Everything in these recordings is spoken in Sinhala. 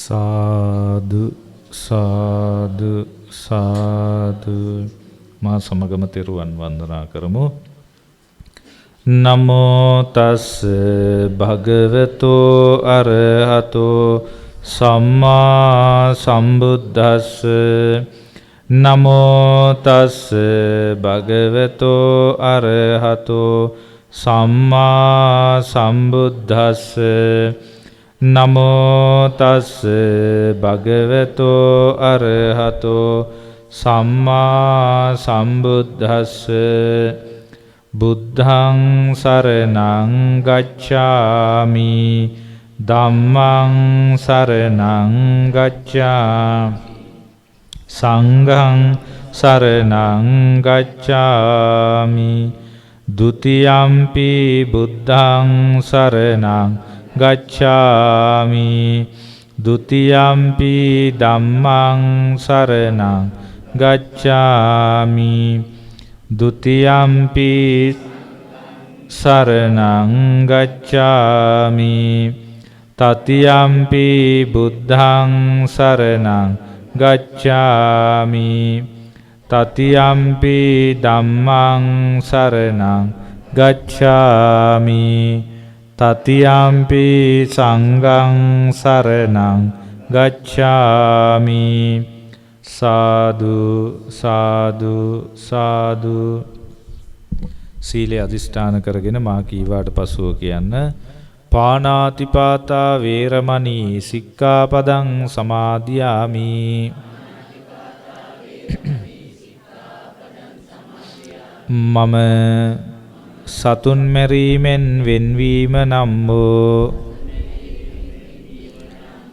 සාදු සාදු සාදු මා සමගම තෙරුවන් වන්දනා කරමු. නමෝ තස් භගවතෝ අරහතෝ සම්මා සම්බුද්දස්ස. නමෝ තස් භගවතෝ අරහතෝ සම්මා සම්බුද්දස්ස. නමෝ තස් භගවතෝ අරහතෝ සම්මා සම්බුද්දස්ස. බුද්ධං සරණං ගච්ඡාමි ධම්මං සරණං ගච්ඡාමි සංඝං සරණං ගච්ඡාමි ဒ ුතියම්පි බුද්ධං සරණං ගච්ඡාමි ဒ ුතියම්පි ධම්මං සරණං ගච්ඡාමි ဒ ුතියම්පි සරණං ගච්ඡාමි තතියම්පි බුද්ධං සරණං ගච්ඡාමි තතියම්පි ධම්මං සරණං ගච්ඡාමි තතියම්පි සංඝං සරණං ගච්ඡාමි. සාදු සාදු සාදු. සීලය අධිෂ්ඨාන කරගෙන මා කීවාට පසුව කියන්න. පාණාතිපාතා වේරමණී සික්ඛාපදං සමාදියාමි. මම සතුන් මැරීමෙන් වෙන්වීම නම් වූ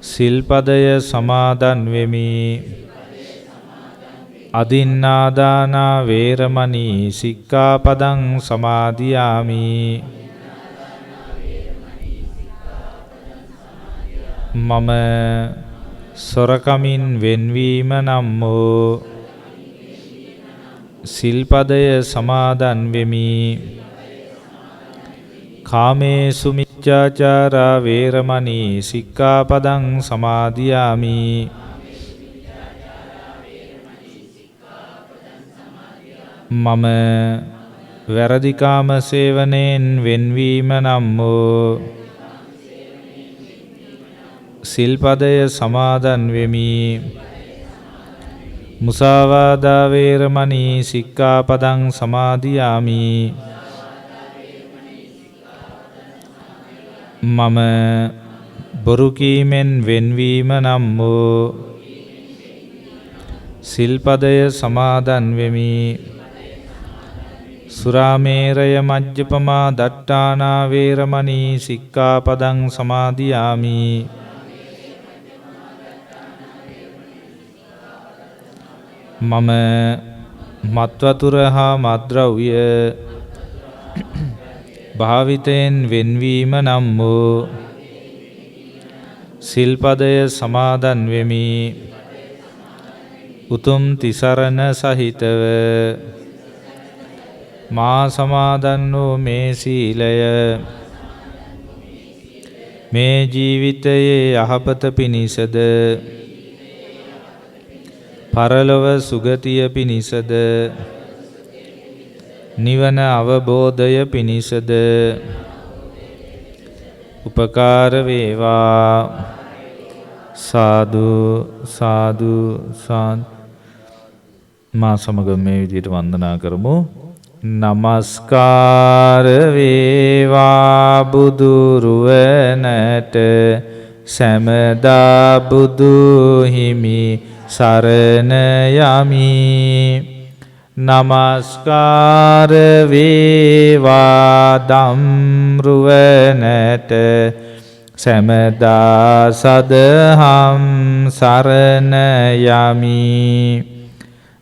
සිල්පදය සමාදන් වෙමි. අදින්නාදානා වේරමණී සික්ඛාපදං සමාදියාමි. මම සොරකමින් වෙන්වීම නම් වූ සිල්පදය සමාදන් වෙමි. කාමේසු මිච්ඡාචාරා වේරමණී සික්ඛාපදං සමාදියාමි. මම වැරදිකාම සේවනයෙන් වෙන්වීම නම් වූ සිල්පදය සමාදන් වෙමි. මුසාවාදා වේරමණී සික්ඛාපදං සමාදියාමි. මම බොරු කීමෙන් වෙන්වීම නම් වූ සිල්පදය සමාදන් වෙමි. සුරාමේරය මජ්ජපමා දට්ඨානා වේරමණී සික්ඛාපදං සමාදියාමි. මම මත්වතුර හා මත්ද්‍රව්‍ය භාවිතයෙන් වෙන්වීම නම් වූ සිල්පදය සමාදන් වෙමි. උතුම් තිසරණ සහිතව මා සමාදන් වූ මේ සීලය මේ ජීවිතයේ යහපත පිණිසද පරලොව සුගතිය පිණිසද නිවන අවබෝධය පිණිසද උපකාර වේවා. සාදු සාදු සාදු. මා සමග මේ විදිහට වන්දනා කරමු. නමස්කාර වේවා බුදුරුවනට සැමදා බුදු හිමි සරණ යමි. නමස්කාර වේවා ධම්රුවනට සැමදා සදහම් සරණ යමි.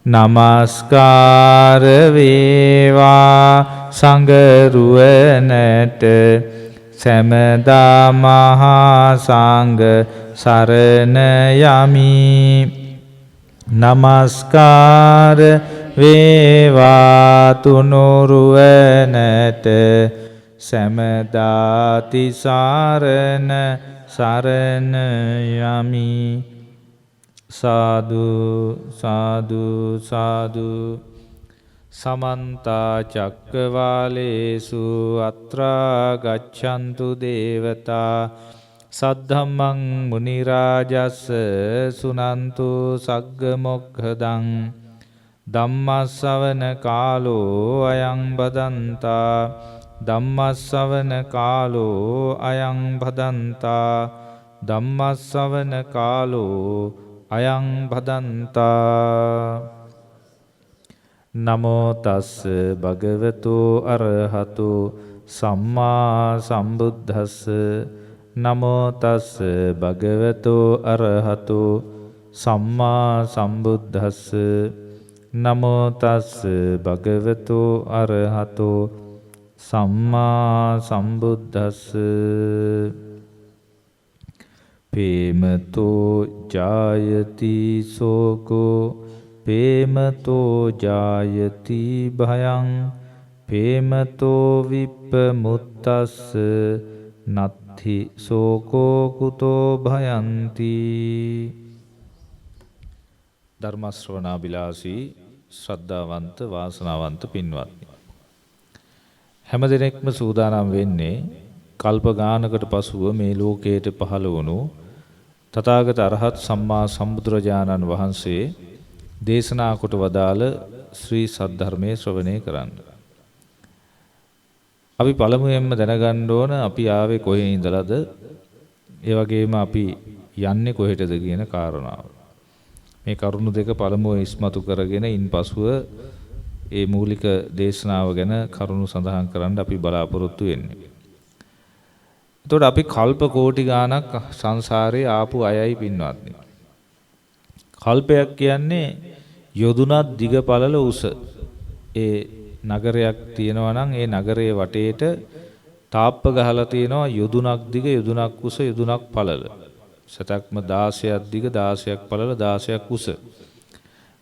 නමස්කාර වේවා සංඝරුවනට සැමදා මහා සංඝ සරණ යමි. නමස්කාර වේවා තුනුරුවනට සැමදාති සාරණ සරණ යමි. සාදු සාදු සාදු. සමන්ත චක්කවාලේසු අත්‍රා ගච්ඡන්තු දේවතා සද්ධම්මං මුනි රාජස්ස සුනන්තු සග්ග මොක්ඛදං ධම්මස්සවන කාලෝ අයං බදන්තා ධම්මස්සවන කාලෝ අයං බදන්තා ධම්මස්සවන කාලෝ අයං බදන්තා. නමෝ තස්ස භගවතු අරහතු සම්මා සම්බුද්දස්ස. නමෝ තස්ස භගවතු අරහතු සම්මා සම්බුද්දස්ස. නමෝ තස්ස භගවතු අරහතු සම්මා සම්බුද්දස්ස. පේමතෝ ජායති සෝකෝ පේමතෝ ජායති භයං පේමතෝ විප්පමුත්තස්ස නත්ථි සෝකෝ කුතෝ භයන්ති. ධර්ම ශ්‍රවණාබිලාසී ශ්‍රද්ධාවන්ත වාසනාවන්ත පින්වත්නි, හැම දිනෙකම සූදානම් වෙන්නේ කල්ප ගානකට පසුව මේ ලෝකයට පහළ වුණු තථාගත අරහත් සම්මා සම්බුදුරජාණන් වහන්සේ දේශනා කොට වදාළ ශ්‍රී සද්ධර්මයේ ශ්‍රවණය කරන්න. අපි පළමුවෙන්ම දැනගන්න ඕන අපි ආවේ කොහේ ඉඳලාද, ඒ වගේම අපි යන්නේ කොහෙටද කියන කාරණාව. මේ කරුණු දෙක පළමුව ඉස්මතු කරගෙන ඉන්පසුව ඒ මූලික දේශනාව ගැන කරුණු සඳහන් කරන්න අපි බලාපොරොත්තු වෙන්නේ. එතකොට අපි කල්ප කෝටි ගාණක් සංසාරේ ආපු අයයි පින්වත්නි. කල්පයක් කියන්නේ යොදුනක් දිග පළල උස ඒ නගරයක් තියෙනවා නම් ඒ නගරයේ වටේට තාප්ප ගහලා තියෙනවා යොදුනක් දිග යොදුනක් උස යොදුනක් පළල. සතක්ම 16ක් දිග 16ක් පළල 16ක් උස.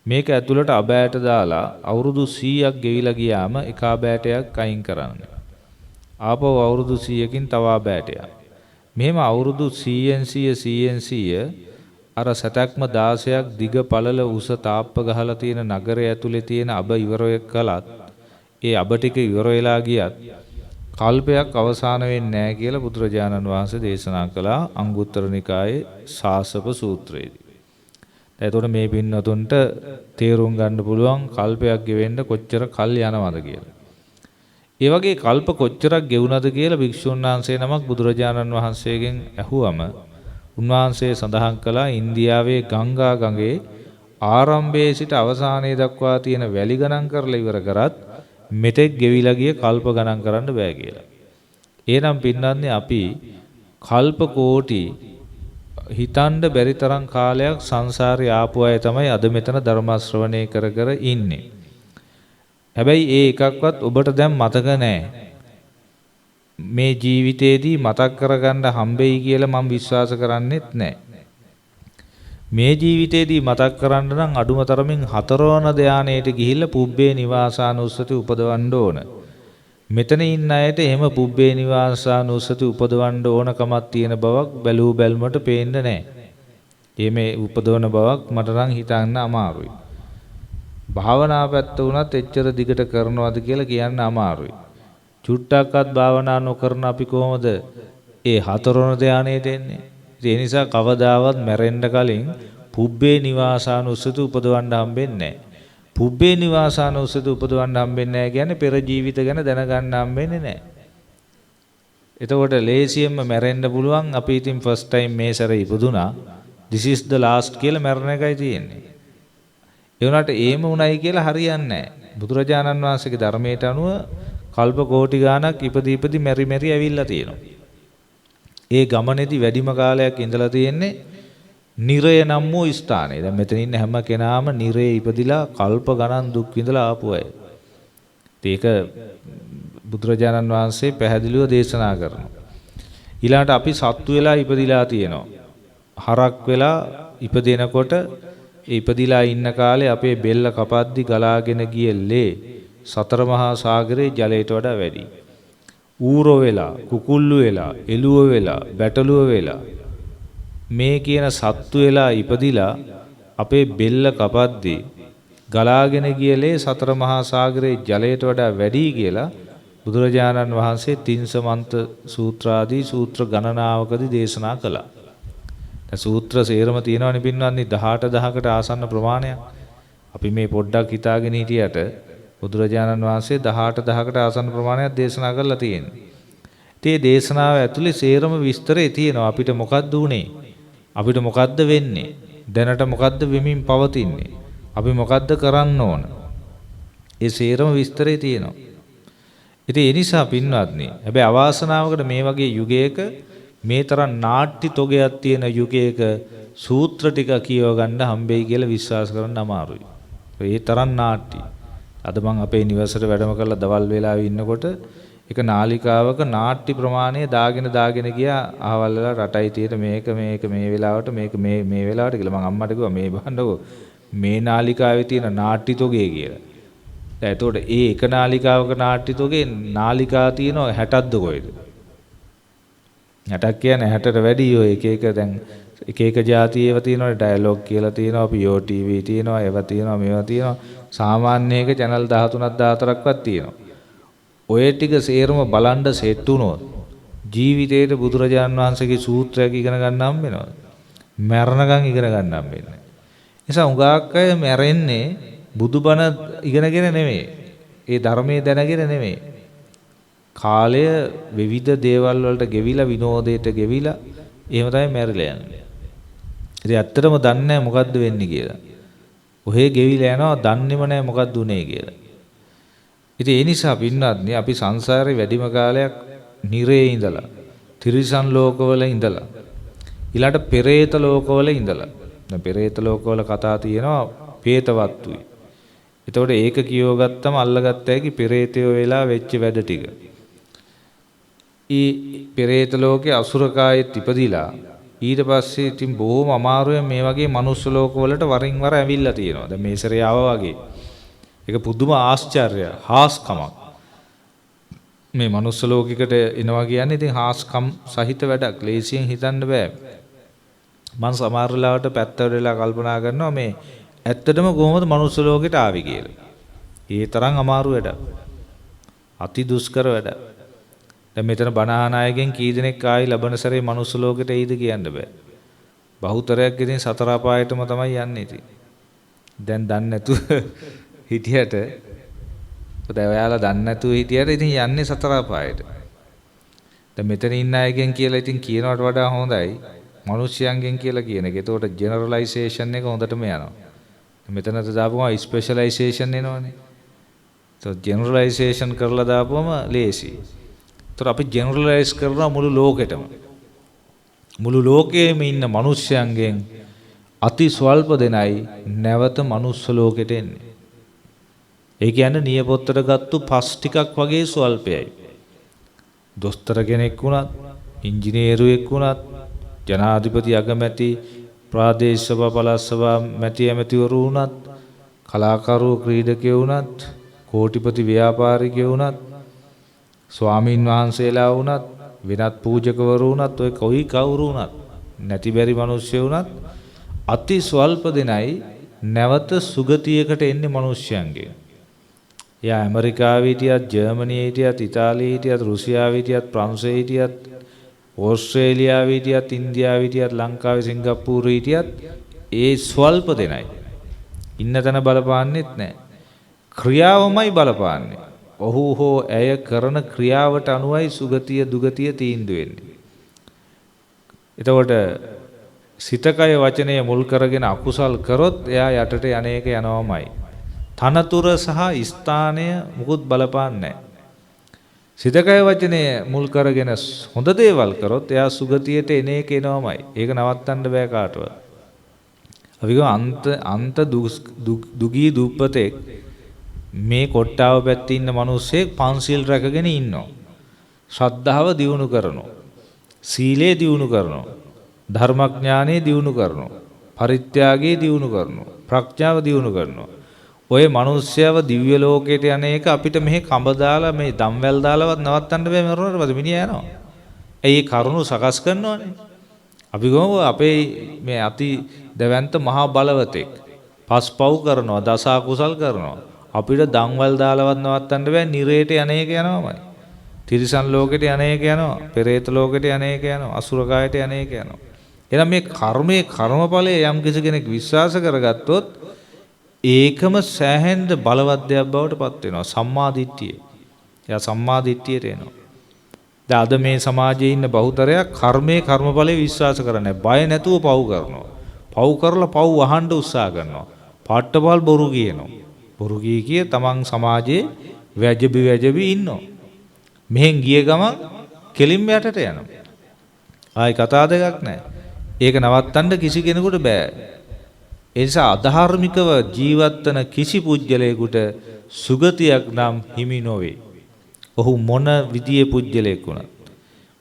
මේක ඇතුළට අබෑට දාලා අවුරුදු 100ක් ගෙවිලා ගියාම එක අබෑටයක් අයින් කරන්න. ආපහු අවුරුදු 100කින් තව අබෑටයක්. මෙහෙම අවුරුදු 100න් 100 අර සතක්ම 16ක් දිග පළල උස තාප්ප ගහලා තියෙන නගරය ඇතුලේ තියෙන අබ ඉවර කළත් ඒ අබ ටික ඉවර වෙලා ගියත් කල්පයක් අවසාන වෙන්නේ නැහැ කියලා බුදුරජාණන් වහන්සේ දේශනා කළා අංගුත්තර නිකායේ සාසප සූත්‍රයේදී. එතකොට මේ පින්නතුන්ට තේරුම් ගන්න පුළුවන් කල්පයක් ගෙවෙන්න කොච්චර කල් යනවද කියලා. ඒ වගේ කල්ප කොච්චරක් ගෙවුනද කියලා භික්ෂුන් වහන්සේ නමක් බුදුරජාණන් වහන්සේගෙන් ඇහුවම උන්වහන්සේ සඳහන් කළා ඉන්දියාවේ ගංගා ගඟේ ආරම්භයේ සිට අවසානයේ දක්වා තියෙන වැලි ගණන් කරලා ඉවර කරත් මෙතෙක් ගෙවිලා ගිය කල්ප ගණන් කරන්න බෑ කියලා. එහෙනම් පින්නන්නේ අපි කල්ප කෝටි හිතන්න බැරි තරම් කාලයක් සංසාරේ ආපු අය තමයි අද මෙතන ධර්ම ශ්‍රවණය කර කර ඉන්නේ. හැබැයි ඒ එකක්වත් ඔබට දැන් මතක නැහැ. මේ ජීවිතේදී මතක් කරගන්න හම්බෙයි කියලා මම විශ්වාස කරන්නේත් නැහැ. මේ ජීවිතේදී මතක් කරන්න නම් අඩුම තරමින් 4 වන ධානයේට ගිහිල්ලා පුබ්බේ නිවාසානුස්සති උපදවන්න ඕන. මෙතන ඉන්න අයට එහෙම පුබ්බේ නිවාසානුස්සති උපදවන්න ඕනකමක් තියෙන බවක් බැලූ බැල්මට පේන්නේ නැහැ. මේ උපදවන බවක් මට නම් හිතන්න අමාරුයි. භාවනා පැත්ත උනත් එච්චර දිගට කරනවද කියලා කියන්න අමාරුයි. චුට්ටක්වත් භාවනා නොකරන අපි කොහොමද ඒ 4 වන ධානයට එන්නේ? ඒ නිසා කවදාවත් මැරෙන්න කලින් පුබ්බේ නිවාසානුස්සති උපදවන්න හම්බෙන්නේ නැහැ. පුබ්බේ නිවාසානුස්සති උපදවන්න හම්බෙන්නේ නැහැ කියන්නේ පෙර ජීවිත ගැන දැනගන්න හම්බෙන්නේ නැහැ. එතකොට ලේසියෙන්ම මැරෙන්න පුළුවන්. අපි ඉතින් ෆස්ට් ටයිම් මේ සැරේ ඉපදුනා. this is the last කියලා මැරණ එකයි තියෙන්නේ. ඒ වුණාට එහෙම උණයි කියලා හරියන්නේ නැහැ. බුදුරජාණන් වහන්සේගේ ධර්මයට අනුව කල්ප කෝටි ගාණක් ඉපදී මෙරි මෙරි ඇවිල්ලා තියෙනවා. ඒ ගමනේදී වැඩිම කාලයක් ඉඳලා තියෙන්නේ නිරය නම් වූ ස්ථානයේ. දැන් මෙතන ඉන්න හැම කෙනාම නිරේ ඉපදිලා කල්ප ගණන් දුක් විඳලා ආපු අය. ඒක බුදුරජාණන් වහන්සේ පැහැදිලිව දේශනා කරනවා. ඊළාට අපි සත්තු වෙලා ඉපදිලා තියෙනවා. හරක් වෙලා ඉපදෙනකොට ඉපදිලා ඉන්න කාලේ අපේ බෙල්ල කපද්දි ගලාගෙන ගිය ලේ සතර මහා සාගරයේ ජලයට වඩා වැඩි. ඌරෝ වෙලා, කුකුල්ලු වෙලා, එළුව වෙලා, බැටළුව වෙලා මේ කියන සත්තු වෙලා ඉපදිලා අපේ බෙල්ල කපද්දී ගලාගෙන ගියලේ සතර මහා සාගරයේ ජලයට වඩා වැඩි කියලා බුදුරජාණන් වහන්සේ තින්සමන්ත සූත්‍රාදී සූත්‍ර ගණනාවකදී දේශනා කළා. දැන් සූත්‍ර සේරම තියෙනවනේ පින්වත්නි 18000කට ආසන්න ප්‍රමාණයක්. අපි මේ පොඩ්ඩක් හිතාගෙන හිටියට බුදුරජාණන් වහන්සේ 18000කට ආසන්න ප්‍රමාණයක් දේශනා කරලා තියෙනවා. ඒ දේශනාව ඇතුලේ සේරම විස්තරේ තියෙනවා. අපිට මොකද්ද උනේ? අපිට මොකද්ද වෙන්නේ? දැනට මොකද්ද වෙමින් පවතින්නේ? අපි මොකද්ද කරන්න ඕන? ඒ සේරම විස්තරේ තියෙනවා. ඉතින් ඒ නිසා පින්වත්නි, හැබැයි අවාසනාවකට මේ වගේ යුගයක මේ තරම් නාට්‍ය තොගයක් තියෙන යුගයක සූත්‍ර ටික කියව ගන්න හම්බෙයි කියලා විශ්වාස කරන්න අමාරුයි. ඒ තරම් නාට්‍ය. අද මම අපේ නිවසට වැඩම කරලා දවල් වෙලාවේ ඉන්නකොට එක නාලිකාවක නාට්‍ය ප්‍රමාණය දාගෙන ගියා. අහවල් වෙලා රටයි තියෙන මේක මේ වෙලාවට මේක මේ වෙලාවට කියලා මම අම්මට කිව්වා මේ බලන්නකෝ මේ නාලිකාවේ තියෙන නාට්‍ය තොගේ කියලා. දැන් එතකොට ඒ එක නාලිකාවක නාට්‍ය තොගේ නාලිකා තියෙනවා 60ක්ද කොහෙද? 60ක් කියන්නේ 60ට වැඩි ඔය එක දැන් එක જાති ඒවා තියෙනවනේ ඩයලොග් කියලා තියෙනවා පියෝ ටීවී තියෙනවා ඒවා තියෙනවා මේවා තියෙනවා සාමාන්‍ය එක channel 13ක් 14ක්වත් තියෙනවා. ඔය ටික සේරම බලන්න සෙට් වුණොත් ජීවිතේට බුදුරජාන් වහන්සේගේ සූත්‍රයක් ඉගෙන ගන්න හම්බ වෙනවද? මරණකම් ඉගෙන ගන්න හම්බ වෙන්නේ. නිසා උගාක් අය මැරෙන්නේ බුදුබණ ඉගෙනගෙන නෙමෙයි. ඒ ධර්මයේ දැනගෙන නෙමෙයි. කාලය විවිධ දේවල් වලට ගෙවිලා විනෝදයට ගෙවිලා එහෙම තමයි මැරිලා යන්නේ. ඉතින් ඇත්තටම දන්නේ නැහැ මොකද්ද වෙන්නේ කියලා. ඔහේ ගෙවිලා යනවා දන්නේම නැහැ මොකද්ද උනේ කියලා. ඉතින් ඒ නිසා පින්නත්නි අපි සංසාරේ වැඩිම කාලයක් නිරේ ඉඳලා, තිරිසන් ලෝකවල ඉඳලා, ඊළාට පෙරේත ලෝකවල ඉඳලා. දැන් පෙරේත ලෝකවල කතා තියෙනවා പ്രേතවත්තුයි. එතකොට ඒක කියව ගත්තම අල්ලගත්ත හැකි පෙරේතයෝ වෙලා වෙච්ච වැඩ ටික. ඊ පෙරේත ලෝකේ අසුර කායෙත් ඉපදිලා ඊට පස්සේ ඉතින් බොහොම අමාරුවෙන් මේ වගේ මනුස්ස ලෝකවලට වරින් වර ඇවිල්ලා තියෙනවා. දැන් මේ සැරේ ආවා වගේ. ඒක පුදුම ආශ්චර්යය, හාස්කමක්. මේ මනුස්ස ලෝකයකට එනවා කියන්නේ ඉතින් හාස්කම් සහිත වැඩක්. ලේසියෙන් හිතන්න බෑ. මම සමහර වෙලාවට පැත්තට වෙලා කල්පනා කරනවා මේ ඇත්තටම කොහොමද මනුස්ස ලෝකෙට ආවේ කියලා. ඒ තරම් අමාරු වැඩක්. අති දුෂ්කර වැඩක්. දැන් මෙතන බණහන අයගෙන් කී දෙනෙක් ආයි ලබන සැරේ මනුස්ස ලෝකෙට එයිද කියන්න බෑ. බහුතරයක් ඉතින් සතර අපායටම තමයි යන්නේ ඉතින්. දැන් දන්නේ නැතුව හිටියට දැන් ඔයාලා දන්නේ නැතුව හිටියට ඉතින් යන්නේ සතර අපායට. දැන් මෙතන ඉන්න අයගෙන් කියලා ඉතින් කියනවට වඩා හොඳයි මිනිස්යන්ගෙන් කියලා කියන එක. ඒතකොට ජෙනරලයිසේෂන් එක හොඳටම යනවා. මෙතනට දාපුවම ස්පෙෂලයිසේෂන් එනවනේ. ඒතකොට ජෙනරලයිසේෂන් කරලා දාපුවම ලේසි. ඒතකොට අපි ජෙනරලයිස් කරනවා මුළු ලෝකෙටම. මුළු ලෝකයේම ඉන්න මිනිස්යන්ගෙන් අති ස්වල්ප දෙනයි නැවත මනුස්ස ලෝකෙට එන්නේ. ඒ කියන්නේ නියපොත්තට ගත්තු පස් ටිකක් වගේ ස්වල්පයයි. දොස්තර කෙනෙක් වුණත්, ඉංජිනේරුවෙක් වුණත්, ජනාධිපති අගමැති, ප්‍රාදේශ සභා පළාත් සභා මැති ඇමතිවරු වුණත්, කලාකරුවෝ ක්‍රීඩකයෝ වුණත්, කෝටිපති ව්‍යාපාරිකයෝ වුණත්, ස්වාමින් වහන්සේලා වුණත්, වෙනත් පූජකවරු වුණත්, ඔය කොයි කවුරු වුණත්, නැති බැරි මිනිස්සු වුණත් අති ස්වල්ප දෙනයි නැවත සුගතියකට එන්නේ මිනිස්යන්ගේ. එයා ඇමරිකාවේ හිටියත්, ජර්මනියේ හිටියත්, ඉතාලියේ හිටියත්, රුසියාවේ හිටියත්, ප්‍රංශයේ හිටියත්, ඕස්ට්‍රේලියාවේ හිටියත්, ඉන්දියාවේ හිටියත්, ලංකාවේ, සිංගප්පූරුවේ හිටියත් ඒ ස්වල්ප දෙනයි. ඉන්න තැන බලපාන්නෙත් නැහැ. ක්‍රියාවමයි බලපාන්නේ. ඔහු හෝ ඇය කරන ක්‍රියාවට අනුවයි සුගතිය දුගතිය තීන්දුව වෙන්නේ. එතකොට සිතකය වචනය මුල් කරගෙන අකුසල් කරොත් එයා යටට යන්නේක යනවාමයි. තනතුර සහ ස්ථානය මුකුත් බලපාන්නේ නැහැ. සිතකය වචනය මුල් කරගෙන හොඳ දේවල් කරොත් එයා සුගතියට එනේක එනවාමයි. ඒක නවත්තන්න බෑ කාටවත්. අපි අන්ත දුගී දුප්පතෙක් මේ කොට්ටාව පැත්තේ ඉන්න මිනිස්සෙක් පන්සිල් රැකගෙන ඉන්නවා. ශ්‍රද්ධාව දියුණු කරනවා. සීලය දියුණු කරනවා. ධර්මඥානෙ දියුණු කරනවා. පරිත්‍යාගය දියුණු කරනවා. ප්‍රඥාව දියුණු කරනවා. ඔය මිනිස්සයව දිව්‍ය ලෝකයට යන එක අපිට මෙහි කඹ දාලා මේ දම්වැල් දාලවත් නවත්තන්න බෑ මරුණාට පස්සේ මිනිහා යනවා. ඒ කරුණු සකස් කරනවානේ. අපි ගමු අපේ මේ අති දැවැන්ත මහා බලවතෙක් පස්පව් කරනවා දස අකුසල් කරනවා. අපිට දන්වල් දාලවත් නවත්තන්න බෑ. නිරේට යන්නේක යනවාමයි. තිරිසන් ලෝකෙට යන්නේක යනවා. පෙරේත ලෝකෙට යන්නේක යනවා. අසුර කායට යන්නේක යනවා. එහෙනම් මේ කර්මයේ කර්මඵලයේ යම් කිසි කෙනෙක් විශ්වාස කරගත්තොත් ඒකම සෑහෙන්න බලවත් දෙයක් බවට පත් වෙනවා. සම්මා දිට්ඨිය. එයා සම්මා දිට්ඨියට එනවා. දැන් අද මේ සමාජයේ ඉන්න බහුතරයක් කර්මයේ කර්මඵලයේ විශ්වාස කරන්නේ බය නැතුව පව් කරනවා. පව් කරලා පව් වහන්න උත්සාහ කරනවා. පාට්ටපල් බොරු කියනවා. බොරු කිය තමන් සමාජයේ වැජබි ඉන්නවා. මෙහෙන් ගිය ගමන් කෙලින්ම යටට යනවා. ආයි කතා දෙකක් නැහැ. ඒක නවත්තන්න කිසි කෙනෙකුට බෑ. ඒ නිසා අධාර්මිකව ජීවත් වන කිසි පුජ්‍යලයකට සුගතියක් නම් හිමි නොවේ. ඔහු මොන විදියේ පුජ්‍යලයක් වුණත්.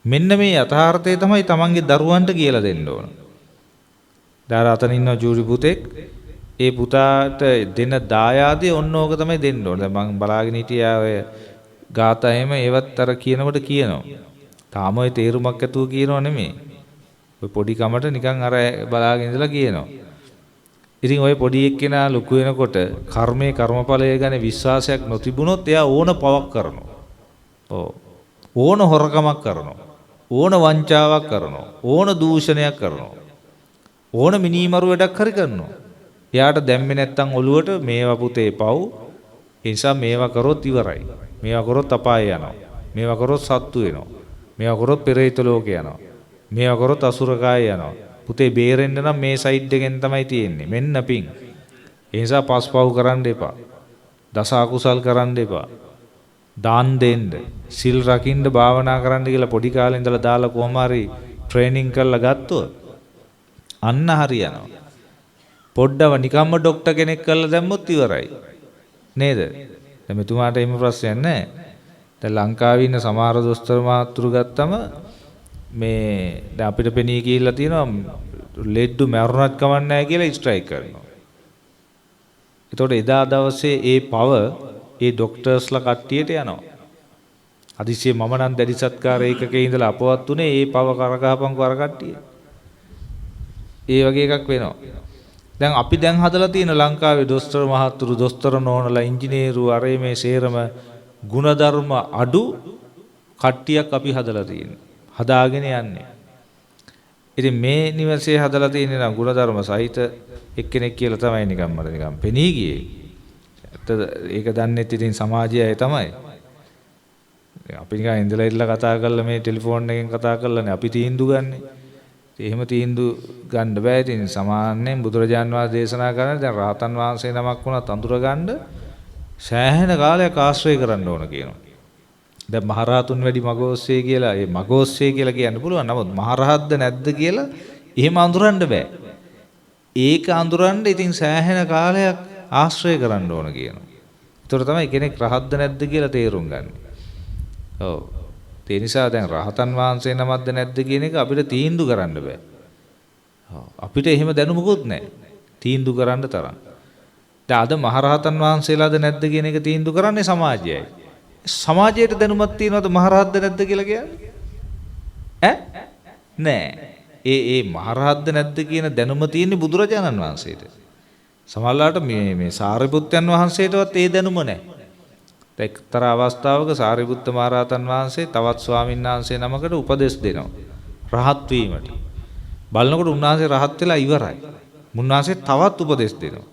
මෙන්න මේ යථාර්ථය තමයි තමන්ගේ දරුවන්ට කියලා දෙන්න ඕන. දාර අතන ඉන්න ජූරි පුතෙක් ඒ පුතාට දෙන දායාදේ ඔන්න ඕක තමයි දෙන්න ඕන. දැන් මම බලාගෙන හිටියා ඔය ගාතයෙම ඒවත් අර කියනකොට කියනවා. තාම ඔය තේරුමක් ඇතුව කියනව නෙමෙයි. ඔය පොඩි කමට නිකන් අර බලාගෙන ඉඳලා කියනවා. ඉතින් ඔය පොඩි එක්කෙනා ලොකු වෙනකොට කර්මයේ කර්මඵලය ගැන විශ්වාසයක් නොතිබුණොත් එයා ඕන පවක් කරනවා. ඕන හොරකමක් කරනවා. ඕන වංචාවක් කරනවා. ඕන දූෂණයක් කරනවා. ඕන මිනීමරු වැඩක් හරි කරනවා. එයාට දැම්මේ නැත්තම් ඔළුවට මේවා පුතේ පව්. ඒ නිසා මේවා කරොත් ඉවරයි. මේවා කරොත් අපාය යනවා. මේවා කරොත් සත්තු වෙනවා. මේවා කරොත් පෙරේත ලෝකේ යනවා. මේවා කරොත් අසුර කාය යනවා. පුතේ බේරෙන්න නම් මේ සයිඩ් එකෙන් තමයි තියෙන්නේ. මෙන්න පිං. ඒ නිසා පස්පව් කරන්න එපා. දස අකුසල් කරන්න එපා. දාන් දෙන්න, සිල් රකින්න, භාවනා කරන්න කියලා පොඩි කාලේ ඉඳලා දාලා කොහොම හරි ට්‍රේනින් කරලා ගත්තොත් අන්න හරියනවා. පොඩ්ඩව නිකම්ම ડોක්ටර් කෙනෙක් කරලා දැම්මොත් ඉවරයි. නේද? දැන් මෙතුමාට එහෙම ප්‍රශ්නයක් නැහැ. දැන් ලංකාවේ ඉන්න සමහර දොස්තර මහතුරු ගත්තම මේ දැන් අපිට පෙනී කියලා තියෙනවා ලෙඩ්ඩු මැරුණත් කමක් නැහැ කියලා ස්ට්‍රයික් කරනවා. ඒතකොට එදා දවසේ ඒ පව ඒ ડોක්ටර්ස්ලා කට්ටියට යනවා. අදිසිය මම නම් දැඩි සත්කාර ඒකකේ ඉඳලා අපවත් උනේ ඒ පව කරගහපන්කෝ අර කට්ටිය. ඒ වගේ එකක් වෙනවා. දැන් අපි දැන් හදලා තියෙන ලංකාවේ දොස්තර මහතුරු දොස්තර නෝනලා ඉංජිනේරු අරේ මේ සේරම ಗುಣධර්ම අඩු කට්ටියක් අපි හදලා තියෙනවා. හදාගෙන යන්නේ. ඉතින් මේ නිවසේ හදලා තියෙන නම් ಗುಣධර්ම සහිත එක්කෙනෙක් කියලා තමයි නිකන් මට නිකන් පෙනී ගියේ. ඒක දන්නෙත් ඉතින් සමාජයයි තමයි. අපි නිකන් ඉඳලා ඉල්ල කතා කරලා මේ ටෙලිෆෝන් එකෙන් කතා කරලානේ අපි තීන්දුව ගන්නෙ. එහෙම තීන්දුව ගන්න බෑ. ඉතින් සමාන්‍යයෙන් බුදුරජාන් වහන්සේ දේශනා කරන දැන් රහතන් වහන්සේ නමක් වුණත් අඳුර ගන්න සෑහෙන කාලයක් ආශ්‍රය කරන්න ඕන කියනවා. දැන් මහරහතුන් වැඩි මගෝස්සේ කියලා ඒ මගෝස්සේ කියලා කියන්න පුළුවන්. නමුත් මහරහත්ද නැද්ද කියලා එහෙම අඳුරන්න බෑ. ඒක අඳුරන්න ඉතින් සෑහෙන කාලයක් ආශ්‍රය කරන්න ඕන කියනවා. ඒතර තමයි කෙනෙක් රහත්ද නැද්ද කියලා තේරුම් ගන්න. ඔව්. ඒ නිසා දැන් රහතන් වහන්සේ නමක්ද නැද්ද කියන එක අපිට තීන්දුව කරන්න බෑ. අපිට එහෙම දැනුමකුත් නැහැ. තීන්දුව කරන්න තරම්. දැන් අද මහරහතන් වහන්සේලාද නැද්ද කියන එක තීන්දුව කරන්නේ සමාජයයි. සමාජයට දැනුමක් තියනවද මහරහත්ද නැද්ද කියලා කියන්නේ? නෑ. ඒ මහරහත්ද නැද්ද කියන දැනුම තියෙන්නේ බුදුරජාණන් වහන්සේට. සමහරවිට මේ සාරිපුත්තයන් වහන්සේටවත් ඒ දැනුම නැහැ. එක්තරා අවස්ථාවක සාරිපුත්ත මහරහතන් වහන්සේ තවත් ස්වාමීන් වහන්සේ නමකට උපදෙස් දෙනවා රහත් වීමට. බලනකොට උන්වහන්සේ රහත් වෙලා ඉවරයි. මුන්වහන්සේ තවත් උපදෙස් දෙනවා.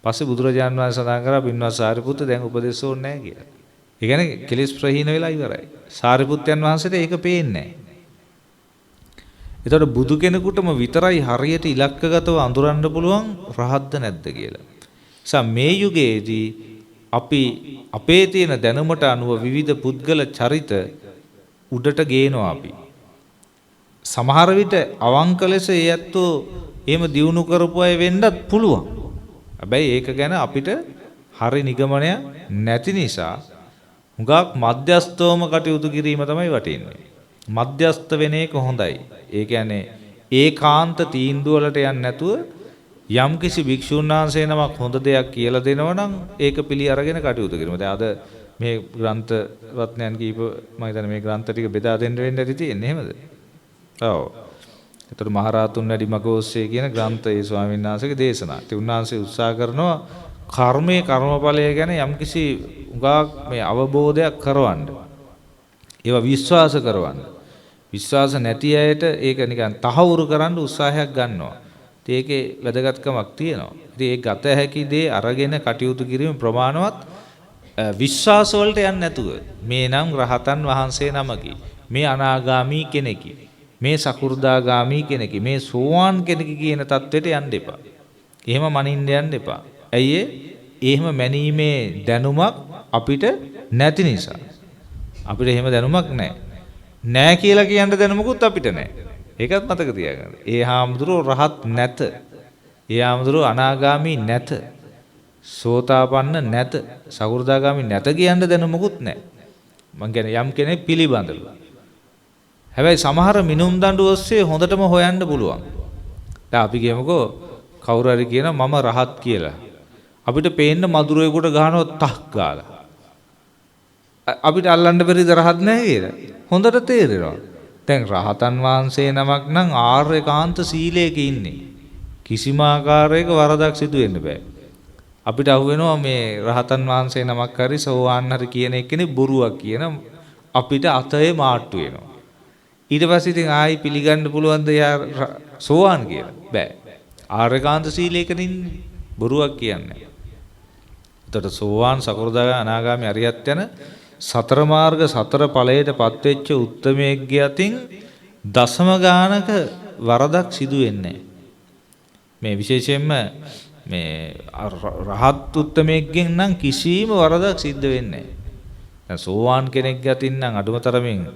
පස්සේ බුදුරජාණන් වහන්සේ සඳහන් කරා පින්වත් සාරිපුත්ත දැන් උපදෙස් ඕනේ නැහැ කියලා. ඒ කියන්නේ කෙලිස් ප්‍රහීන වෙලා ඉවරයි. සාරිපුත්තයන් වහන්සේට ඒක පේන්නේ නැහැ. ඒතකොට බුදු කෙනෙකුටම විතරයි හරියට ඉලක්කගතව අඳුරන්න පුළුවන් රහත්ද නැද්ද කියලා. නිසා මේ යුගයේදී අපි අපේ තියෙන දැනුමට අනුව විවිධ පුද්ගල චරිත උඩට ගේනවා අපි. සමහර විට අවංක ලෙස ඒ ඇත්තෝ එහෙම දියුණු කරපු අය වෙන්නත් පුළුවන්. හැබැයි ඒක ගැන අපිට හරි නිගමනය නැති නිසා හුඟක් මධ්‍යස්තවම කටයුතු කිරීම තමයි වටින්නේ. මධ්‍යස්ත වෙන එක හොඳයි. ඒ කියන්නේ ඒකාන්ත තීන්දුව වලට යන්නේ නැතුව යම්කිසි භික්ෂුන් වහන්සේ නමක් හොඳ දෙයක් කියලා දෙනවා නම් ඒක පිළි අරගෙන කටයුතු කරනවා. දැන් අද මේ ග්‍රන්ථ රත්නයන් කීප මම හිතන්නේ මේ ග්‍රන්ථ ටික බෙදා දෙන්න වෙන්න ඇති තියෙන්නේ එහෙමද? ඔව්. ඒතර මහරහතුන් වැඩි මග ඔස්සේ කියන ග්‍රන්ථයේ ස්වාමීන් වහන්සේගේ දේශනා. ඉතින් උන්වහන්සේ උත්සාහ කරනවා කර්මයේ කර්මඵලය ගැන යම්කිසි උගාක් මේ අවබෝධයක් කරවන්න. ඒවා විශ්වාස කරවන්න. විශ්වාස නැති අයට ඒක නිකන් තහවුරු කරන්න උත්සාහයක් ගන්නවා. ඉතින් ඒකේ වැදගත්කමක් තියෙනවා. ඉතින් ඒ ගත හැකි දේ අරගෙන කටයුතු කිරීම ප්‍රමාණවත් විශ්වාස වලට යන්නේ නැතුව මේ නම් රහතන් වහන්සේ නමකි. මේ අනාගාමී කෙනෙකි. මේ සකු르දාගාමී කෙනෙකි. මේ සෝවාන් කෙනෙකි කියන தത്വෙට යන්න එපා. එහෙම මනින්න යන්න එපා. ඇයි එහෙම මැනීමේ දැනුමක් අපිට නැති නිසා. අපිට එහෙම දැනුමක් නැහැ. නැහැ කියලා කියන්න දැනුමකුත් අපිට නැහැ. ඒකත් මතක තියාගන්න. ඒ හාමුදුරුවෝ රහත් නැත. ඒ හාමුදුරුවෝ අනාගාමී නැත. සෝතාපන්න නැත. සකු르දාගාමී නැත කියන්න දැනුමකුත් නැහැ. මං කියන්නේ යම් කෙනෙක් පිළිබඳව. හැබැයි සමහර මිනුම් දඬු ඔස්සේ හොඳටම හොයන්න පුළුවන්. දැන් අපි කියමුකෝ කවුරු හරි කියන මම රහත් කියලා. අපිට පේන්න මధుරේකට ගහනවා තක් ගාලා. අපිට අල්ලන්න බැරිද රහත් නැහැ කියලා. හොඳට තේරෙනවා. දැන් රහතන් වහන්සේ නමක් නම් ආර්යකාන්ත සීලයක ඉන්නේ. කිසිම ආකාරයක වරදක් සිදු වෙන්න බෑ. අපිට අහුවෙනවා මේ රහතන් වහන්සේ නමක් හරි සෝවාන් හරි කියන එක්කෙනෙක් බොරුවක් කියන අපිට අතේ මාට්ටු වෙනවා. ඊට පස්සේ ඉතින් ආයි පිළිගන්න පුළුවන් ද යා සෝවාන් කියලා? බෑ. ආර්යකාන්ත සීලයක ඉන්නේ බොරුවක් කියන්නේ. එතකොට සෝවාන් සකෘදාගාමී අනාගාමී අරියත් යන සතර මාර්ග සතර ඵලයටපත් වෙච්ච උත්තමයෙක්ගේ අතින් දසම ගානක වරදක් සිදු වෙන්නේ මේ විශේෂයෙන්ම මේ රහත් උත්තමයෙක්ගෙන් නම් කිසිම වරදක් සිද්ධ වෙන්නේ නැහැ. දැන් සෝවාන් කෙනෙක්ගේ අතින් නම් අඩුම තරමින්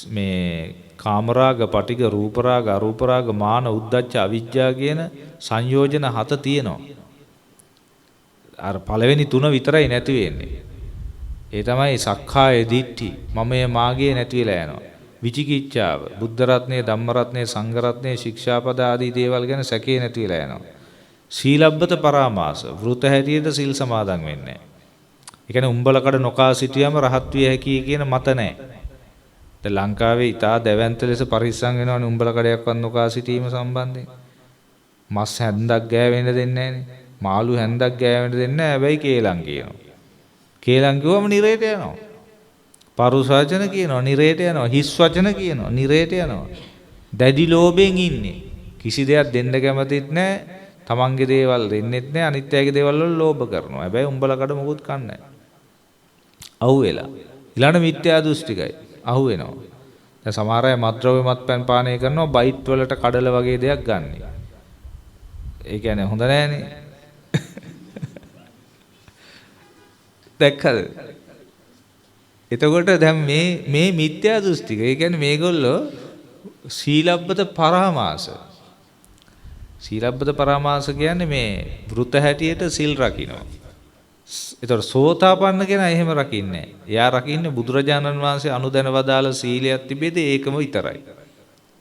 මේ කාමරාග, පටිඝ, රූපරාග, අරූපරාග, මාන, උද්ධච්ච, අවිජ්ජා කියන සංයෝජන 7 තියෙනවා. අර පළවෙනි 3 විතරයි නැති වෙන්නේ. ඒ තමයි සක්කාය දිට්ඨි, මමයේ මාගේ නැති වෙලා යනවා. විචිකිච්ඡාව, බුද්ධ රත්නයේ, ධම්ම රත්නයේ, සංඝ රත්නයේ, ශික්ෂාපද ආදී දේවල් ගැන සැකේ නැති වෙලා යනවා. සීලබ්බත පරාමාස, වෘත හැටියට සිල් සමාදන් වෙන්නේ නැහැ. ඒ කියන්නේ උඹලකඩ නොකා සිටියම රහත් විය හැකියි කියන මත නැහැ. දැන් ලංකාවේ ඉතා දැවැන්ත ලෙස පරිස්සම් වෙනවනේ උඹලකඩයක්වත් නොකා සිටීම සම්බන්ධයෙන්. මස් හැන්දක් ගෑවෙන්න දෙන්නේ නැහනේ. මාළු හැන්දක් ගෑවෙන්න දෙන්නේ නැහැ. හැබැයි කේලම් කියනවා. කේලම් කිව්වම නිරේට යනවා. පරුස වචන කියනවා නිරේට යනවා. හිස් වචන කියනවා නිරේට යනවා. දැඩි ලෝභයෙන් ඉන්නේ. කිසි දෙයක් දෙන්න කැමතිත් නැහැ. තමන්ගේ දේවල් දෙන්නෙත් නැහැ. අනිත් අයගේ දේවල් වල ලෝභ කරනවා. හැබැයි උඹලකඩ මොකුත් කන්නේ නැහැ. අහුවෙලා. ඊළඟ මිත්‍යා දෘෂ්ටිකයි. අහුවෙනවා. දැන් සමහර අය මත්ද්‍රව්‍ය මත්පැන් පානය කරනවා බයිට් වලට කඩල වගේ දෙයක් ගන්න. ඒ කියන්නේ හොඳ නෑනේ. දැක්කද? එතකොට දැන් මේ මිත්‍යා දෘෂ්ටික. ඒ කියන්නේ මේගොල්ලෝ සීලබ්බත පරාමාස. සීලබ්බත පරාමාස කියන්නේ මේ වෘත හැටියට සිල් රකින්නවා. ඒතර සෝතාපන්න කෙනා එහෙම රකින්නේ නැහැ. එයා රකින්නේ බුදුරජාණන් වහන්සේ අනුදැන වදාළ සීලයක් තිබෙද ඒකම විතරයි.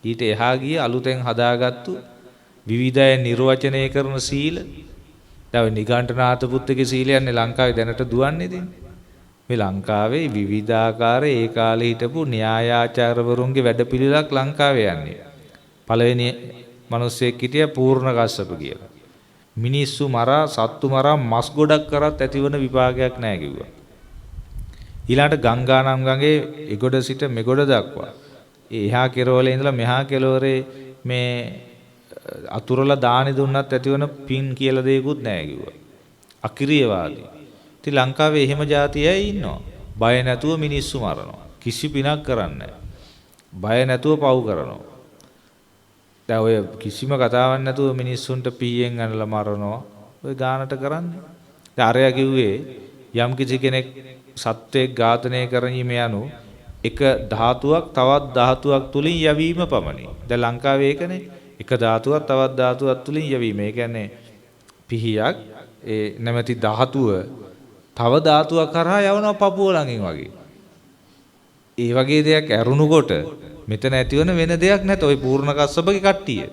ඊට එහා ගිය අලුතෙන් හදාගත්තු විවිධය නිර්වචනය කරන සීල. දැන් නිගණ්ඨනාථ පුත්‍රගේ සීලයන්නේ ලංකාවේ දැනට දුවන්නේ ඉතින්. මේ ලංකාවේ විවිධාකාර ඒ කාලේ හිටපු න්‍යායාචාර්යවරුන්ගේ වැඩපිළිවෙලක් ලංකාවේ යන්නේ. පළවෙනි මිනිස්සෙක් හිටියා පූර්ණ කස්සප කියලා. මිනිස්සු මරා සත්තු මරා මස් ගොඩක් කරත් ඇතිවන විපාකයක් නැහැ කිව්වා. ඊළඟට ගංගානම් ගඟේ එගොඩ සිට මෙගොඩ දක්වා එහා කෙරවලේ ඉඳලා මෙහා කෙළවරේ මේ අතුරුලා දානි දුන්නත් ඇතිවන පින් කියලා දෙයක්වත් නැහැ කිව්වා. අකිරියවාදී. ඉතින් ලංකාවේ එහෙම જાතියයි ඉන්නවා. බය නැතුව මිනිස්සු මරනවා. කිසි පිනක් කරන්නේ නැහැ. බය නැතුව පව් කරනවා. දැන් ඔය කිසිම කතාවක් නැතුව මිනිස්සුන්ට පීයෙන් අනලා මරනවා. ඔය ගානට කරන්නේ. දැන් අරයා කිව්වේ යම් කිසි කෙනෙක් සත්වයක් ඝාතනය කරනීම යනු එක ධාතුවක් තවත් ධාතුවක් තුලින් යැවීම පමණි. දැන් ලංකාවේ ඒකනේ. එක ධාතුවක් තවත් ධාතුවක් තුලින් යැවීම. ඒ කියන්නේ පිහියක් ඒ නැමැති ධාතුව තව ධාතුවක් කරා යවනවා පපුව ළඟින් වගේ. ඒ වගේ දෙයක් ඇරුණුකොට මෙතන ඇතිවන වෙන දෙයක් නැත. ওই පූර්ණ කස්සපගේ කට්ටිය.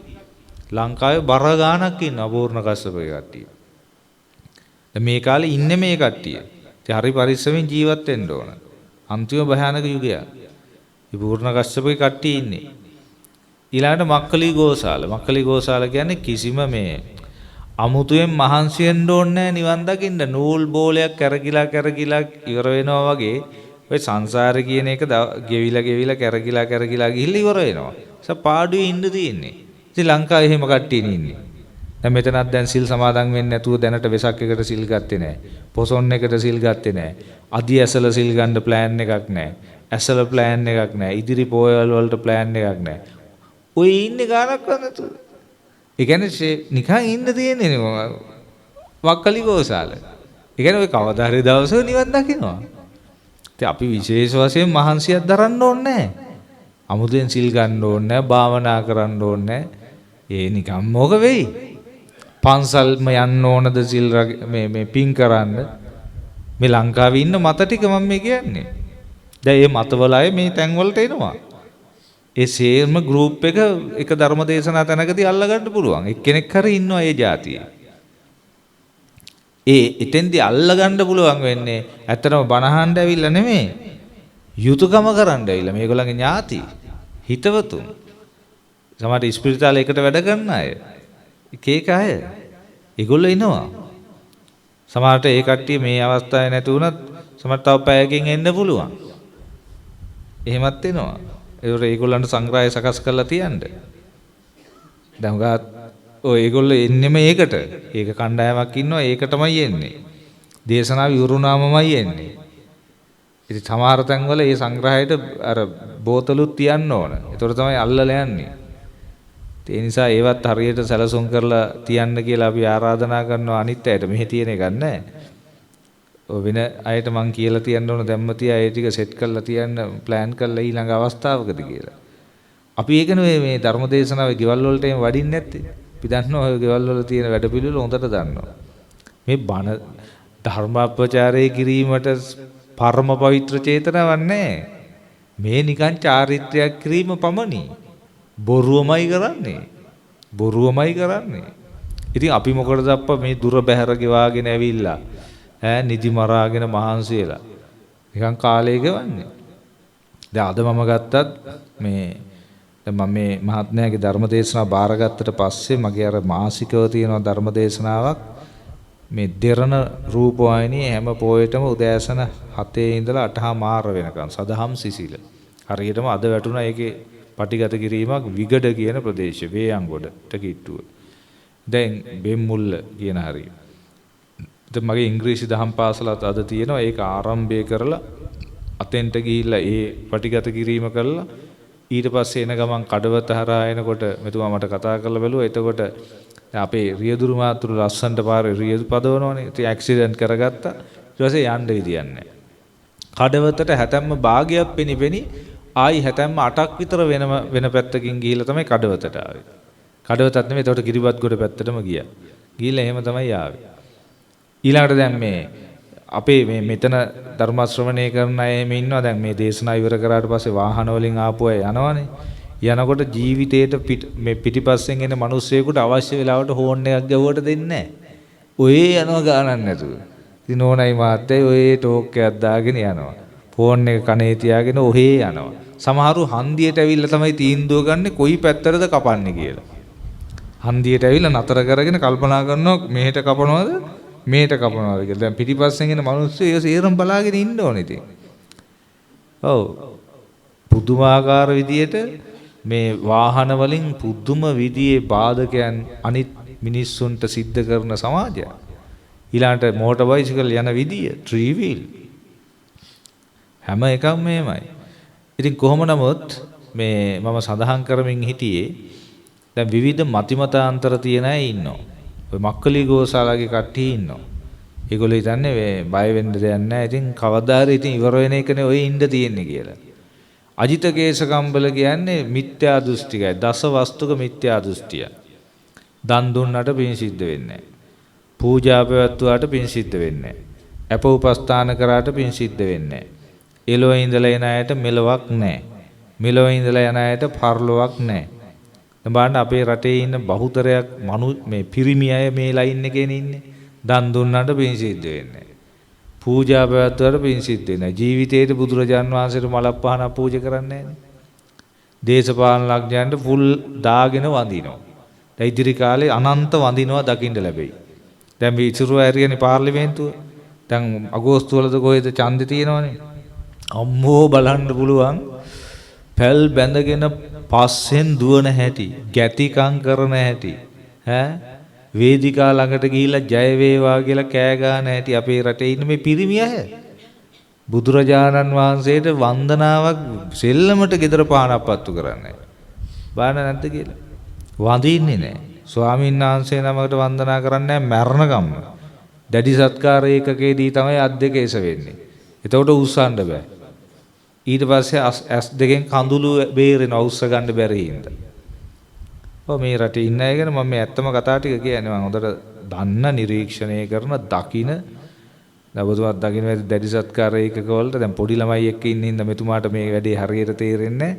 ලංකාවේ බර ගානක් ඉන්නවා පූර්ණ කස්සපගේ කට්ටිය. දැන් මේ කාලේ ඉන්නේ මේ කට්ටිය. ඉතින් හරි පරිස්සමෙන් ජීවත් වෙන්න ඕන. අන්තිම භයානක යුගයක්. මේ පූර්ණ කස්සපගේ කට්ටිය ඉන්නේ. ඊළඟට මක්කලි ගෝසාල. මක්කලි ගෝසාල කියන්නේ කිසිම මේ අමුතුවෙන් මහන්සි වෙන්න ඕනේ නැහැ නිවන් දකින්න. නූල් බෝලයක් කැරකිලා ඉවර වෙනවා වගේ ඔය සංසාරේ කියන එක ගෙවිලා කැරකිලා ගිහිල්ලා ඉවර වෙනවා. පාඩුවේ ඉන්න තියෙන්නේ. ඉතින් ලංකාවේ එහෙම කට්ටිය ඉන්නේ. දැන් මෙතනත් දැන් සිල් සමාදන් වෙන්නේ නැතුව දැනට වෙසක් එකට සිල් ගත්තේ නැහැ. පොසොන් එකට සිල් ගත්තේ නැහැ. අදි ඇසල සිල් ගන්න ප්ලෑන් එකක් නැහැ. ඇසල ප්ලෑන් එකක් නැහැ. ඉදිරි පොයවල් වලට ප්ලෑන් එකක් නැහැ. ඔය ඉන්නේ ගානක් නැතුව. ඒ කියන්නේ නිකන් ඉන්න තියෙන්නේ නේ වක්කලි ගෝසාල. ඒ කියන්නේ ඔය කවදා හරි දවසක නිවන් දකින්නවා. ඉතින් අපි විශේෂ වශයෙන් මහන්සියක් දරන්න ඕනේ නැහැ. අමුතෙන් සිල් ගන්න ඕනේ නැහැ, භාවනා කරන්න ඕනේ නැහැ. ඒ නිකන් මොක වෙයි? පන්සල්ම යන්න ඕනද සිල් මේ පින් කරන්න? මේ ලංකාවේ ඉන්න මත ටික මම මේ කියන්නේ. දැන් මේ මතවල අය මේ තැන් වලට එනවා. ඒ සේම ගෲප් එක ධර්ම දේශනා තැනකදී අල්ලගන්න පුළුවන්. එක්කෙනෙක් හරි ඉන්නවා ඒ જાතියේ. එතෙන්දී අල්ලගන්න පුළුවන් වෙන්නේ ඇත්තටම බණහන්න ඇවිල්ලා නෙමෙයි. යුතුයකම කරන්න ඇවිල්ලා මේගොල්ලන්ගේ ඥාති හිතවතුන්. සමහර ඉස්පිරිතාලේ එකට වැඩ කරන අය. එක අය. ඒගොල්ලෝ ඉනවා. සමහරට ඒ කට්ටිය මේ අවස්ථාවේ නැති වුණත් සමහර තව පැයකින් එන්න පුළුවන්. එහෙමත් එනවා. ඒගොල්ලන්ට සංග්‍රහය සකස් කරලා තියන්න. දැන් ඔය ඒගොල්ලෝ එන්නෙම ඒකට. ඒක කණ්ඩායමක් ඉන්නවා ඒකටමයි එන්නේ. දේශනාව ඉවරුනාමමයි එන්නේ. ඉතින් සමහර තැන්වල මේ සංග්‍රහයට අර බෝතලුත් තියන්න ඕන. ඒතර තමයි අල්ලලා යන්නේ. ඒ නිසා ඒවත් හරියට සැලසුම් කරලා තියන්න කියලා අපි ආරාධනා කරනවා අනිත් අයට. මෙහෙ තියෙන එකක් නැහැ. ඔය වෙන අයට මං කියලා තියන්න ඕන දැම්ම තියා ඒ ටික සෙට් කරලා තියන්න ප්ලෑන් කරලා ඊළඟ අවස්ථාවකදී කියලා. අපි ඒකනේ මේ ධර්මදේශනාවේ ගෙවල් වලට එම් වඩින්නේ නැත්තේ. අපි දන්නවා ඔය ගෙවල් වල තියෙන වැඩ පිළිවෙල හොඳට දන්නවා. මේ බණ ධර්මාපචාරය කිරීමට පරම පවිත්‍ර චේතනාවක් නැහැ. මේ නිකන් චාරිත්‍රයක් කිරීම පමණි. බොරුවමයි කරන්නේ. ඉතින් අපි මොකටද අප්පා මේ දුර බැහැර ගෙවාගෙන ඇවිල්ලා නිදි මරාගෙන මහන්සි වෙලා නිකන් කාලය ගෙවන්නේ. දැන් අද මම ගත්තත් මේ දැන් මම මේ මහත්මයාගේ ධර්මදේශනාව බාරගත්තට පස්සේ මගේ අර මාසිකව තියෙන ධර්මදේශනාවක් මේ දෙරණ රූපවාහිනියේ හැම පොයෙටම උදෑසන 7 ඉඳලා 8:00 වෙනකන් සදහම් සිසිල. හරියටම අද වැටුණා ඒකේ පටිගත කිරීමක් විගඩ කියන ප්‍රදේශ වේයන්ගොඩට කිට්ටුව. දැන් බෙම්මුල්ල කියන හරිය. ඉතින් මගේ ඉංග්‍රීසි දහම් පාසලත් අද තියෙනවා. ඒක ආරම්භය කරලා අතෙන්ට ගිහිල්ලා ඒ පටිගත කිරීම කළා. ඊට පස්සේ එන ගමන් කඩවත හරහා එනකොට මෙතුමා මට කතා කරලා බැලුවා. එතකොට අපේ රියදුරු මාතුරු ලස්සන්ට පාරේ රියදු පදවනවනේ. ඉතින් ඇක්සිඩන්ට් කරගත්තා. ඊට පස්සේ යන්න විදියක් නැහැ. කඩවතට හැතැම්ම භාගයක් පෙනිපෙනි ආයි හැතැම්ම 8ක් විතර වෙන පැත්තකින් ගිහිල්ලා තමයි කඩවතට ආවේ. කඩවතත් නෙමෙයි එතකොට කිරිබත්ගොඩ පැත්තටම ගියා. ගිහිල්ලා එහෙම තමයි ආවේ. ඊළඟට දැන් මේ අපේ මේ මෙතන ධර්ම ශ්‍රවණය කරන අය එහෙම ඉන්නවා. දැන් මේ දේශනා ඉවර කරාට පස්සේ වාහන වලින් ආපු අය යනවනේ. යනකොට ජීවිතේට මේ පිටිපස්සෙන් එන මිනිස්සෙකුට අවශ්‍ය වෙලාවට හෝන් එකක් ගැවුවට දෙන්නේ නැහැ. ඔය යනවා ගානක් නැතුව. ඉතින් ඕනයි මාත්‍යයි ඔය ටෝක් එකක් දාගෙන යනවා. ෆෝන් එක කනේ තියාගෙන ඔහේ යනවා. සමහරු හන්දියට ඇවිල්ලා තමයි තීන්දුව ගන්න කොයි පැත්තටද කපන්නේ කියලා. හන්දියට ඇවිල්ලා නතර කරගෙන කල්පනා කරනවා මෙහෙට කපනවද මේට කපනවද කියලා. දැන් පිටිපස්සෙන් එන මිනිස්සු ඒ සේරම බලාගෙන ඉන්න ඕනේ ඉතින්. ඔව්. පුදුමාකාර විදියට මේ වාහන වලින් පුදුම විදියේ බාධකයන් අනිත් මිනිස්සුන්ට සිද්ධ කරන සමාජයක්. ඊළාට මෝටර් බයිසිකල් යන විදිය, ත්‍රී වීල් හැම එකම මේමයි. ඉතින් කොහොම නමුත් මේ මම සඳහන් කරමින් හිටියේ දැන් විවිධ මතිමතාන්තර තියෙන අය ඉන්නවා. ඔය මක්කලි ගෝසාලාගේ කට්ටිය ඉන්නවා. ඒගොල්ලෝ හිතන්නේ මේ බය වෙන්න දෙයක් නැහැ. ඉතින් කවදා හරි ඉතින් ඉවර වෙන එකනේ ඔය ඉන්න තියෙන්නේ කියලා. අජිත කේසකම්බල කියන්නේ මිත්‍යා දෘෂ්ටිකයි. දස වස්තුක මිත්‍යා දෘෂ්ටිය. දන් දුන්නට පින් සිද්ධ වෙන්නේ නැහැ. පූජා පැවැත්වුවාට පින් සිද්ධ වෙන්නේ නැහැ. අප උපස්ථාන කරාට පින් සිද්ධ වෙන්නේ නැහැ. එළොව ඉඳලා එන අයට මෙලොවක් නැහැ. මෙලොව ඉඳලා යන අයට පරලොවක් නැහැ. බලන්න අපේ රටේ ඉන්න බහුතරයක් මේ පිරිමි අය මේ ලයින් එකේ ඉන්නේ. දන් දුන්නාට පින් සිද්ධ වෙන්නේ නැහැ. පූජා පැවැත්වුවාට පින් සිද්ධ වෙන්නේ නැහැ. ජීවිතේට බුදුරජාන් වහන්සේට මලක් පහනක් පූජා කරන්නේ නැහැ. දේශපාලනඥයන්ට ෆුල් දාගෙන වඳිනවා. දැන් ඉදිරි කාලේ අනන්ත වඳිනවා දකින්න ලැබෙයි. දැන් මේ ඉසුරු ඇරියනේ පාර්ලිමේන්තුව. දැන් අගෝස්තු වලද කොහෙද ඡන්දේ තියෙනවනේ. අම්මෝ බලන්න පුළුවන් පැල් බැඳගෙන පස්සෙන් දුවන හැටි, ගැටිකම් කරන හැටි. වේදිකා ළඟට ගිහිල්ලා ජය වේවා කියලා කෑ ගන්න හැටි අපේ රටේ ඉන්න මේ පිරිමි අය. බුදුරජාණන් වහන්සේට වන්දනාවක් සෙල්ලමට gedara පානක් පත්තු කරන්නේ. බාන නැද්ද කියලා. වඳින්නේ නැහැ. ස්වාමීන් වහන්සේ නමකට වන්දනා කරන්නේ මරණකම්ම. දැඩි සත්කාර ඒකකේදී තමයි අත් දෙක එස වෙන්නේ. එතකොට උස්සන්න බෑ. ඊට පස්සේ ඇස් දෙකෙන් කඳුළු බේරෙන උස්ස ගන්න බැරි හින්දා. ඔව් මේ රටේ ඉන්න අය ගැන මම මේ ඇත්තම කතා ටික කියන්නේ මම හොඳට දන්න නිරීක්ෂණය කරන දකින දවසවත් දකින්න දැඩි සත්කාර ඒකක වලට දැන් පොඩි ළමයි එක්ක ඉන්න හින්දා මෙතුමාට මේ වැඩේ හරියට තේරෙන්නේ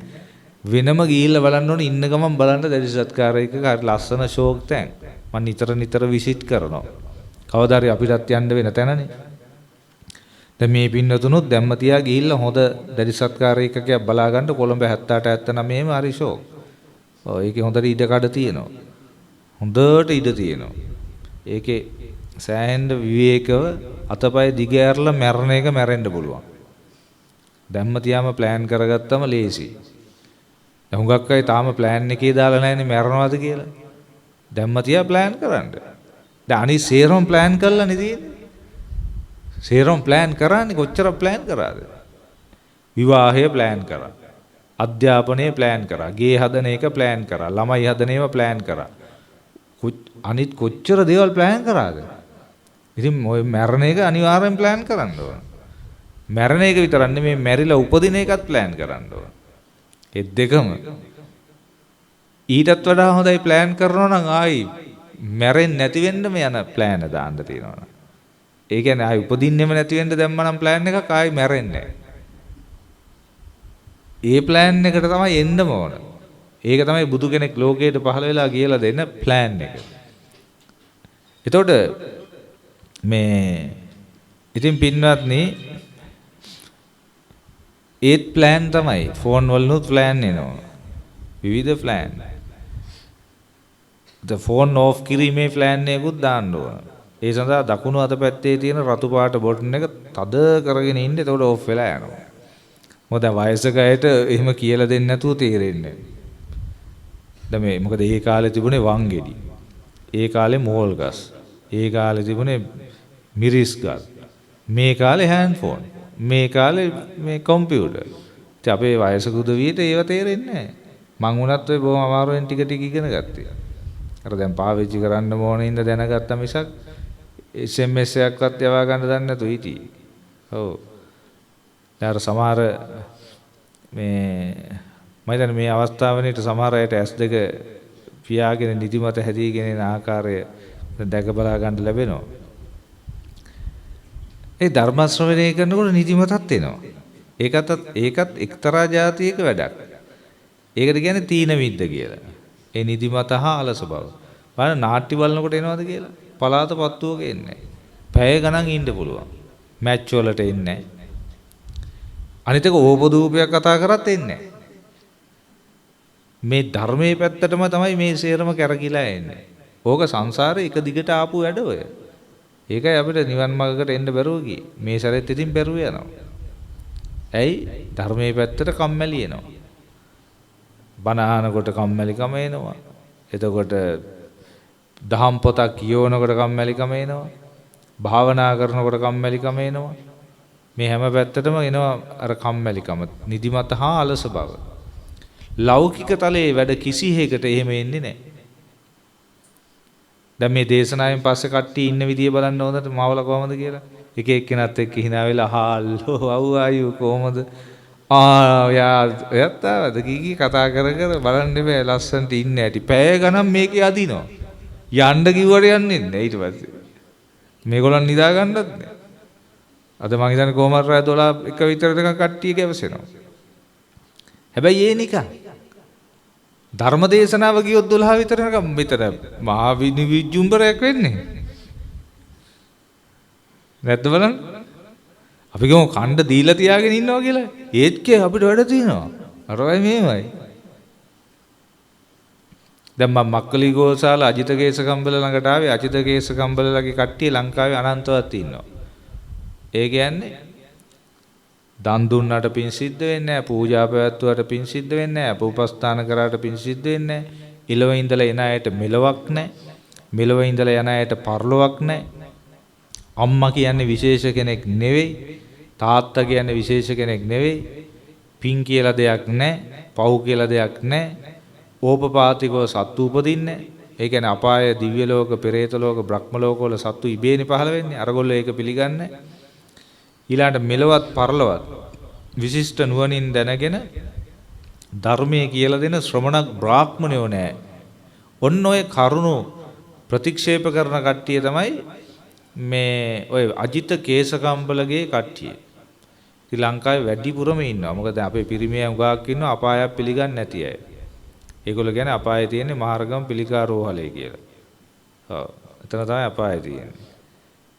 වෙනම ගිහිල්ලා බලන්න ඕනේ ඉන්න ගමන් බලන්න දැඩි සත්කාර ඒකක හරි ලස්සන ෂෝක් තැන් මම නිතර විසිට් කරනවා කවදා හරි අපිටත් යන්න වෙන තැනනේ දැන් මේ පින්නතුණුත් දැම්ම තියා ගිහිල්ලා හොඳ දැඩි සත්කාර ඒකකයක් බලා ගන්න කොළඹ 78 79 එහෙම හරි ෂෝක් ඔව් ඒකේ හොඳට ඉඩ කඩ තියෙනවා හොඳට ඉඩ තියෙනවා ඒකේ සෑහෙන විවේකව අතපය දිග ඇරලා මැරණ එක මැරෙන්න පුළුවන්. දැම්ම තියාම ප්ලෑන් කරගත්තම ලේසි. දැන් හුඟක් අය තාම ප්ලෑන් එකේ දාලා නැහැනේ මැරනවාද කියලා. දැම්ම තියා ප්ලෑන් කරන්න. දැන් අනිත් සේරම ප්ලෑන් කරලා නේ තියෙන්නේ. සේරම ප්ලෑන් කරන්නේ කොච්චර ප්ලෑන් කරාද? විවාහය ප්ලෑන් කරා. අධ්‍යාපනය ප්ලෑන් කරා. ගේ හදන එක ප්ලෑන් කරා. ළමයි හදන ඒවා ප්ලෑන් කරා. අනිත් කොච්චර දේවල් ප්ලෑන් කරාද? ඉතින් ඔය මැරණ එක අනිවාර්යෙන් ප්ලෑන් කරන්න ඕන. මැරණ එක විතරක් නෙමෙයි මැරිලා උපදින එකත් ප්ලෑන් කරන්න ඕන. ඒ දෙකම ඊටත් වඩා හොඳයි ප්ලෑන් කරනවා නම් ආයි මැරෙන්නේ නැති වෙන්නම යන ප්ලෑන දාන්න තියෙනවා. ඒ කියන්නේ ආයි උපදින්නෙම නැති වෙන්න දැම්මනම් ප්ලෑන් එකක් ආයි මැරෙන්නේ නැහැ. ඒ ප්ලෑන් එකට තමයි එන්නම ඕන. ඒක තමයි බුදු කෙනෙක් ලෝකයට පහළ වෙලා කියලා දෙන ප්ලෑන් එක. එතකොට මේ ඉතින් පින්වත්නි ඒත් ප්ලෑන් තමයි ෆෝන් වලනුත් ප්ලෑන් එනවා විවිධ ප්ලෑන් ද ෆෝන් ඕෆ් කිරීමේ ප්ලෑන් එකකුත් දාන්න ඕන ඒ සඳහා දකුණු අත පැත්තේ තියෙන රතු පාට බොටන් එක තද කරගෙන ඉන්න එතකොට ඕෆ් වෙලා යනවා මොකද වයසක අයට එහෙම කියලා දෙන්නේ නැතුව තේරෙන්නේ දැන් මේ මොකද ඒ කාලේ තිබුණේ වංගෙඩි ඒ කාලේ මෝල් ගස් ඒ කාලේ තිබුණේ මිරිස් ගල් මේ කාලේ හෑන්ඩ්ෆෝන් මේ කාලේ මේ කම්පියුටර් ඉතින් අපේ වයසක උදවියට ඒව තේරෙන්නේ නැහැ මං උනත් ඔය බොහොම අමාරුවෙන් ටික ඉගෙන ගත්තා අර දැන් පාවිච්චි කරන්න ඕන ඉඳ දැනගත්තා මිසක් SMS එකක්වත් යවා ගන්න දන්නේ නැතුව හිටියේ ඔව් දැන් සමහර මේ මම හිතන්නේ මේ අවස්ථාවේදී සමහර අයට S2 පියාගෙන නිදිමත හැදීගෙන යන ආකාරය දැක බලා ගන්න ලැබෙනවා ඒ ධර්ම ශ්‍රවණය කරනකොට නිදිමතක් එනවා. ඒකත් එක්තරා જાතියක වැඩක්. ඒකට කියන්නේ තීන මිද්ද කියලා. ඒ නිදිමත හා අලස බව. බලන්න නාට්‍ය බලනකොට එනවද කියලා? පලාත පත්තුවක එන්නේ. පැය ගණන් ඉන්න පුළුවන්. මැච් වලට එන්නේ. අනිත් එක ඕපදූපයක් කතා කරත් එන්නේ. මේ ධර්මයේ පැත්තටම තමයි මේ සේරම කැරකිලා එන්නේ. ඕක සංසාරේ එක දිගට ආපු වැඩ ඔය. ඒකයි අපිට නිවන් මාර්ගකට එන්න බැරුව ගියේ. මේ සැරෙත් ඉතින් බැරුව යනවා. ඇයි? ධර්මයේ පැත්තට කම්මැලි එනවා. බණ අහනකොට කම්මැලිකම එනවා. එතකොට දහම් පොතක් කියවනකොට කම්මැලිකම එනවා. භාවනා කරනකොට කම්මැලිකම එනවා. මේ හැම පැත්තටම එනවා අර කම්මැලිකම, නිදිමත හා අලස බව. ලෞකික තලයේ වැඩ කිසි හේකට එහෙම එන්නේ නැහැ. දැන් මේ දේශනාවෙන් පස්සේ කට්ටිය ඉන්න විදිය බලන්න හොඳට මාවල කොහමද කියලා. එක එක්කෙනත් එක්ක hina වෙලා හාල්ලෝ how are you කොහමද? එයාත් ආවද කීකී කතා කර බලන්න බෑ ලස්සනට ඉන්නේ ඇති. පැය ගණන් මේකේ අදිනවා. යන්න කිව්වට යන්නේ නැහැ ඊට පස්සේ. මේගොල්ලන් නිදා ගන්නත් නැහැ. අද මං හිතන්නේ කොහමද රාය 12 එක විතර දෙක කට්ටිය ගැවසෙනවා. හැබැයි ඒ නිකන් ධර්ම දේශනාව ගියොත් 12 විතර මෙතන මහා විජුම්බරයක් වෙන්නේ. නැද්ද බලන්න. අපි ගමු කණ්ඩ දීලා තියාගෙන ඉන්නවා කියලා. ඒත් කිය අපිට වැඩ තියෙනවා. අරවයි මේවයි. දැන් මම මක්කලි ගෝසාල අජිත කේසකම්බල ළඟට ආවේ. අජිත කේසකම්බලගේ කට්ටිය ලංකාවේ අනන්තවත් ඉන්නවා. ඒ කියන්නේ දන් දුන්නාට පින් සිද්ධ වෙන්නේ නැහැ, පූජා පැවැත්වුවාට පින් සිද්ධ වෙන්නේ නැහැ, අපෝපස්ථාන කරාට පින් සිද්ධ වෙන්නේ නැහැ. ඉලව ඉඳලා එන අයට මෙලොවක් නැහැ. මෙලොව ඉඳලා යන අයට පරලොවක් නැහැ. අම්මා කියන්නේ විශේෂ කෙනෙක් නෙවෙයි. තාත්තා කියන්නේ විශේෂ කෙනෙක් නෙවෙයි. පින් කියලා දෙයක් නැහැ. පව් කියලා දෙයක් නැහැ. ඕපපාතිකව සත්තු උපදින්නේ. ඒ කියන්නේ අපාය, දිව්‍ය ලෝක, පෙරේත ලෝක, බ්‍රහ්ම ලෝක වල සත්තු ඉබේනේ පහළ වෙන්නේ. අරගොල්ලෝ ඒක පිළිගන්නේ. ඊළඟට මෙලවත් පරලවත් විශිෂ්ට නුවණින් දැනගෙන ධර්මයේ කියලා දෙන ශ්‍රමණ බ්‍රාහ්මණයෝ නැහැ. ඔන්න ඔය කරුණු ප්‍රතික්ෂේප කරන කට්ටිය තමයි මේ ඔය අජිත කේසකම්බලගේ කට්ටිය. ශ්‍රී ලංකාවේ වැඩිපුරම ඉන්නවා. මොකද අපේ පිරිමියා උගාක් ඉන්නවා අපායක් පිළිගන්නේ නැති අය. ඒගොල්ලෝ කියන්නේ අපායේ තියෙන්නේ මහරගම් පිළිකා රෝහලේ කියලා. ඔව්. එතන තමයි අපායේ තියෙන්නේ.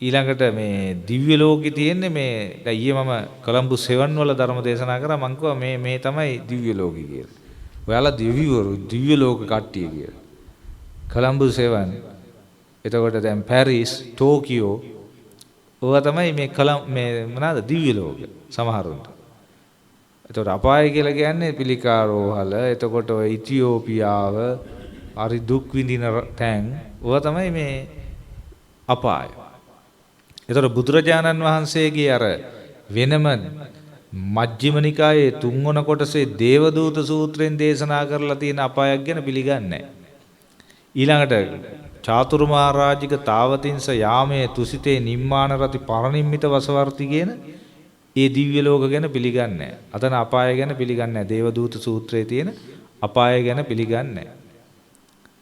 ඊළඟට මේ දිව්‍ය ලෝකේ තියෙන්නේ මේ දැන් ඊයේ මම කොළඹ 7 වල ධර්ම දේශනා කරා මං කිව්වා මේ තමයි දිව්‍ය ලෝකේ කියලා. ඔයාලා දිව්‍යවරු දිව්‍ය ලෝක කට්ටිය කියලා. කොළඹ 7. එතකොට දැන් පැරිස්, ටෝකියෝ ඕවා තමයි මේ මොනවාද දිව්‍ය ලෝක සමහරුන්ට. එතකොට අපාය කියලා කියන්නේ පිළිකා රෝහල. එතකොට ඔය ඉතියෝපියාව හරි දුක් විඳින තැන් ඕවා තමයි මේ අපාය. එතකොට බුදුරජාණන් වහන්සේගේ අර වෙනම මජ්ක්‍ධිම නිකායේ 3 වන කොටසේ දේවදූත සූත්‍රයෙන් දේශනා කරලා තියෙන අපායක් ගැන පිළිගන්නේ නැහැ. ඊළඟට චාතුරු මහරජික තාවතින්ස යාමේ තුසිතේ නිම්මාන රති පරිනිම්මිත වසවර්ති කියන ඒ දිව්‍ය ලෝක ගැන පිළිගන්නේ නැහැ. අතන අපාය ගැන පිළිගන්නේ නැහැ. දේවදූත සූත්‍රයේ තියෙන අපාය ගැන පිළිගන්නේ නැහැ.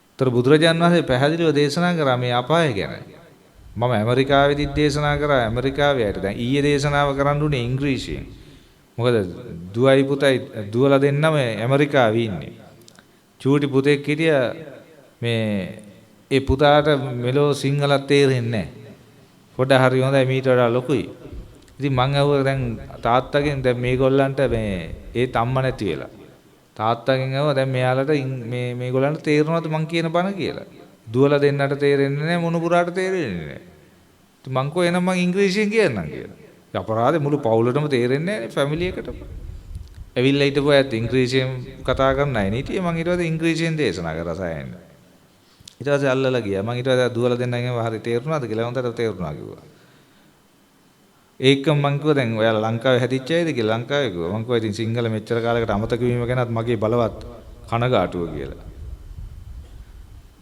ඒතර බුදුරජාණන් වහන්සේ පැහැදිලිව දේශනා කරා මේ අපාය ගැන. මම ඇමරිකාවේදී දේශනා කරා ඇමරිකාවේ අයට. දැන් ඊයේ දේශනාව කරන්න උනේ ඉංග්‍රීසියෙන්. මොකද දුවයි පුතයි දුවලා දෙන්නම ඇමරිකාවේ ඉන්නේ. චූටි පුතෙක් හිටියා මේ ඒ පුතාට මෙලෝ සිංහලත් තේරෙන්නේ නැහැ. පොඩ හරි හොඳයි මීට වඩා ලොකුයි. ඉතින් මං අහුවා දැන් තාත්තගෙන් දැන් මේගොල්ලන්ට මේ ඒ තම්ම නැති වෙලා. තාත්තගෙන් අහුවා දැන් මෙයාලට මේගොල්ලන්ට තේරෙනවද මං කියන බණ කියලා. දුවලා දෙන්නට තේරෙන්නේ නැහැ මොනුපුරාට තේරෙන්නේ නැහැ. ඉතින් මං කෝ එනම් මං ඉංග්‍රීසියෙන් කියන්නම් කියලා. ඒ අපරාධේ මුළු පවුලටම තේරෙන්නේ නැහැ ෆැමිලි එකටම. ඇවිල්ලා හිටපුවා ඇත්ත ඉංග්‍රීසියෙන් කතා කරන්න අය නීතිය මං ඊට පස්සේ ඉංග්‍රීසියෙන් දේශනා කරා සයන්. ඊට පස්සේ අල්ලලා ගියා. මං ඊට පස්සේ දුවලා දෙන්නගෙන් හරි තේරුණාද කියලා හොඳට තේරුණා කිව්වා. ඒකම මං කිව්වා දැන් ඔයාලා ලංකාවේ හැදිච්ච අයද කියලා ලංකාවේ කිව්වා. මං කිව්වා ඉතින් සිංහල මෙච්චර කාලයකට අමතක වීම ගැනත් මගේ බලවත් කනගාටුව කියලා.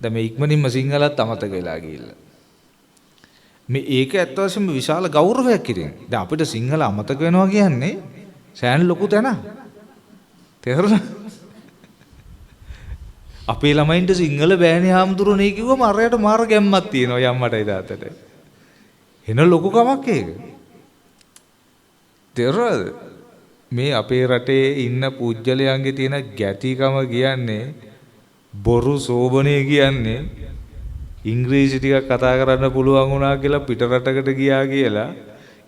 දැන් මේ ඉක්මනින්ම සිංහලත් අමතක වෙලා ගිහිල්ලා. මේ ඒක ඇත්ත වශයෙන්ම විශාල ගෞරවයක් ඉතින්. දැන් අපිට සිංහල අමතක වෙනවා කියන්නේ සෑහෙන ලොකු තැනක්. තේරුණා? අපේ ළමයින්ට සිංහල බෑනේ හාමුදුරනේ කිව්වම අරයට මාර ගැම්මක් තියෙනවා යම්මටයි තාත්තට. එන ලොකු කමක් ඒක. තේරුණාද? මේ අපේ රටේ ඉන්න පුජ්‍යලයන්ගේ තියෙන ගැතිකම කියන්නේ බොරු සෝබනේ කියන්නේ ඉංග්‍රීසි ටිකක් කතා කරන්න පුළුවන් වුණා කියලා පිට රටකට ගියා කියලා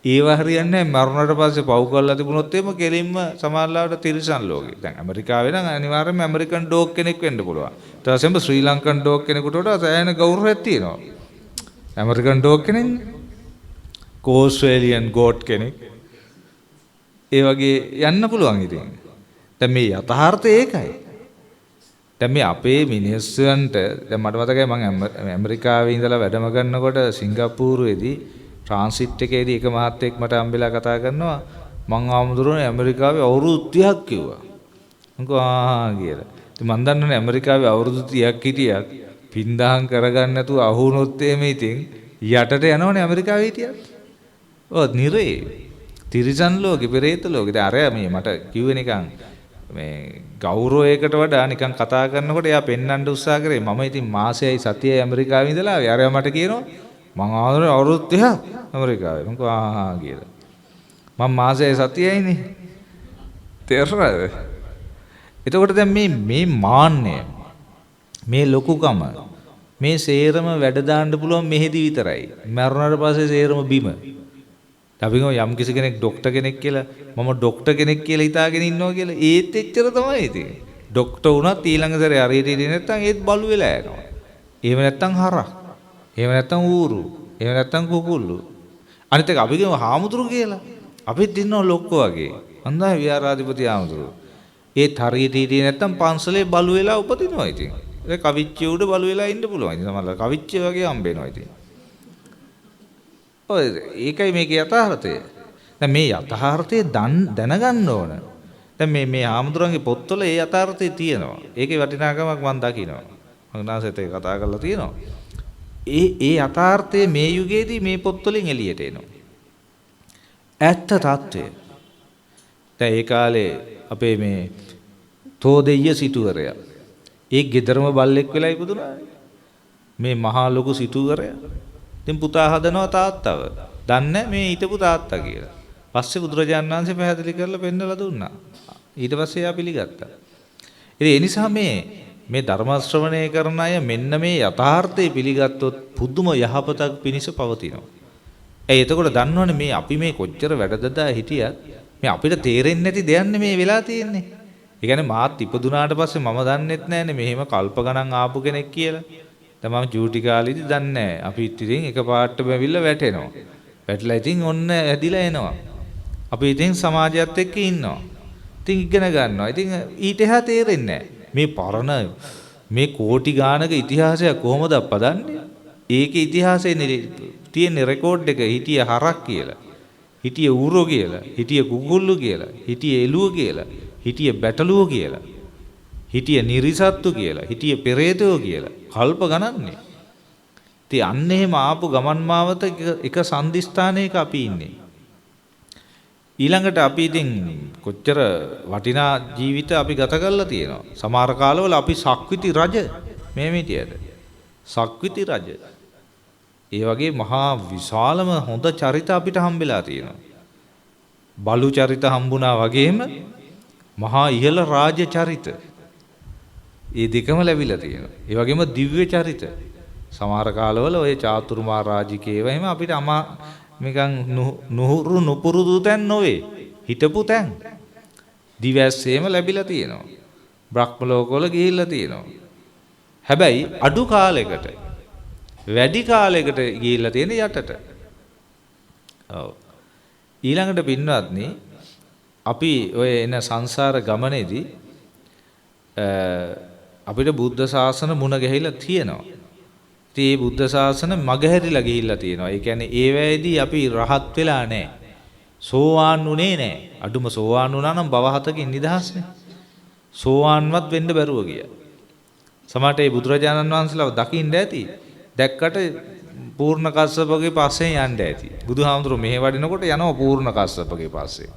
ඒව හරියන්නේ නැහැ. මරුණට පස්සේ පව් කරලා තිබුණොත් එහෙම කෙලින්ම සමාජලාවට තිරසන් ලෝකෙ. දැන් ඇමරිකාවේ නම් අනිවාර්යයෙන්ම ඇමරිකන් ඩොග් කෙනෙක් වෙන්න පුළුවන්. ඊට පස්සෙම ශ්‍රී ලංකන් ඩොග් කෙනෙකුට වඩා සෑහෙන ගෞරවයක් තියෙනවා. ඇමරිකන් ඩොග් කෙනෙක්, ඕස්ට්‍රේලියන් ගෝට් කෙනෙක් ඒ වගේ යන්න පුළුවන් ඉතින්. දැන් මේ යථාර්ථය ඒකයි. දැන් මේ අපේ මිනිස්සුන්ට දැන් මට මතකයි මම ඇමරිකාවේ ඉඳලා වැඩම කරනකොට සිංගප්පූරුවේදී ට්‍රාන්සිට් එකේදී එක මහත්තයෙක් මට හම්බෙලා කතා කරනවා මං ආමුදුරනේ ඇමරිකාවේ අවුරුදු 30ක් කිව්වා. මං කිව්වා කියලා. ඉතින් මං දන්නනේ ඇමරිකාවේ අවුරුදු 30ක් හිටියක් පින්දහම් කරගන්න නැතුව අහුනොත් එමෙ ඉතින් යටට යනවනේ ඇමරිකාවේ හිටියත්. ඔව් නිරේ. තිරිසන් ලෝකේ පෙරේත ලෝකේ. දැන් අරයා මේ මට කිව්වේ නිකන් මේ ගෞරවයකට වඩා නිකන් කතා කරනකොට එයා පෙන්වන්න උත්සාහ කරේ මම ඉතින් මාසෙයි සතියයි ඇමරිකාවේ ඉඳලා ආවේ. අරයා මට කියනවා මං ආවනේ අවුරුදු 30ක් ඇමරිකාවේ. මං කිව්වා ආහා කියලා. මම මාසෙයි සතියයිනේ. තේරුණාද? එතකොට දැන් මේ මාන්නය මේ ලොකුකම මේ සේරම වැඩ දාන්න පුළුවන් මෙහෙදි විතරයි. මරුණාට පස්සේ සේරම බිම. අපි යම් කෙනෙක් ડોක්ටර් කෙනෙක් කියලා මම ડોක්ටර් කෙනෙක් කියලා හිතාගෙන ඉන්නවා කියලා ඒත් එච්චර තමයි ඉතින්. ડોක්ටර් වුණත් ඊළඟ සැරේ හරියට හිටියේ නැත්නම් ඒත් බලු වෙලා යනවා. එහෙම නැත්නම් හරක්. එහෙම නැත්නම් ඌරු. එහෙම නැත්නම් කුකුල්ලු. අනිත් එක අපි කියමු හාමුදුරු කියලා. අපිත් ඉන්නවා ලොක්කෝ වගේ. අන්දා විහාරාධිපති හාමුදුරු. ඒත් හරියට හිටියේ නැත්නම් පන්සලේ බලු වෙලා උපදිනවා ඉතින්. ඒ කවිච්චිය උඩ බලු වෙලා ඉන්න පුළුවන්. ඉතින් සමහරවල් කවිච්චිය වගේ හම්බෙනවා ඉතින්. ඔය ඒකයි මේකේ යථාර්ථය. දැන් මේ යථාර්ථය දැනගන්න ඕන. දැන් මේ ආමුදුරන්ගේ පොත්වල ඒ යථාර්ථය තියෙනවා. ඒකේ වටිනාකමක් මම දකිනවා. මම නාසෙත් ඒක කතා කරලා තියෙනවා. ඒ යථාර්ථය මේ යුගයේදී මේ පොත්වලින් එළියට එනවා. ඇත්ත తත්වය. දැන් ඒ කාලේ අපේ මේ තෝදෙය්‍ය සිටුවරයා ඒ ගෙදරම බල්ලෙක් වෙලා ඉපදුනානේ. මේ මහා ලොකු සිටුවරයා. ඉතින් පුතා හදනවා තාත්තව. දන්නේ මේ හිටපු තාත්තා කියලා. පස්සේ බුදුරජාණන් වහන්සේ පැහැදිලි කරලා පෙන්නලා දුන්නා. ඊට පස්සේ එයා පිළිගත්තා. ඉතින් ඒ නිසා මේ ධර්ම ශ්‍රවණය කරන අය මෙන්න මේ යථාර්ථය පිළිගත්තොත් පුදුම යහපතක් පිණිස පවතිනවා. එතකොට දන්නවනේ මේ අපි මේ කොච්චර වැඩදදා හිටියත් මේ අපිට තේරෙන්නේ නැති දෙයක් මේ වෙලා තියෙන්නේ. ඒ කියන්නේ මාත් ඉපදුනාට පස්සේ මම දන්නෙත් නැහැනේ මෙහෙම කල්ප ගණන් ආපු කෙනෙක් කියලා. දැන් මම ජූටි කාලේදී දන්නේ නැහැ. අපි ඉතින් එකපාරට බැවිලා වැටෙනවා. වැටලා ඉතින් ඔන්න ඇදිලා එනවා. අපි ඉතින් සමාජයත් එක්ක ඉන්නවා. ඉතින් ඉගෙන ගන්නවා. ඉතින් ඊට එහා තේරෙන්නේ නැහැ. මේ පරණ මේ කෝටි ගානක ඉතිහාසය කොහොමද අපදන්නේ? ඒකේ ඉතිහාසයේ තියෙන රෙකෝඩ් එක හිටිය හරක් කියලා. හිටිය ඌරෝ කියලා. හිටිය කුකුල්ලු කියලා. හිටිය එළුව කියලා. හිටිය බැටළුව කියලා. හිටිය නිරිසත්තු කියලා. හිටිය පෙරේතයෝ කියලා. කල්ප ගණන්නේ. ඉතින් අන්න එහෙම ආපු ගමන් මාවත එක සම්දිස්ථානයක අපි ඉන්නේ. ඊළඟට අපි ඉතින් කොච්චර වටිනා ජීවිත අපි ගත කරලා තියෙනවා. සමහර කාලවල අපි සක්විති රජ මේ මිටියට. සක්විති රජ. ඒ වගේ මහා විශාලම හොඳ චරිත අපිට හම්බෙලා තියෙනවා. බලු චරිත හම්බුණා වගේම මහා ඉහළ රාජ්‍ය චරිත. ඒ දෙකම ලැබිලා තියෙනවා. ඒ වගේම දිව්‍ය චරිත. සමහර කාලවල ඔය චාතුරුමා රාජිකේව එහෙම අපිට නිකන් නුහුරු නුපුරුදු තැන් නොවේ. හිටපු තැන්. දිවැස්සේම ලැබිලා තියෙනවා. බ්‍රහ්ම ලෝකවල ගිහිල්ලා තියෙනවා. හැබැයි අඩු කාලයකට වැඩි කාලයකට ගිහිල්ලා තියෙන යටට. ඔව්. ඊළඟට පින්වත්නි අපි ඔය එන සංසාර ගමනේදී අපිට බුද්ධ ශාසන මුණ ගැහිලා තියෙනවා. ඉතින් මේ බුද්ධ ශාසන මගහැරිලා ගිහිල්ලා තියෙනවා. ඒ කියන්නේ ඒ වෙලාවේදී අපි රහත් වෙලා නැහැ. සෝවාන් උනේ නැහැ. අඩුම සෝවාන් වුණා නම් භව හතකින් නිදහස්නේ. සෝවාන්වත් වෙන්න බැරුව ගියා. සමහරට මේ බුදුරජාණන් වහන්සේලාව දකින්න ඇති. දැක්කට පූර්ණ කස්සපගේ පස්සේ යන්න ඇති. බුදුහාමුදුරුවෝ මෙහෙ වඩිනකොට යනවා පූර්ණ කස්සපගේ පස්සේ.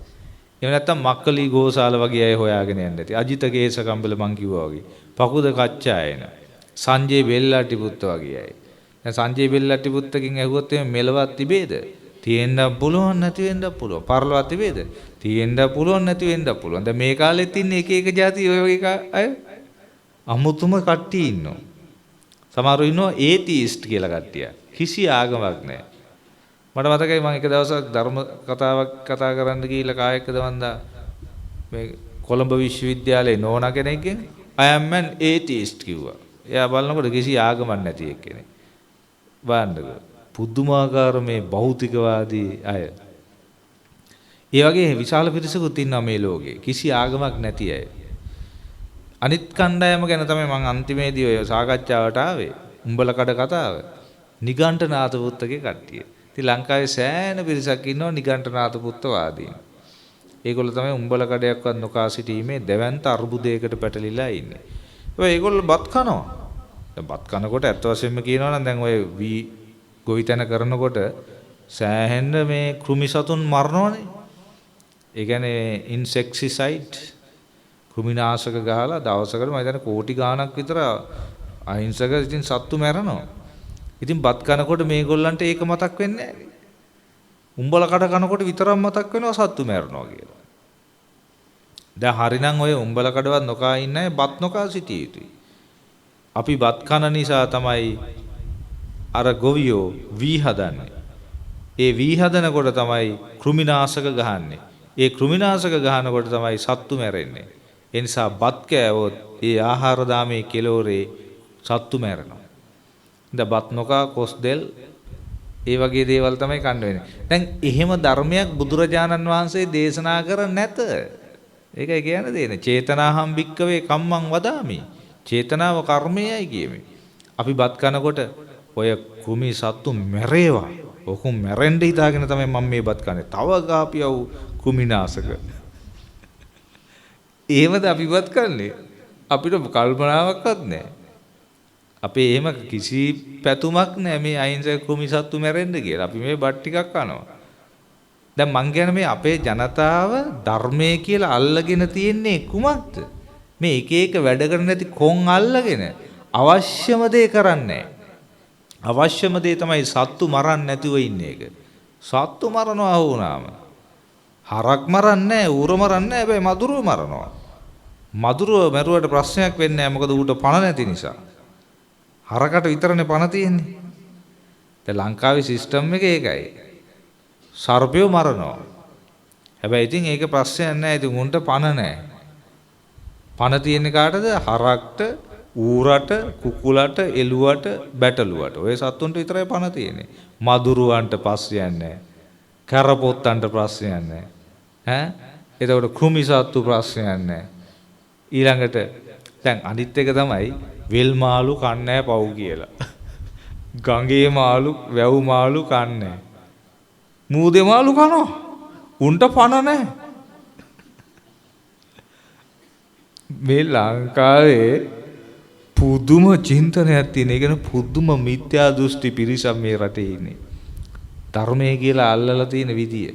එහෙම නැත්නම් මක්කලි ගෝසාල වගේ අය හොයාගෙන යන්න ඇති. අජිත කේසකම්බල මං කිව්වා වගේ. පකුද කච්චායන. සංජේ බෙල්ලාටිපුත්ත වගේ අය. දැන් සංජේ බෙල්ලාටිපුත්තකින් ඇහුවොත් එමේ මෙලවක් තිබේද? තියෙන්න පුළුවන් නැති වෙන්න පුළුවන්. පරලොවක් තිබේද? තියෙන්න පුළුවන් නැති වෙන්න පුළුවන්. දැන් මේ කාලෙත් ඉන්නේ එක එක જાති ඔය වගේ අය. අමුතුම කට්ටිය ඉන්නවා. සමහරව ඉන්නවා ඒතියිස්ට් කියලා කට්ටිය. කිසි ආගමක් නැහැ. මට මතකයි මම එක දවසක් ධර්ම කතාවක් කතා කරන්න ගිහිල්ලා කායකද වන්දා මේ කොළඹ විශ්වවිද්‍යාලයේ නෝනා කෙනෙක්ගෙන් I am an atheist කිව්වා. එයා බලනකොට කිසි ආගමක් නැති එක්කෙනෙක්. බලන්නකෝ. පුදුමාකාර මේ භෞතිකවාදී අය. ඒ වගේ විශාල පිරිසකුත් ඉන්නවා මේ ලෝකේ. කිසි ආගමක් නැති අය. අනිත් කණ්ඩායම ගැන තමයි මම අන්තිමේදී ඔය සාකච්ඡාවට ආවේ. උඹල කඩ කතාව. නිගණ්ඨනාත පුත්තගේ කට්ටිය. ඉතින් ලංකාවේ සෑහෙන පිරිසක් ඉන්නවා නිගණ්ඨනාත පුත්තවාදීන්. ඒගොල්ලෝ තමයි උඹල කඩයක්වත් නොකා සිටීමේ දැවැන්ත අරුබුදයකට පැටලිලා ඉන්නේ. ඒගොල්ලෝ බත් කනවා. දැන් බත් කනකොට ඇත්ත වශයෙන්ම කියනවා නම් දැන් ඔය ගොවිතැන කරනකොට සෑහෙන මේ කෘමි සතුන් මරනවනේ. ඒ කියන්නේ ඉන්සෙක්ටිසයිඩ් කෘමිනාශක ගහලා දවසකට මම හිතන්නේ කෝටි ගාණක් විතර අහිංසක ඉතින් සත්තු මැරෙනවා. ඉතින් බත් කනකොට මේගොල්ලන්ට ඒක මතක් වෙන්නේ නැහැ. උඹල කඩ කනකොට විතරක් මතක් වෙනවා සත්තු මැරෙනවා කියලා. දැන් හරිනම් ඔය උඹල කඩවත් නොකා ඉන්න අය බත් නොකා සිටිය යුතුයි. අපි බත් කන නිසා තමයි අර ගොවියෝ වී හදන්නේ. ඒ වී හදනකොට තමයි කෘමිනාශක ගහන්නේ. ඒ කෘමිනාශක ගහනකොට තමයි සත්තු මැරෙන්නේ. ඒ නිසා බත් කෑවොත් ඒ ආහාර දාමේ කෙලෝරේ සත්තු මැරෙනවා. දැන් බත් නොකා කොස් දෙල් ඒ වගේ දේවල් තමයි කන්න වෙන්නේ. දැන් එහෙම ධර්මයක් බුදුරජාණන් වහන්සේ දේශනා කර නැත. ඒකයි කියන්න දෙන්නේ. චේතනාහම් භික්කවේ කම්මං වදාමි. චේතනාව කර්මයයි කියමි. අපි බත් කනකොට ඔය කුමි සත්තු මැරේවා. ඔකුම් මැරෙන්න හිතාගෙන තමයි මම මේ බත් කන්නේ. තව ගාපියව කුමිනාසක. එහෙමද අපි බත් කන්නේ? අපිට කල්පනාවක්වත් නැහැ. අපේ එහෙම කිසි පැතුමක් නැහැ මේ අහිංසක කුමි සත්තු මැරෙන්න කියලා. අපි මේ බත් ටිකක් කනවා. දැන් මං කියන්නේ මේ අපේ ජනතාව ධර්මයේ කියලා අල්ලගෙන තියෙන්නේ කුමක්ද? මේ එක එක වැඩ කරන්නේ නැති කොන් අල්ලගෙන අවශ්‍යම දේ කරන්නේ. අවශ්‍යම දේ තමයි සත්තු මරන්න නැතුව ඉන්න එක. සත්තු මරනවා වුණාම හරක් මරන්නේ නැහැ, ඌර මරන්නේ නැහැ, හැබැයි මදුරුව මරනවා. මදුරුව මරුවට ප්‍රශ්නයක් වෙන්නේ නැහැ මොකද ඌට පණ නැති නිසා. හරකට විතරනේ පණ තියෙන්නේ. දැන් ලංකාවේ සිස්ටම් එක ඒකයි. සර්පයෝ මරනවා. හැබැයි ඉතින් ඒක ප්‍රශ්නයක් නැහැ. ඉතින් උන්ට පණ නැහැ. පණ තියෙන්නේ කාටද? හරක්ට, ඌරට, කුකුලට, එළුවට, බැටළුවට. ඔය සත්තුන්ට විතරයි පණ තියෙන්නේ. මදුරුවන්ට ප්‍රශ්නයක් නැහැ. කරපොත්තන්ට ප්‍රශ්නයක් නැහැ. ඈ? එතකොට කුමි සත්තු ප්‍රශ්නයක් නැහැ. ඊළඟට දැන් අනිත් එක තමයි වෙල් මාළු කන්නේ පව් කියලා. ගඟේ මාළු, වැව් මාළු කන්නේ. මූදේ මාළු කනවා. උන්ට පණ නැහැ. මේ ලංකාවේ පුදුම චින්තනයක් තියෙන. ඒ කියන්නේ පුදුම මිත්‍යා දෘෂ්ටි පිරිසක් මේ රටේ ඉන්නේ. ධර්මයේ කියලා අල්ලලා තියෙන විදිය.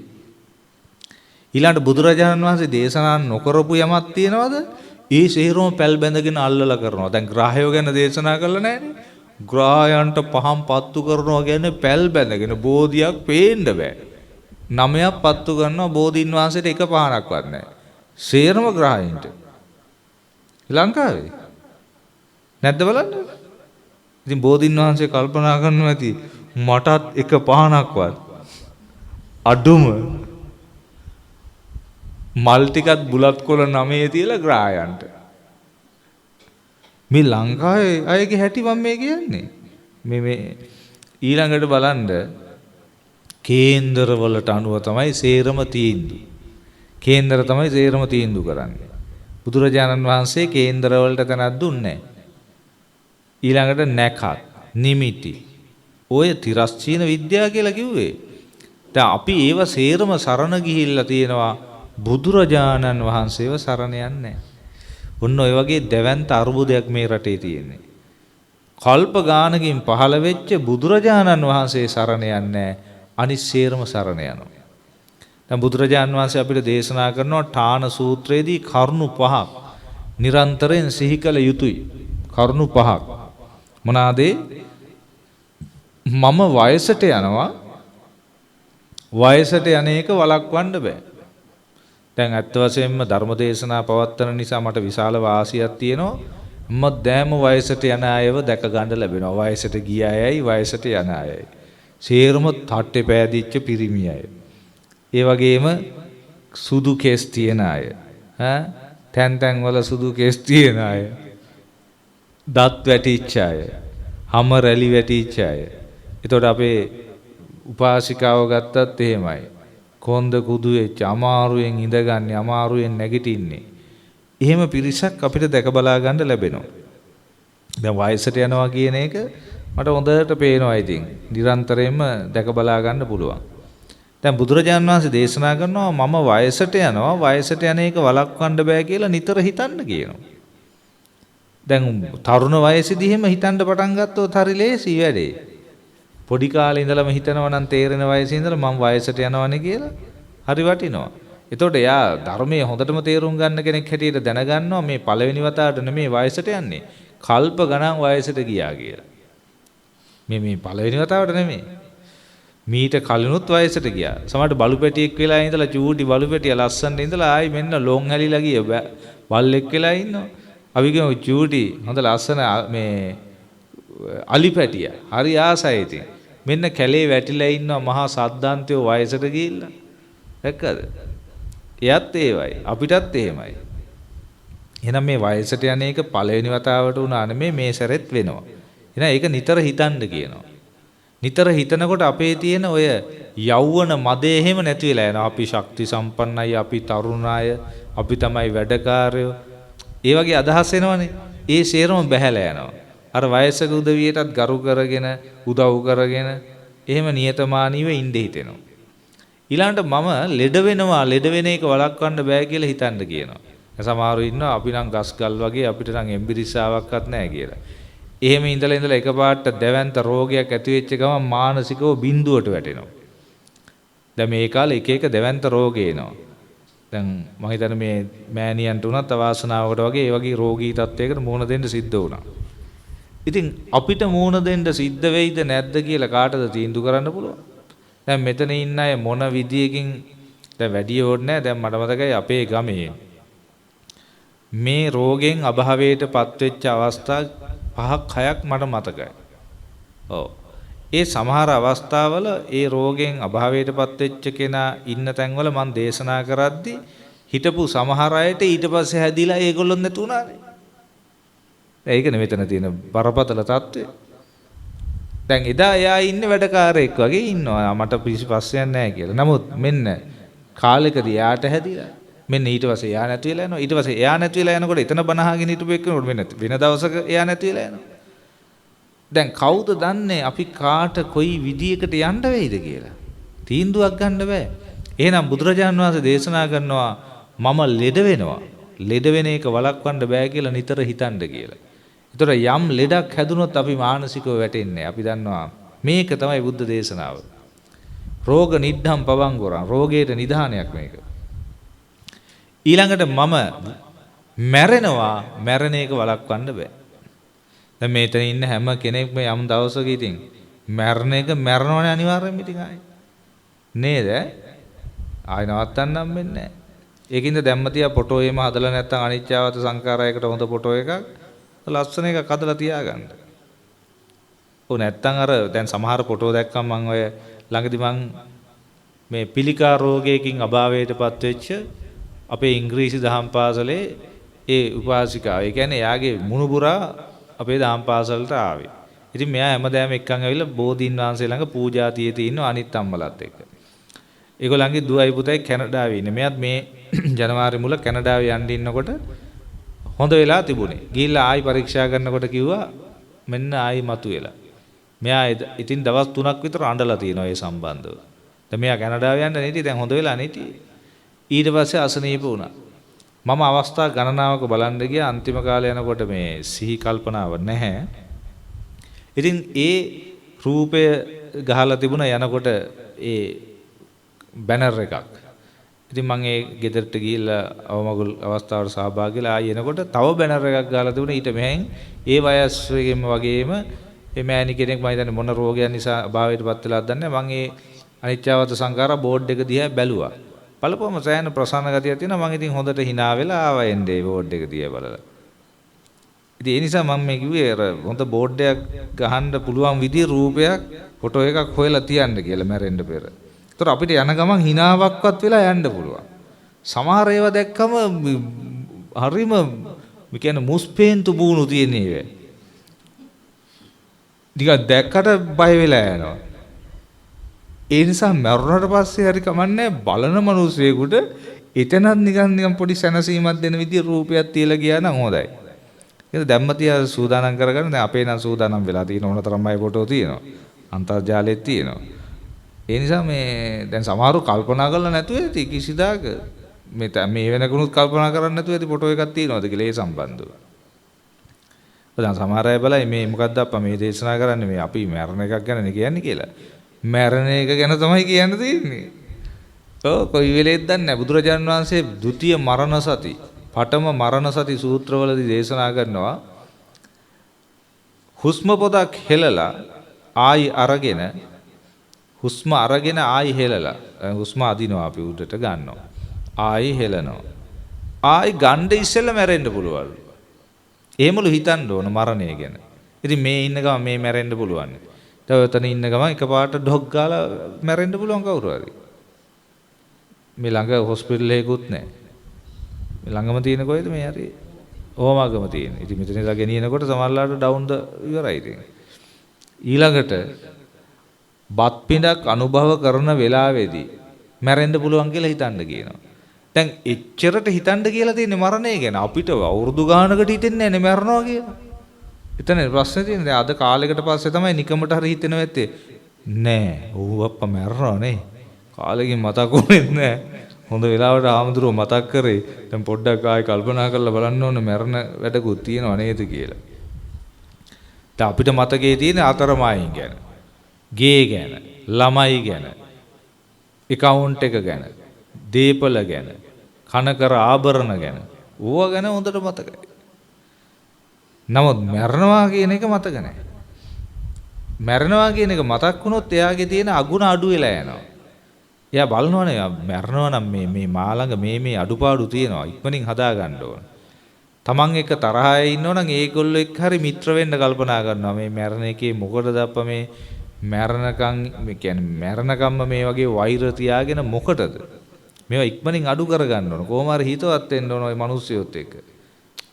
ඊළඟ බුදුරජාණන් වහන්සේ දේශනා නොකරපු යමක් තියෙනවද? ඒ සිහිරම පැල් බැඳගෙන අල්ලලා කරනවා. දැන් ග්‍රහයෝ ගැන දේශනා කළා නෑනේ. ග්‍රහයන්ට පහම් පත්තු කරනවා කියන්නේ පැල් බැඳගෙන බෝධියක් පේන්න බෑ. 9ක් පත්තු කරනවා බෝධීන් වහන්සේට එක පහනක්වත් නැහැ. සේරම ග්‍රහයන්ට. ලංකාවේ නැද්ද බලන්න. ඉතින් බෝධීන් වහන්සේ කල්පනා කරනවා ඇති මටත් එක පහනක්වත් අඩුම මල් ටිකත් බුලත් කොළ 9 තියලා ග්‍රහයන්ට. මේ ලංකාවේ අයගේ හැටි මම මේ කියන්නේ. මේ ඊළඟට බලන්න කේන්දරවලට අනුව තමයි සේරම තීන්දුව. කේන්දර තමයි සේරම තීන්දුව කරන්නේ. බුදුරජාණන් වහන්සේ කේන්දරවලට තැනක් දුන්නේ නැහැ. ඊළඟට නැකත්, නිමිටි, ඔය තිරස්චීන විද්‍යාව කියලා කිව්වේ. දැන් අපි ඒව සේරම සරණ ගිහිල්ලා තියෙනවා. බුදුරජාණන් වහන්සේව සරණ යන්නේ නැහැ. ඔන්න ඔය වගේ දැවැන්ත අරුබුදයක් මේ රටේ තියෙන්නේ. කල්ප ගානකින් පහළ වෙච්ච බුදුරජාණන් වහන්සේ සරණ යන්නේ අනිත් සේරම සරණ යනවා. දැන් බුදුරජාණන් වහන්සේ අපිට දේශනා කරනවා ඨාන සූත්‍රයේදී කරුණු 5ක් නිරන්තරයෙන් සිහි කළ යුතුයි. කරුණු 5ක්. මොනවාද? මම වයසට යනවා. වයසට යන්නේක වළක්වන්න බෑ. දැන් ඇත්ත වශයෙන්ම ධර්ම දේශනා පවත්වන නිසා මට විශාල වාසියක් තියෙනවා. මම වයසට යන අයව දැක ගන්න ලැබෙනවා. වයසට ගිය අයයි වයසට යන අයයි. සේරම තට්ටේ පෑදිච්ච පිරිමි අය. ඒ වගේම සුදු කෙස් තියෙන අය. තැන් වල සුදු කෙස් තියෙන අය. දත් වැටිච්ච අය. හැම රැලි වැටිච්ච අය. එතකොට අපේ උපාසිකාව ගත්තත් එහෙමයි. කොන්ද කුදු වෙච්ච අමාරුවෙන් ඉඳගන්නේ අමාරුවෙන් නැගිටින්නේ. එහෙම පිරිසක් අපිට දැක බලා ගන්න ලැබෙනවා. දැන් වයසට යනවා කියන එක මට හොඳට පේනවා. ඉතින් නිරන්තරයෙන්ම දැක බලා ගන්න පුළුවන්. දැන් බුදුරජාණන් වහන්සේ දේශනා කරනවා මම වයසට යනවා. වයසට යන එක වළක්වන්න බෑ කියලා නිතර හිතන්න කියනවා. දැන් තරුණ වයසේදී එහෙම හිතන්න පටන් ගත්තොත් හරි ලේසි වැඩේ. පොඩි කාලේ ඉඳලම හිතනවා නම් තේරෙන වයසේ ඉඳලා මම වයසට යනවනේ කියලා හරි වටිනවා. එතකොට එයා ධර්මයේ හොඳටම තේරුම් ගන්න කෙනෙක් හැටියට දැනගන්නවා මේ පළවෙනි වතාවට නෙමෙයි වයසට යන්නේ. කල්ප ගණන් වයසට ගියා කියලා. මේ පළවෙනි වතාවට නෙමෙයි. මීට කලිනුත් වයසට ගියා. සමහරට බලු පැටියෙක් වෙලා ඉඳලා චූටි බලු පැටිය ලස්සනට ඉඳලා ආයි මෙන්න ලොන් හැලිලා ගිය බල්ලෙක් වෙලා ඉන්නවා. අපි කියමු චූටි හොඳ ලස්සන මේ අලි පැටිය. හරි ආසයි ඉතින්. මෙන්න කැලේ වැටිලා ඉන්නවා මහා සද්දාන්තයෝ වයසට ගිහිල්ලා. දැක්කද? එයත් ඒවයි අපිටත් එහෙමයි. එහෙනම් මේ වයසට යන එක පළවෙනි වතාවට උනා නෙමේ මේ සැරෙත් වෙනවා. එහෙනම් ඒක නිතර හිතන්න කියනවා. නිතර හිතනකොට අපේ තියෙන ඔය යෞවන මදේ එහෙම නැති වෙලා යනවා. අපි ශක්ති සම්පන්නයි, අපි තරුණයි, අපි තමයි වැඩකාරයෝ. ඒ වගේ අදහස් එනවනේ. ඒ සේරම බැහැලා යනවා. අර වයසක උදවියටත් ගරු කරගෙන උදව් කරගෙන එහෙම නියතමානීව ඉඳ හිතෙනවා. ඊළඟට මම ලෙඩ වෙනවා, ලෙඩ වෙන එක වළක්වන්න බෑ කියලා හිතන්න කියනවා. සමහරව ඉන්නවා අපි නම් ගස්ගල් වගේ අපිට නම් එම්බිරිස්සාවක්වත් නැහැ කියලා. එහෙම ඉඳලා එකපාරට දැවැන්ත රෝගයක් ඇති වෙච්ච ගමන් මානසිකව බිඳුවට වැටෙනවා. දැන් මේ කාලේ එක එක දැවැන්ත රෝග එනවා. දැන් මම හිතන්නේ මේ මෑණියන්ට උනත් අවාසනාවකට වගේ ඒ වගේ රෝගී තත්යකට මුහුණ දෙන්න සිද්ධ වුණා. ඉතින් අපිට මුහුණ දෙන්න සිද්ධ වෙයිද නැද්ද කියලා කාටද තීන්දුව කරන්න පුළුවන්? දැන් මෙතන ඉන්න අය මොන විදියකින් දැන් වැඩි ඕනේ නැහැ. දැන් මට මතකයි අපේ ගමේ මේ රෝගෙන් අභාවයටපත් වෙච්ච අවස්ථා 5ක් 6ක් මට මතකයි. ඔව්. ඒ සමහර අවස්ථාවල ඒ රෝගෙන් අභාවයටපත් වෙච්ච කෙනා ඉන්න තැන්වල මම දේශනා කරද්දී හිටපු සමහර අයට ඊට පස්සේ හැදිලා ඒගොල්ලොත් නැතු උනානේ. ඒකනේ මෙතන තියෙන බරපතල තත්ත්වය. දැන් එදා එයා ඉන්නේ වැඩකාරයෙක් වගේ ඉන්නවා. මට පිටිපස්සෙන් නැහැ කියලා. නමුත් මෙන්න කාලෙකදී එයාට හැදිලා මෙන්න ඊට පස්සේ එයා නැති වෙලා යනවා. ඊට පස්සේ එයා නැති වෙලා යනකොට එතන බනහගෙන හිටපු එක්කනකොට වෙන දවසක එයා නැති වෙලා යනවා. දැන් කවුද දන්නේ අපි කාට කොයි විදියකට යන්න වෙයිද කියලා? තීන්දුවක් ගන්න බෑ. එහෙනම් බුදුරජාණන් වහන්සේ දේශනා කරනවා මම ලෙඩ වෙනවා. ලෙඩ වෙන එක වළක්වන්න බෑ කියලා නිතර හිතන්න කියලා. ඒතර යම් ලෙඩක් හැදුනොත් අපි මානසිකව වැටෙන්නේ. අපි දන්නවා මේක තමයි බුද්ධ දේශනාව. රෝග නිද්ධම් පවංගොරං. රෝගයට නිධානයක් මේක. ඊළඟට මම මැරෙනවා. මැරෙන එක වළක්වන්න බෑ. දැන් මෙතන ඉන්න හැම කෙනෙක්ම යම් දවසක ඉතින් මැරෙන එක මැරෙනවනේ අනිවාර්යෙන්ම ඉතින් ආයේ. නේද? ආයෙ නවත්තන්නම් වෙන්නේ නැහැ. ඒකින්ද දැම්මතියා ෆොටෝ එහෙම හදලා නැත්නම් අනිච්චාවත සංඛාරයකට හොඳ ෆොටෝ එකක් ලස්සන එකක් හදලා තියාගන්න. ඔව් නැත්නම් අර දැන් සමහර ෆොටෝ දැක්කම මම ඔය ළඟදි මම මේ පිළිකා රෝගයකින් අභාවයටපත් වෙච්ච අපේ ඉංග්‍රීසි දහම් පාසලේ ඒ උපාසිකාව. ඒ කියන්නේ එයාගේ මුණුබුරා අපේ දහම් පාසලට ආවේ. ඉතින් මෙයා හැමදාම එක්කන් ඇවිල්ලා බෝධීන් වහන්සේ ළඟ පූජා තියේදී ඉන්න අනිත් අම්මලාත් එක්ක. ඒගොල්ලන්ගේ දුවයි පුතයි කැනඩාවේ ඉන්නේ. මෙයාත් මේ ජනවාරි මුල කැනඩාවේ යන්න ඉන්නකොට හොඳ වෙලා තිබුණේ. ගිහිල්ලා ආයි පරීක්ෂා කරනකොට කිව්වා මෙන්න ආයි මතුවෙලා. මෙයා ඉතින් දවස් 3ක් විතර අඬලා තියෙනවා ඒ සම්බන්ධව. දැන් මෙයා කැනඩාවේ යන්න නෙටි දැන් හොඳ වෙලා නෙටි. ඊට පස්සේ අසනීප වුණා. මම අවස්ථා ගණනාවක බලන්න ගියා. අන්තිම කාලේ යනකොට මේ සිහි කල්පනාව නැහැ. ඉතින් ඒ රූපය ගහලා තිබුණ යනකොට ඒ බැනර් එකක්. ඉතින් මම ඒ ගෙදරට ගිහිල්ලා අවමගුල් අවස්ථාවට සහභාගී වෙලා ආයෙ එනකොට තව බැනර් එකක් ගහලා තිබුණා. ඊට මෙහෙන් ඒ වයස් එකෙම වගේම මේ මෑණි කෙනෙක් මම හිතන්නේ මොන රෝගයක් නිසා අභාවයටපත් වෙලාද දන්නේ නැහැ. මම ඒ අනිච්චාවත සංඛාරා බෝඩ් එක දිහා බැලුවා. බලපුවම සෑහෙන ප්‍රසන්න ගතියක් තියෙනවා. මම ඉතින් හොඳට hina වෙලා ආවා එන්නේ බෝඩ් එක දිහා බලලා. ඉතින් ඒ නිසා මම මේ කිව්වේ අර හොඳ බෝඩ් එකක් ගහන්න පුළුවන් විදිහේ රූපයක් ෆොටෝ එකක් හොයලා තියන්න කියලා මැරෙන්න පෙර. ඒතර අපිට යන ගමන් hinaවක්වත් වෙලා යන්න පුළුවන්. සමහර ඒවා දැක්කම හරිම මේ කියන්නේ මුස්පේන්තු බූණු තියෙන ඒවා. ටිකක් දැක්කට බය වෙලා යනවා. ඒ නිසා මරුණට පස්සේ හරි කමන්නේ බලන මිනිස්සෙකුට එතනත් නිකන් පොඩි සැනසීමක් දෙන විදිය රූපයක් තියලා ගියා නම් හොඳයි. ඒක දැම්මතියා සූදානම් කරගන්න. දැන් අපේ නම් සූදානම් වෙලා තියෙන ඕන තරම් අය ෆොටෝ තියෙනවා. අන්තර්ජාලෙත් තියෙනවා. ඒ නිසා මේ දැන් සමහරව කල්පනා කරලා නැතුව ඇති කිසිදාක මේ වෙනකුණුත් කල්පනා කරන්නේ නැතුව ඇති ෆොටෝ එකක් තියෙනවද කියලා ඒ සම්බන්ධව. දැන් සමහර අය බලයි මේ මොකද්ද අප්පා මේ දේශනා කරන්නේ මේ අපි මරණ එකක් ගැන කියන්නේ කියලා. මරණ එක ගැන තමයි කියන්න තියෙන්නේ. ඔව් කොයි වෙලෙත් දන්නේ නැහැ. බුදුරජාණන් වහන්සේ ဒုတိ ය මරණ සති, පඨම මරණ සති සූත්‍රවලදී දේශනා කරනවා හුස්ම පොදක් හෙලලා ආයි අරගෙන හුස්ම අරගෙන ආයි හෙලලා හුස්ම අදිනවා අපි උඩට ගන්නවා. ආයි හෙලනවා. ආයි ගන්න ඉස්සෙල්ලා මැරෙන්න පුළුවන්. එහෙමලු හිතන්න ඕන මරණය ගැන. ඉතින් මේ ඉන්න ගම මේ මැරෙන්න පුළුවන්. තවතන ඉන්න ගම එකපාරට ඩොග් ගාලා මැරෙන්න පුළුවන් කවුරු හරි. මේ ළඟ හොස්පිටල් එකකුත් නැහැ. මේ ළඟම තියෙන කොහෙද මේ හරි ඕමාගම තියෙන. ඉතින් මෙතන ඉඳලා ගෙනියනකොට සමහරලාට ඩවුන්ද ඉවරයි ඉතින්. ඊළඟට බත් පිඬක් අනුභව කරන වෙලාවේදී මැරෙන්න පුළුවන් කියලා හිතන්න කියනවා. දැන් එච්චරට හිතන්න කියලා තියෙන්නේ මරණය ගැන. අපිට අවුරුදු ගානකට හිතෙන්නේ නැහැ නේ මරනවා කියලා. එතන ප්‍රශ්නේ තියෙන්නේ. දැන් අද කාලෙකට පස්සේ තමයි නිකමට හරි හිතෙනව ඇත්තේ. නෑ ඌ අප්පා මැරනවා නේ. කාලෙකින් මතක් වුනේ නැහැ. හොඳ වෙලාවට ආමතුරු මතක් කරේ. දැන් පොඩ්ඩක් ආයෙ කල්පනා කරලා බලන්න ඕනේ මරණ වැඩකුත් තියෙනව නේද කියලා. දැන් අපිට මතකයේ තියෙන අතරමයින් ගැන, ගේ ගැන, ළමයි ගැන, account එක ගැන, දීපල ගැන, කනකර ආභරණ ගැන, ඕවා ගැන හොඳට මතකයි. නමුත් මරණවා කියන එක මතක නැහැ. මරණවා කියන එක මතක් වුණොත් එයාගේ තියෙන අගුණ අඩු වෙලා යනවා. එයා බලනවනේ මරනවා නම් මේ මාළඟ මේ අඩුපාඩු තියෙනවා ඉක්මනින් හදා ගන්න ඕන. තමන් එක තරහයේ ඉන්නවනම් ඒගොල්ලෝ එක්ක හරි මිත්‍ර වෙන්න කල්පනා කරනවා. මේ මරණ එකේ මොකටද අප්පා මේ මරණකම් මේ කියන්නේ මරණකම්ම මේ වගේ වෛර තියාගෙන මොකටද? මේවා ඉක්මනින් අඩු කර ගන්න ඕන. කොහොම හරි හිතවත් වෙන්න ඕන ওই මිනිස්සුයොත් එක්ක.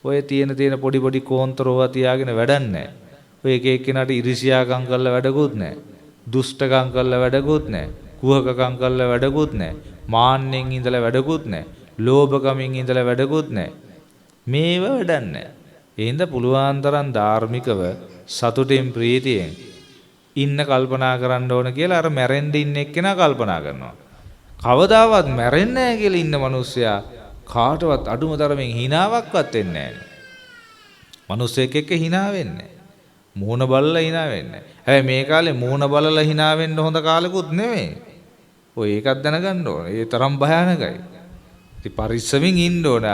ඔය තියෙන පොඩි කෝන්තරෝවා තියාගෙන වැඩක් නැහැ. ඔය එක එක්කෙනාට ඉරිසියාකම් කරලා වැඩකුත් නැහැ. දුෂ්ටකම් කරලා වැඩකුත් නැහැ. කුහකකම් කරලා වැඩකුත් නැහැ. මාන්නෙන් ඉඳලා වැඩකුත් නැහැ. ලෝභකමින් ඉඳලා වැඩකුත් නැහැ. මේව වැඩක් නැහැ. ඒ හින්දා පුළුවන් තරම් ධාර්මිකව සතුටින් ප්‍රීතියෙන් ඉන්න කල්පනා කරන්න ඕන කියලා අර මැරෙන්න ඉන්න එක්කෙනා කල්පනා කරනවා. කවදාවත් මැරෙන්නේ නැහැ කියලා ඉන්න මිනිස්සයා කාටවත් අඩුම තරමින් හිනාවක්වත් වෙන්නේ නැහැ. මිනිස්සෙක් එක්ක හිනා වෙන්නේ නැහැ. මූණ බලලා හිනා වෙන්නේ නැහැ. හැබැයි මේ කාලේ මූණ බලලා හිනා වෙන්න හොඳ කාලෙකුත් නෙමෙයි. ඔය ඒකත් දැනගන්න ඕන. ඒ තරම් භයානකයි. ඉතින් පරිස්සමින් ඉන්න ඕන.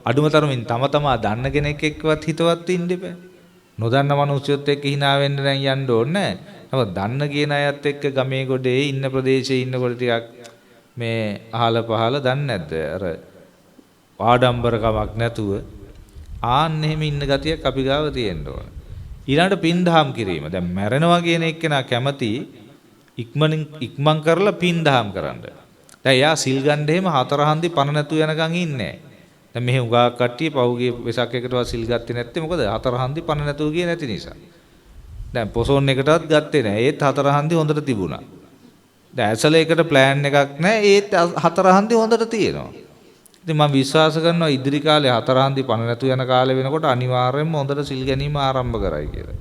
අඩුම තරමින් තමා දන්න කෙනෙක් එක්කවත් හිතවත් ඉන්න එපා. නොදන්න මිනිස්සුත් එක්ක හිනා වෙන්න දැන් යන්න ඕනේ නැහැ. නමුත් දන්න කියන අයත් එක්ක ගමේ ගොඩේ ඉන්න ප්‍රදේශයේ ඉන්නකොට ටිකක් මේ අහල පහල දන්නේ නැද්ද? අර ආඩම්බරකමක් නැතුව ආන්න එහෙම ඉන්න ගතියක් අපි ගාව තියෙන්න ඕන. ඊළඟට පින්දහම් කිරීම. දැන් මැරෙනවා කියන එක්කෙනා කැමති ඉක්මන් කරලා පින්දහම් කරන්න. දැන් එයා සිල් ගන්න එහෙම හතර හන්දි පණ නැතු යනකම් ඉන්නේ. දැන් මෙහි උගා කට්ටිය පහුගිය වෙසක් එකටවත් සිල් ගත්තේ නැත්තේ මොකද? හතර හන්දි පණ නැතුව ගියේ නැති නිසා. දැන් පොසොන් එකටවත් ගත්තේ නැහැ. ඒත් හතර හන්දි හොඳට තිබුණා. දැන් ඇසල එකට ප්ලෑන් එකක් නැහැ. ඒත් හතර හන්දි හොඳට තියෙනවා. ඉතින් මම විශ්වාස කරනවා ඉදිරි කාලේ හතර හන්දි පණ නැතු යන කාලේ වෙනකොට අනිවාර්යයෙන්ම හොඳට සිල් ගැනීම ආරම්භ කරයි කියලා.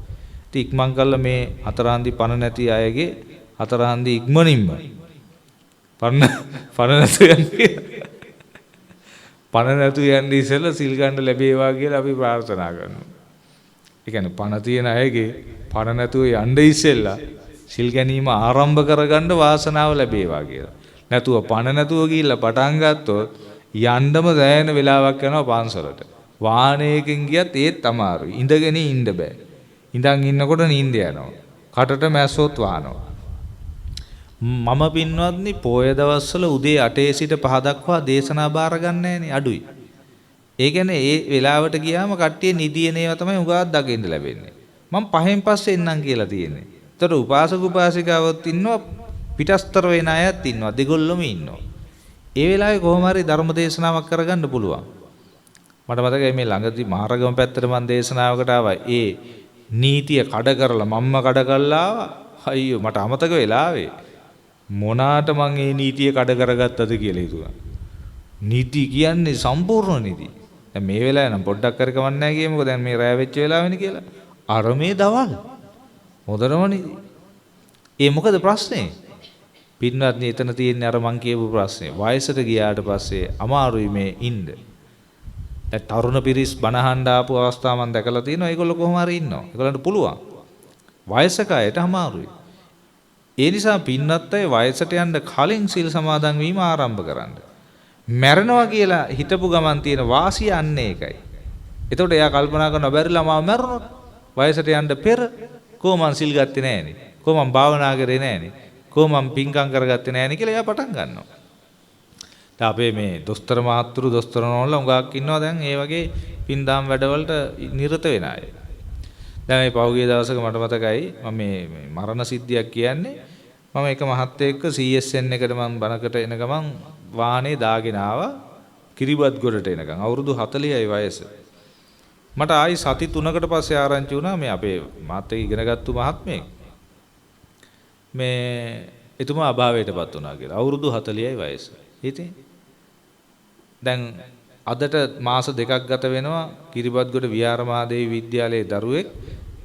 ඉතින් ඉක්මන් කළා මේ හතර හන්දි පණ නැති අයගේ හතර හන්දි ඉක්මනින්ම පණ නැතු යන්නේ පණ නැතු යන්නේ ඉස්සෙල්ලා සිල් ගන්න ලැබේවා කියලා අපි ප්‍රාර්ථනා කරනවා. ඒ කියන්නේ පණ තියෙන අයගේ පණ නැතුව යන්න ඉස්සෙල්ලා සිල් ගැනීම ආරම්භ කරගන්න වාසනාව ලැබේවා කියලා. නැතුව පණ නැතුව ගිහිල්ලා පටන් ගත්තොත් යන්නම දැනෙන වෙලාවක් යනවා පන්සලට. වාහනයකින් ගියත් ඒත් අමාරුයි. ඉඳගෙන ඉන්න බෑ. ඉඳන් ඉන්නකොට නිින්ද යනවා. කටට මැස්සොත් වහනවා. මම පින්වත්නි පොය දවස්වල උදේ 8 සිට 5 දක්වා දේශනා බාර ගන්න නෑනේ අඩුයි. ඒ කියන්නේ ඒ වෙලාවට ගියාම කට්ටිය නිදියන ඒවා තමයි උගාවක් දකින්න ලැබෙන්නේ. මම 5න් පස්සේ එන්නම් කියලා තියෙන්නේ. ඒතර උපාසක උපාසිකාවොත් ඉන්නවා පිටස්තර වෙන අයත් ඉන්නවා දෙගොල්ලොම ඉන්නවා. ඒ වෙලාවේ කොහොම හරි ධර්ම දේශනාවක් කරගන්න පුළුවන්. මට මතකයි මේ ළඟදී මහරගම පැත්තට මම දේශනාවකට ආවා. ඒ නීතිය කඩ කරලා මම්ම කඩ කළා ආවා. අයියෝ මට අමතක වෙලාවේ මොනාට මං මේ නීතිය කඩ කරගත්තද කියලා හිතුවා. නීති කියන්නේ සම්පූර්ණ නීති. දැන් මේ වෙලාවේ නම් පොඩ්ඩක් කරකවන්නේ නැහැ කියමුකෝ. දැන් මේ රැය වෙච්ච වෙලාවෙනේ කියලා. අර මේ දවල් හොඳටම නීති. ඒ මොකද ප්‍රශ්නේ? පින්වත්නි එතන තියෙන්නේ අර මං කියපු ප්‍රශ්නේ. වයසට ගියාට පස්සේ අමාරුයි මේ ඉන්න. දැන් තරුණ පිරිස් බනහඬ ආපු අවස්ථා මම දැකලා තියෙනවා. ඒගොල්ලෝ කොහොම හරි ඉන්නවා. ඒගොල්ලන්ට පුළුවන්. වයසක අයට අමාරුයි. ඒ නිසා පින්නත් අය වයසට යන්න කලින් සිල් සමාදන් වීම ආරම්භ කරන්න. මැරෙනවා කියලා හිතපු ගමන් තියෙන වාසිය අන්නේ ඒකයි. එතකොට එයා කල්පනා කරනවා බැරිලා මම මැරුණොත් වයසට යන්න පෙර කොහොම මං සිල් ගත්තේ නැහනේ. කොහොම මං භාවනා කරේ නැහනේ. කොහොම මං පිංකම් කරගත්තේ නැහනේ කියලා එයා පටන් ගන්නවා. දැන් අපේ මේ දොස්තර මහත්තුරු දොස්තර නෝනලා උඟාක් ඉන්නවා දැන් ඒ වගේ පින්දාම් වැඩවලට නිරත වෙන අය. දැන් මේ පහුගිය දවසක මට මතකයි මම මේ මරණ සිද්ධියක් කියන්නේ මම එක මහත්තයෙක්ව CSN එකට මම බණකට එන ගමන් වාහනේ දාගෙන ආවා කිරිබත් ගොඩට එනකන් අවුරුදු 40යි වයස. මට ආයි සති 3කට පස්සේ ආරංචි වුණා මේ අපේ මාත් එක්ක ඉගෙනගත්තු මහත්මයෙක් මේ එතුමා අභාවයටපත් වුණා කියලා. අවුරුදු 40යි වයස. ඉතින් දැන් අදට මාස 2ක් ගත වෙනවා කිරිබත්ගොඩ විහාරමහාදේවි විද්‍යාලයේ දරුවෙක්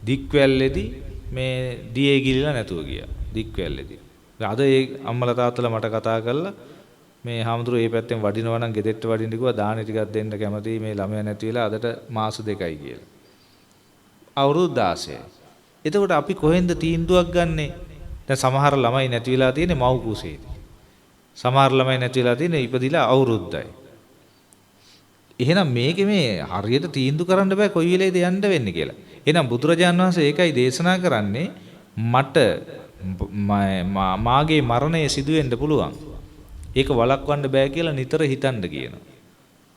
දික්වැල්ලේදී මේ දියේ ගිලිලා නැතුව ගියා. දික්වැල්ලේදී. අද ඒ අම්මලා තාත්තලා මට කතා කරලා මේ හාමුදුරුවෝ මේ පැත්තෙන් වඩිනවා නම් ගෙදෙට්ට වඩින්න කිව්වා දාන ටිකක් දෙන්න කැමතියි මේ ළමයා නැති වෙලා අදට මාස 2යි කියලා. අවුරුදු 16යි. එතකොට අපි කොහෙන්ද තීන්දුවක් ගන්නෙ? දැන් සමහර ළමයි නැති වෙලා තියෙන්නේ මව් කුසේදී. සමහර ළමයි නැති වෙලා තියෙන්නේ ඉපදිලා අවුරුද්දයි. එහෙනම් මේකේ මේ හරියට තීන්දුව කරන්න බෑ කොයි වෙලේද යන්න වෙන්නේ කියලා. එහෙනම් බුදුරජාණන් වහන්සේ ඒකයි දේශනා කරන්නේ මට මාගේ මරණය සිදු වෙන්න පුළුවන්. ඒක වළක්වන්න බෑ කියලා නිතර හිතන්න කියනවා.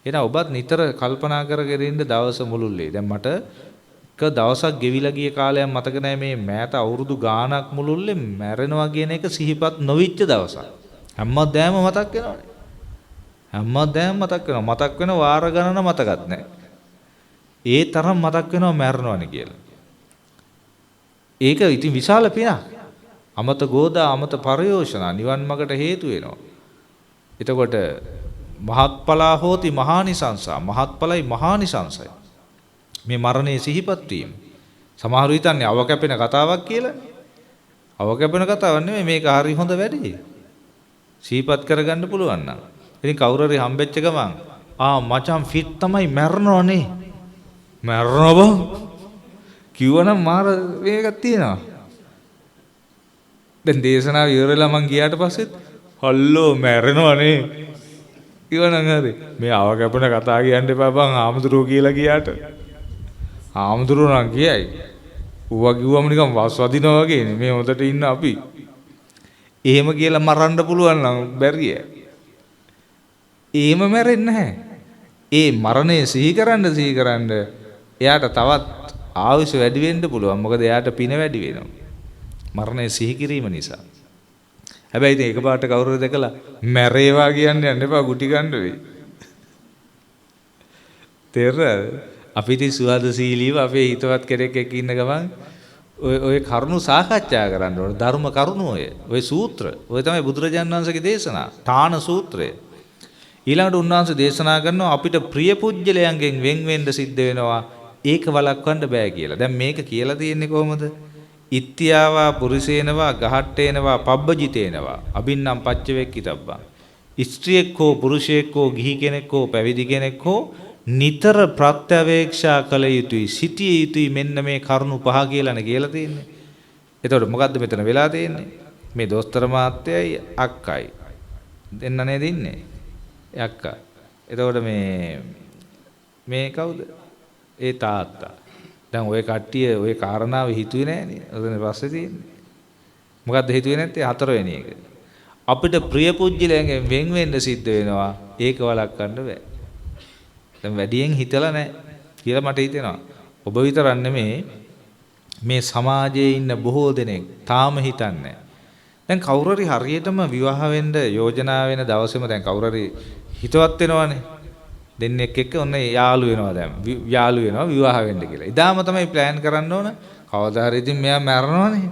එහෙනම් ඔබත් නිතර කල්පනා කරගෙන ඉන්න දවස මුළුල්ලේ. දැන් මට එක දවසක් ගෙවිලා ගිය කාලයක් මතක නැහැ මේ මෑත අවුරුදු ගාණක් මුළුල්ලේ මැරෙනවා කියන එක සිහිපත් නොවිච්ච දවසක්. හැමදාම මතක් වෙනවනේ. හැමදාම මතක් වෙනවා. මතක් වෙන වාර ගණන මතකත් නැහැ. ඒ තරම් මතක් වෙනවා මැරෙනවනේ කියලා. ඒක ඉතින් විශාල පිනක්. අමත ගෝදා අමත පරයෝෂණ නිවන් මගට හේතු වෙනවා. එතකොට මහත්ඵලා හෝති මහානිසංසා මහත්ඵලයි මහානිසංසයි. මේ මරණයේ සිහිපත් වීම. සමහරු හිතන්නේ අව කැපෙන කතාවක් කියලා. අව කැපෙන කතාවක් නෙමෙයි මේක හරි හොඳ වැඩේ. සිහිපත් කරගන්න පුළුවන් නම්. ඉතින් කවුරු හරි හම්බෙච්ච ගමන් මචං ෆිට් තමයි මැරෙනවනේ. මැරෙනවා බං. කිව්වනම් මාර මේකක් තියෙනවා. දැන් දේශනාව ඉවරලා මං ගියාට පස්සෙත් හල්ලෝ මැරෙනවනේ. කිව්වනම් හරි. මේ අව කැපෙන කතා කියන්න එපා බං ආමුදුරෝ කියලා ගියාට. ආමුදුරෝ නම් කියයි. ඌවා කිව්වම නිකන් වස් වදිනවා වගේනේ. මේ හොදට ඉන්න අපි. එහෙම කියලා මරන්න පුළුවන් නම් බැරිය. එහෙම මැරෙන්නේ නැහැ. ඒ මරණය සිහි කරන්න එයාට තවත් ආයුෂ වැඩි වෙන්න පුළුවන්. මොකද එයාට පින වැඩි වෙනවා. මරණය සිහි කිරීම නිසා. හැබැයි ඉතින් එකපාරට කවුරුද දැකලා මැරේවා කියන්නේ යන්න එපා ගුටි ගන්න වෙයි. තේරෙනවද? අපි ඉතින් සුවදශීලීව අපේ හිතවත් කෙනෙක් එක්ක ඉන්න ගමන් ඔය කරුණු සාකච්ඡා කරන්න ඕන. ධර්ම කරුණු ඔය සූත්‍ර. ඔය තමයි බුදුරජාණන් වහන්සේගේ දේශනා. තාන සූත්‍රය. ඊළඟට උන්වහන්සේ දේශනා කරනවා අපිට ප්‍රිය පුජ්‍යලයන්ගෙන් වෙන් වෙන්න සිද්ධ වෙනවා. ඒක වළක්වන්න බෑ කියලා. දැන් මේක කියලා තියෙන්නේ කොහොමද? ඉත්‍යාවා පුරිසේනවා ගහට්ටේනවා පබ්බජිතේනවා අබින්නම් පච්චවෙක්කිතබ්බා. ස්ත්‍රියෙක් හෝ පුරුෂයෙක් හෝ ගිහි කෙනෙක් හෝ පැවිදි කෙනෙක් හෝ නිතර ප්‍රත්‍යවේක්ෂා කළ යුතුයි සිටිය යුතුයි මෙන්න මේ කරුණු පහ කියලානේ කියලා තියෙන්නේ. එතකොට මොකද්ද මෙතන වෙලා තියෙන්නේ? මේ දොස්තර මාත්‍යයි අක්කයි දෙන්න නේද ඉන්නේ? අක්කා. එතකොට මේ කවුද? ඒ තාත්තා. දැන් ওই කට්ටිය ওই කාරණාව හිතුවේ නෑනේ. ඔතන පස්සේ තියෙන්නේ. මොකද්ද හිතුවේ නැත්තේ? හතරවෙනි එක. අපිට ප්‍රිය පුජ්‍යලයන්ගෙන් වෙන් වෙන්න සිද්ධ වෙනවා. ඒක වළක්වන්න බෑ. දැන් වැඩියෙන් හිතලා නැහැ කියලා මට හිතෙනවා. ඔබ විතරක් නෙමේ මේ සමාජයේ ඉන්න බොහෝ දෙනෙක් තාම හිතන්නේ. දැන් කවුරු හරි හරියටම විවාහ වෙන්න යෝජනා වෙන දවසේම දැන් කවුරු හරි හිතවත් වෙනවනේ. දෙන්නෙක් එක්ක ඔන්න යාළු වෙනවා දැන්. යාළු වෙනවා විවාහ වෙන්න කියලා. ඉදාම තමයි ප්ලෑන් කරන්න ඕන. කවදා හරි ඉතින් මෙයා මැරෙනවනේ.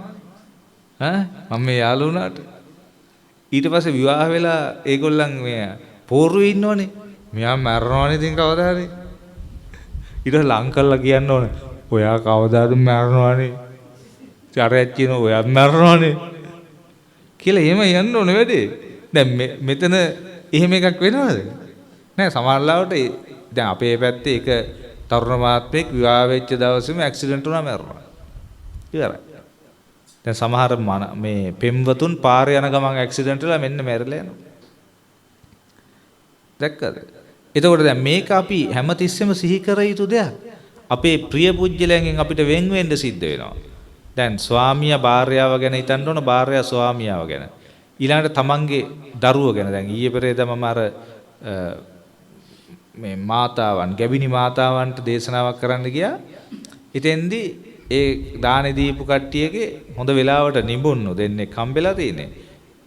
මම මේ යාළු වුණාට. ඊට පස්සේ විවාහ වෙලා ඒගොල්ලන් මේ පෝරුවේ ඉන්නවනේ. මෙයා මැරෙනවනේ ඉතින් කවදා හරි. ඊට ලං කරලා කියන්න ඕන. ඔයා කවදාද මැරෙනවනේ. චරයක් කියන ඔයාත් මැරෙනවනේ. කියලා එහෙම යන්න ඕනේ වැඩේ. දැන් මෙතන එහෙම එකක් වෙනවද? නෑ සමහරවිට දැන් අපේ පැත්තේ එක තරුණ මාත්මෙක් විවාහ වෙච්ච දවසේම ඇක්සිඩන්ට් වුණා මැරුණා. ඉවරයි. දැන් සමහර මේ පෙම්වතුන් පාරේ යන ගමන් ඇක්සිඩන්ට් වෙලා මෙන්න මැරිලා යනවා. දැක්කද? එතකොට දැන් මේක අපි හැමතිස්සෙම සිහි කර යුතු දෙයක්. අපේ ප්‍රිය පුජ්‍යලයන්ගෙන් අපිට වෙන් වෙන්න සිද්ධ වෙනවා. දැන් ස්වාමියා භාර්යාව ගැන හිතන්න ඕන භාර්යාව ස්වාමියාව ගැන. ඊළඟට තමන්ගේ දරුවෝ ගැන දැන් ඊයේ පෙරේදා මම අර මේ මාතාවන් ගැබිනි මාතාවන්ට දේශනාවක් කරන්න ගියා. ඉතින්දී ඒ දානේ දීපු කට්ටියගේ හොඳ වෙලාවට නිඹුන්නු දෙන්නේ හම්බෙලා තියෙන්නේ.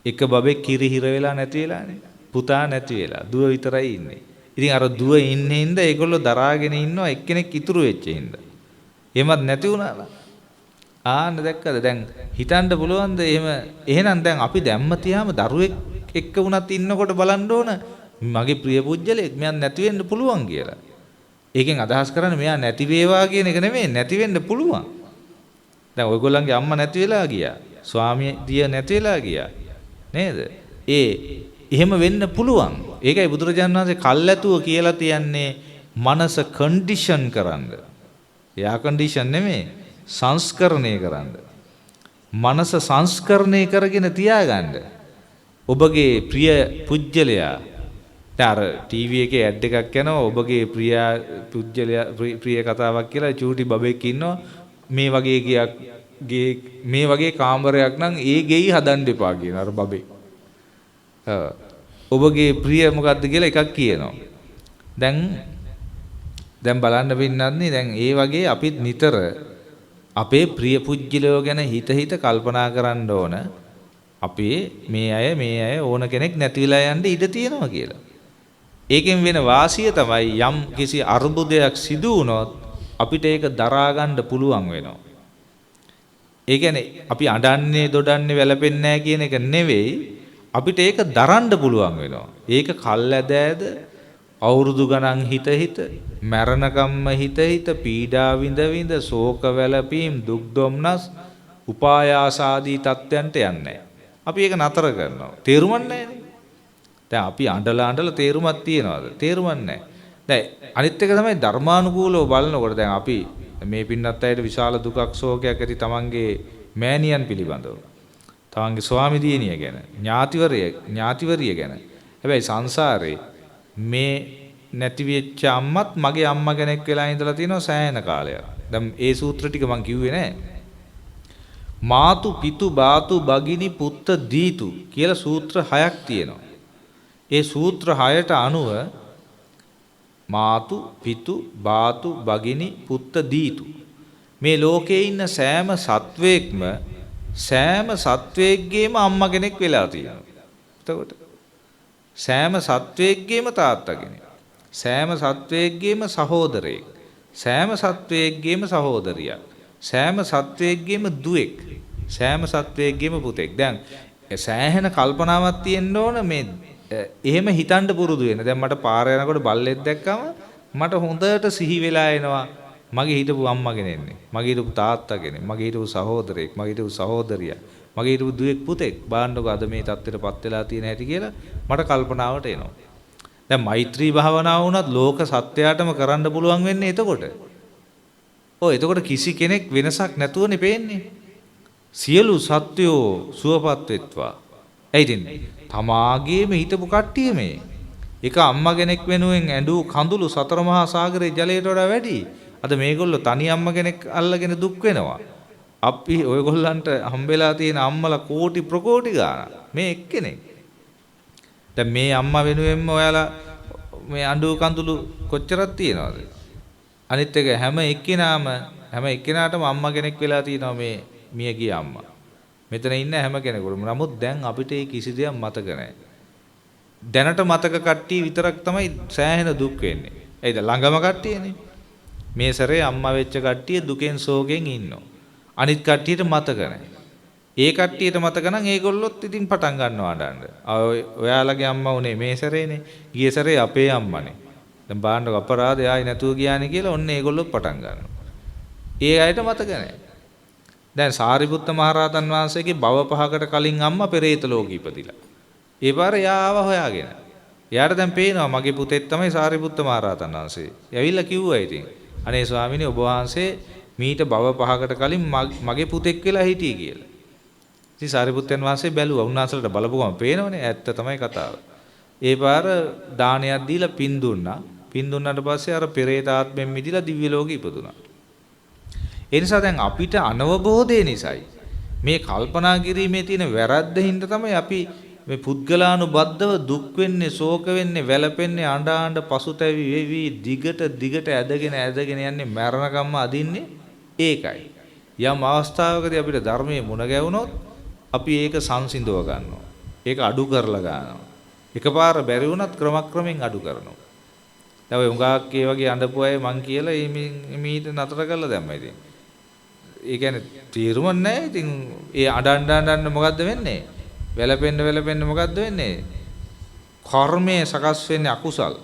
එක බබෙක් කිරි හිර වෙලා නැති වෙලානේ. පුතා නැති වෙලා දුව විතරයි ඉන්නේ. ඉතින් අර දුව ඉන්නේ හින්දා ඒගොල්ලෝ දරාගෙන ඉන්නවා එක්කෙනෙක් ඉතුරු වෙච්ච හින්දා. එහෙමත් නැති වුණා. ආන්න දැක්කද දැන් හිතන්න පුළුවන්ද එහෙනම් දැන් අපි දැම්ම තියාම දරුවෙක් එක්ක වුණත් ඉන්නකොට බලන්න ඕන මගේ ප්‍රිය පුජ්‍යලෙක් මෙයන් නැති වෙන්න පුළුවන් කියලා. ඒකෙන් අදහස් කරන්නේ මෙයා නැති වේවා කියන එක නෙමෙයි නැති වෙන්න පුළුවන්. දැන් ඔයගොල්ලන්ගේ අම්මා නැති වෙලා ගියා. ස්වාමිය නැති වෙලා ගියා. නේද? එහෙම වෙන්න පුළුවන්. ඒකයි බුදුරජාණන් වහන්සේ කල්ැතුව කියලා තියන්නේ මනස කන්ඩිෂන් කරන්න. එයා කන්ඩිෂන් නෙමෙයි සංස්කරණය කරන්න. මනස සංස්කරණය කරගෙන තියාගන්න. ඔබගේ ප්‍රිය පුජ්‍යලයා අර ටීවී එකේ ඇඩ් එකක් යනවා ඔබගේ පුජ්‍යලයා ප්‍රිය කතාවක් කියලා චූටි බබෙක් ඉන්නවා මේ වගේ කාමරයක් නම් ඒ ගෙයි හදන්න එපා කියන අර බබේ. ඔබගේ ප්‍රිය මොකද්ද කියලා එකක් කියනවා. දැන් බලන්න වෙන්නන්නේ දැන් ඒ වගේ අපිත් නිතර අපේ ප්‍රිය පුජ්‍යලෝ ගැන හිත කල්පනා කරන්න ඕන. අපේ මේ අය ඕන කෙනෙක් නැති වෙලා යන්න ඉඩ තියෙනවා කියලා. ඒකෙන් වෙන වාසිය තමයි යම් කිසි අර්බුදයක් සිදු වුණොත් අපිට ඒක දරා ගන්න පුළුවන් වෙනවා. ඒ කියන්නේ අපි අඬන්නේ දොඩන්නේ වැළපෙන්නේ නැහැ කියන එක නෙවෙයි අපිට ඒක දරන්න පුළුවන් වෙනවා. ඒක කල්ැදෑද අවුරුදු ගණන් හිත මරණකම්ම හිත පීඩා විඳ ශෝක වැළපීම් දුක් දුම්නස් උපායාස ආදී තත්ත්වයන්ට යන්නේ. අපි ඒක නතර කරනවා. තේරුමක් නැහැ. දැන් අපි අඬලා තේරුමක් තියනවාද? තේරුමක් නැහැ. දැන් අනිත් එක තමයි ධර්මානුකූලව බලනකොට දැන් අපි මේ පින්නත් අයට විශාල දුකක් ශෝකයක් ඇති තමන්ගේ මෑණියන් පිළිබඳව. තමන්ගේ ස්වාමි දියණිය ගැන, ඥාතිවරිය ගැන. හැබැයි සංසාරේ මේ නැති වෙච්ච අම්මත් මගේ අම්මා කෙනෙක් වෙලා ඉඳලා තියෙනවා සෑහෙන කාලයක්. දැන් ඒ සූත්‍ර ටික මම කිව්වේ නෑ. මාතු පිතු බාතු බගිනි පුත්ත දීතු කියලා සූත්‍ර 6ක් තියෙනවා. ඒ සූත්‍ර 6ට අනුව මාතු පිතු බාතු බගිනි පුත්ත දීතු මේ ලෝකේ ඉන්න සෑම සත්වයේගේම අම්මා කෙනෙක් වෙලා තියෙනවා. එතකොට සෑම සත්වයේගේම තාත්තා කෙනෙක්, සෑම සත්වයේගේම සහෝදරයෙක්, සෑම සත්වයේගේම සහෝදරියක්, සෑම සත්වයේගේම දුවෙක්, සෑම සත්වයේගේම පුතෙක්. දැන් සෑහෙන කල්පනාවක් තියෙන්න ඕන මේ එහෙම හිතන්න පුරුදු වෙන. දැන් මට පාර යනකොට බල්ලෙක් දැක්කම මට හොඳට සිහි වෙලා එනවා මගේ හිටපු අම්මා කෙනෙන්නේ, මගේ හිටපු තාත්තා කෙනෙක්, මගේ හිටපු සහෝදරයෙක්, මගේ හිටපු සහෝදරියක්, මගේ හිටපු දුවෙක් පුතෙක් බාන්නකො අද මේ තත්ත්වයටපත් වෙලා තියෙන හැටි කියලා මට කල්පනාවට එනවා. දැන් මෛත්‍රී භාවනාව වුණත් ලෝක සත්‍යයටම කරන්න පුළුවන් වෙන්නේ එතකොට. එතකොට කිසි කෙනෙක් වෙනසක් නැතුවනේ පේන්නේ. සියලු සත්වයෝ සුවපත් වෙත්වා. ඇයිදින් තමාගේම හිතපු කට්ටිය මේ එක අම්මා කෙනෙක් වෙනුවෙන් ඇඬු කඳුළු සතර මහා සාගරයේ ජලයට වඩා වැඩි. අද මේගොල්ලෝ තනි අම්මා කෙනෙක් අල්ලගෙන දුක් වෙනවා. අපි ඔයගොල්ලන්ට හම්බෙලා තියෙන අම්මලා කෝටි ප්‍රකෝටි ගාණක් මේ එක්කෙනෙක්. දැන් මේ අම්මා වෙනුවෙන්ම ඔයාලා මේ අඬු කඳුළු කොච්චරක් තියනවද? අනිත් එක හැම එක්කෙනාටම අම්මා කෙනෙක් වෙලා තියෙනවා මේ මිය ගිය අම්මා. මෙතන ඉන්න හැම කෙනෙකුටම. නමුත් දැන් අපිට ඒ කිසි දෙයක් මතක නැහැ. දැනට මතක කට්ටිය විතරක් තමයි සෑහෙන දුක් වෙන්නේ. ඒද ළඟම කට්ටියනේ. මේ සැරේ අම්මා වෙච්ච කට්ටිය දුකෙන් සෝකෙන් ඉන්නවා. අනිත් කට්ටියට මතක නැහැ. ඒ කට්ටියට මතක නම් ඒගොල්ලොත් ඉතින් පටන් ගන්නවා අඬන්න. ඔයාලගේ අම්මා උනේ මේ සැරේනේ. ගිය සැරේ අපේ අම්මනේ. දැන් බාන්න අපරාධය ආයි නැතුව ගියානේ කියලා ඔන්න ඒගොල්ලොත් පටන් ගන්නවා. ඒ අයට මතක නැහැ. දැන් සාරිපුත්ත මහරහතන් වහන්සේගේ භව 5කට කලින් අම්මා පෙරේත ලෝකෙ ඉපදිලා. ඒ පාර යාව හොයාගෙන. එයාට දැන් පේනවා මගේ පුතෙක් තමයි සාරිපුත්ත මහරහතන් වහන්සේ. ඇවිල්ලා කිව්වා ඉතින් අනේ ස්වාමීනි ඔබ වහන්සේ මීට භව 5කට කලින් මගේ පුතෙක් වෙලා හිටියේ කියලා. ඉතින් සාරිපුත්තයන් වහන්සේ බැලුවා. උන්වහන්සේට බලපුවම පේනවනේ ඇත්ත තමයි කතාව. ඒ පාර දානයක් දීලා පින් දුන්නා. පින් දුන්නාට පස්සේ අර පෙරේත ආත්මෙන් මිදිලා දිව්‍ය ලෝකෙ ඉපදුනා. ඒ නිසා දැන් අපිට අනවබෝධය නිසායි මේ කල්පනා කිරීමේ තියෙන වැරද්ද හින්දා තමයි අපි මේ පුද්ගලානුබද්ධව දුක් වෙන්නේ, ශෝක වෙන්නේ, වැළපෙන්නේ, අඬ පසුතැවි වෙවි දිගට ඇදගෙන යන්නේ මරණකම්ම අදින්නේ ඒකයි. යම් අවස්ථාවකදී අපිට ධර්මයේ මුණ ගැවුනොත් අපි ඒක සංසිඳව ගන්නවා. ඒක අඩු කරලා ගන්නවා. එකපාර බැරි වුණත් ක්‍රමක්‍රමෙන් අඩු කරනවා. දැන් ඔය උඟාක් ඒ වගේ අඬපු අය මං කියලා මීට නතර කරලා දැම්මා ඉතින්. ඒ කියන්නේ තීරුම නැහැ. ඉතින් ඒ අඬන්න මොකද්ද වෙන්නේ? වැළපෙන්න මොකද්ද වෙන්නේ? කර්මයේ සකස් වෙන්නේ අකුසල්.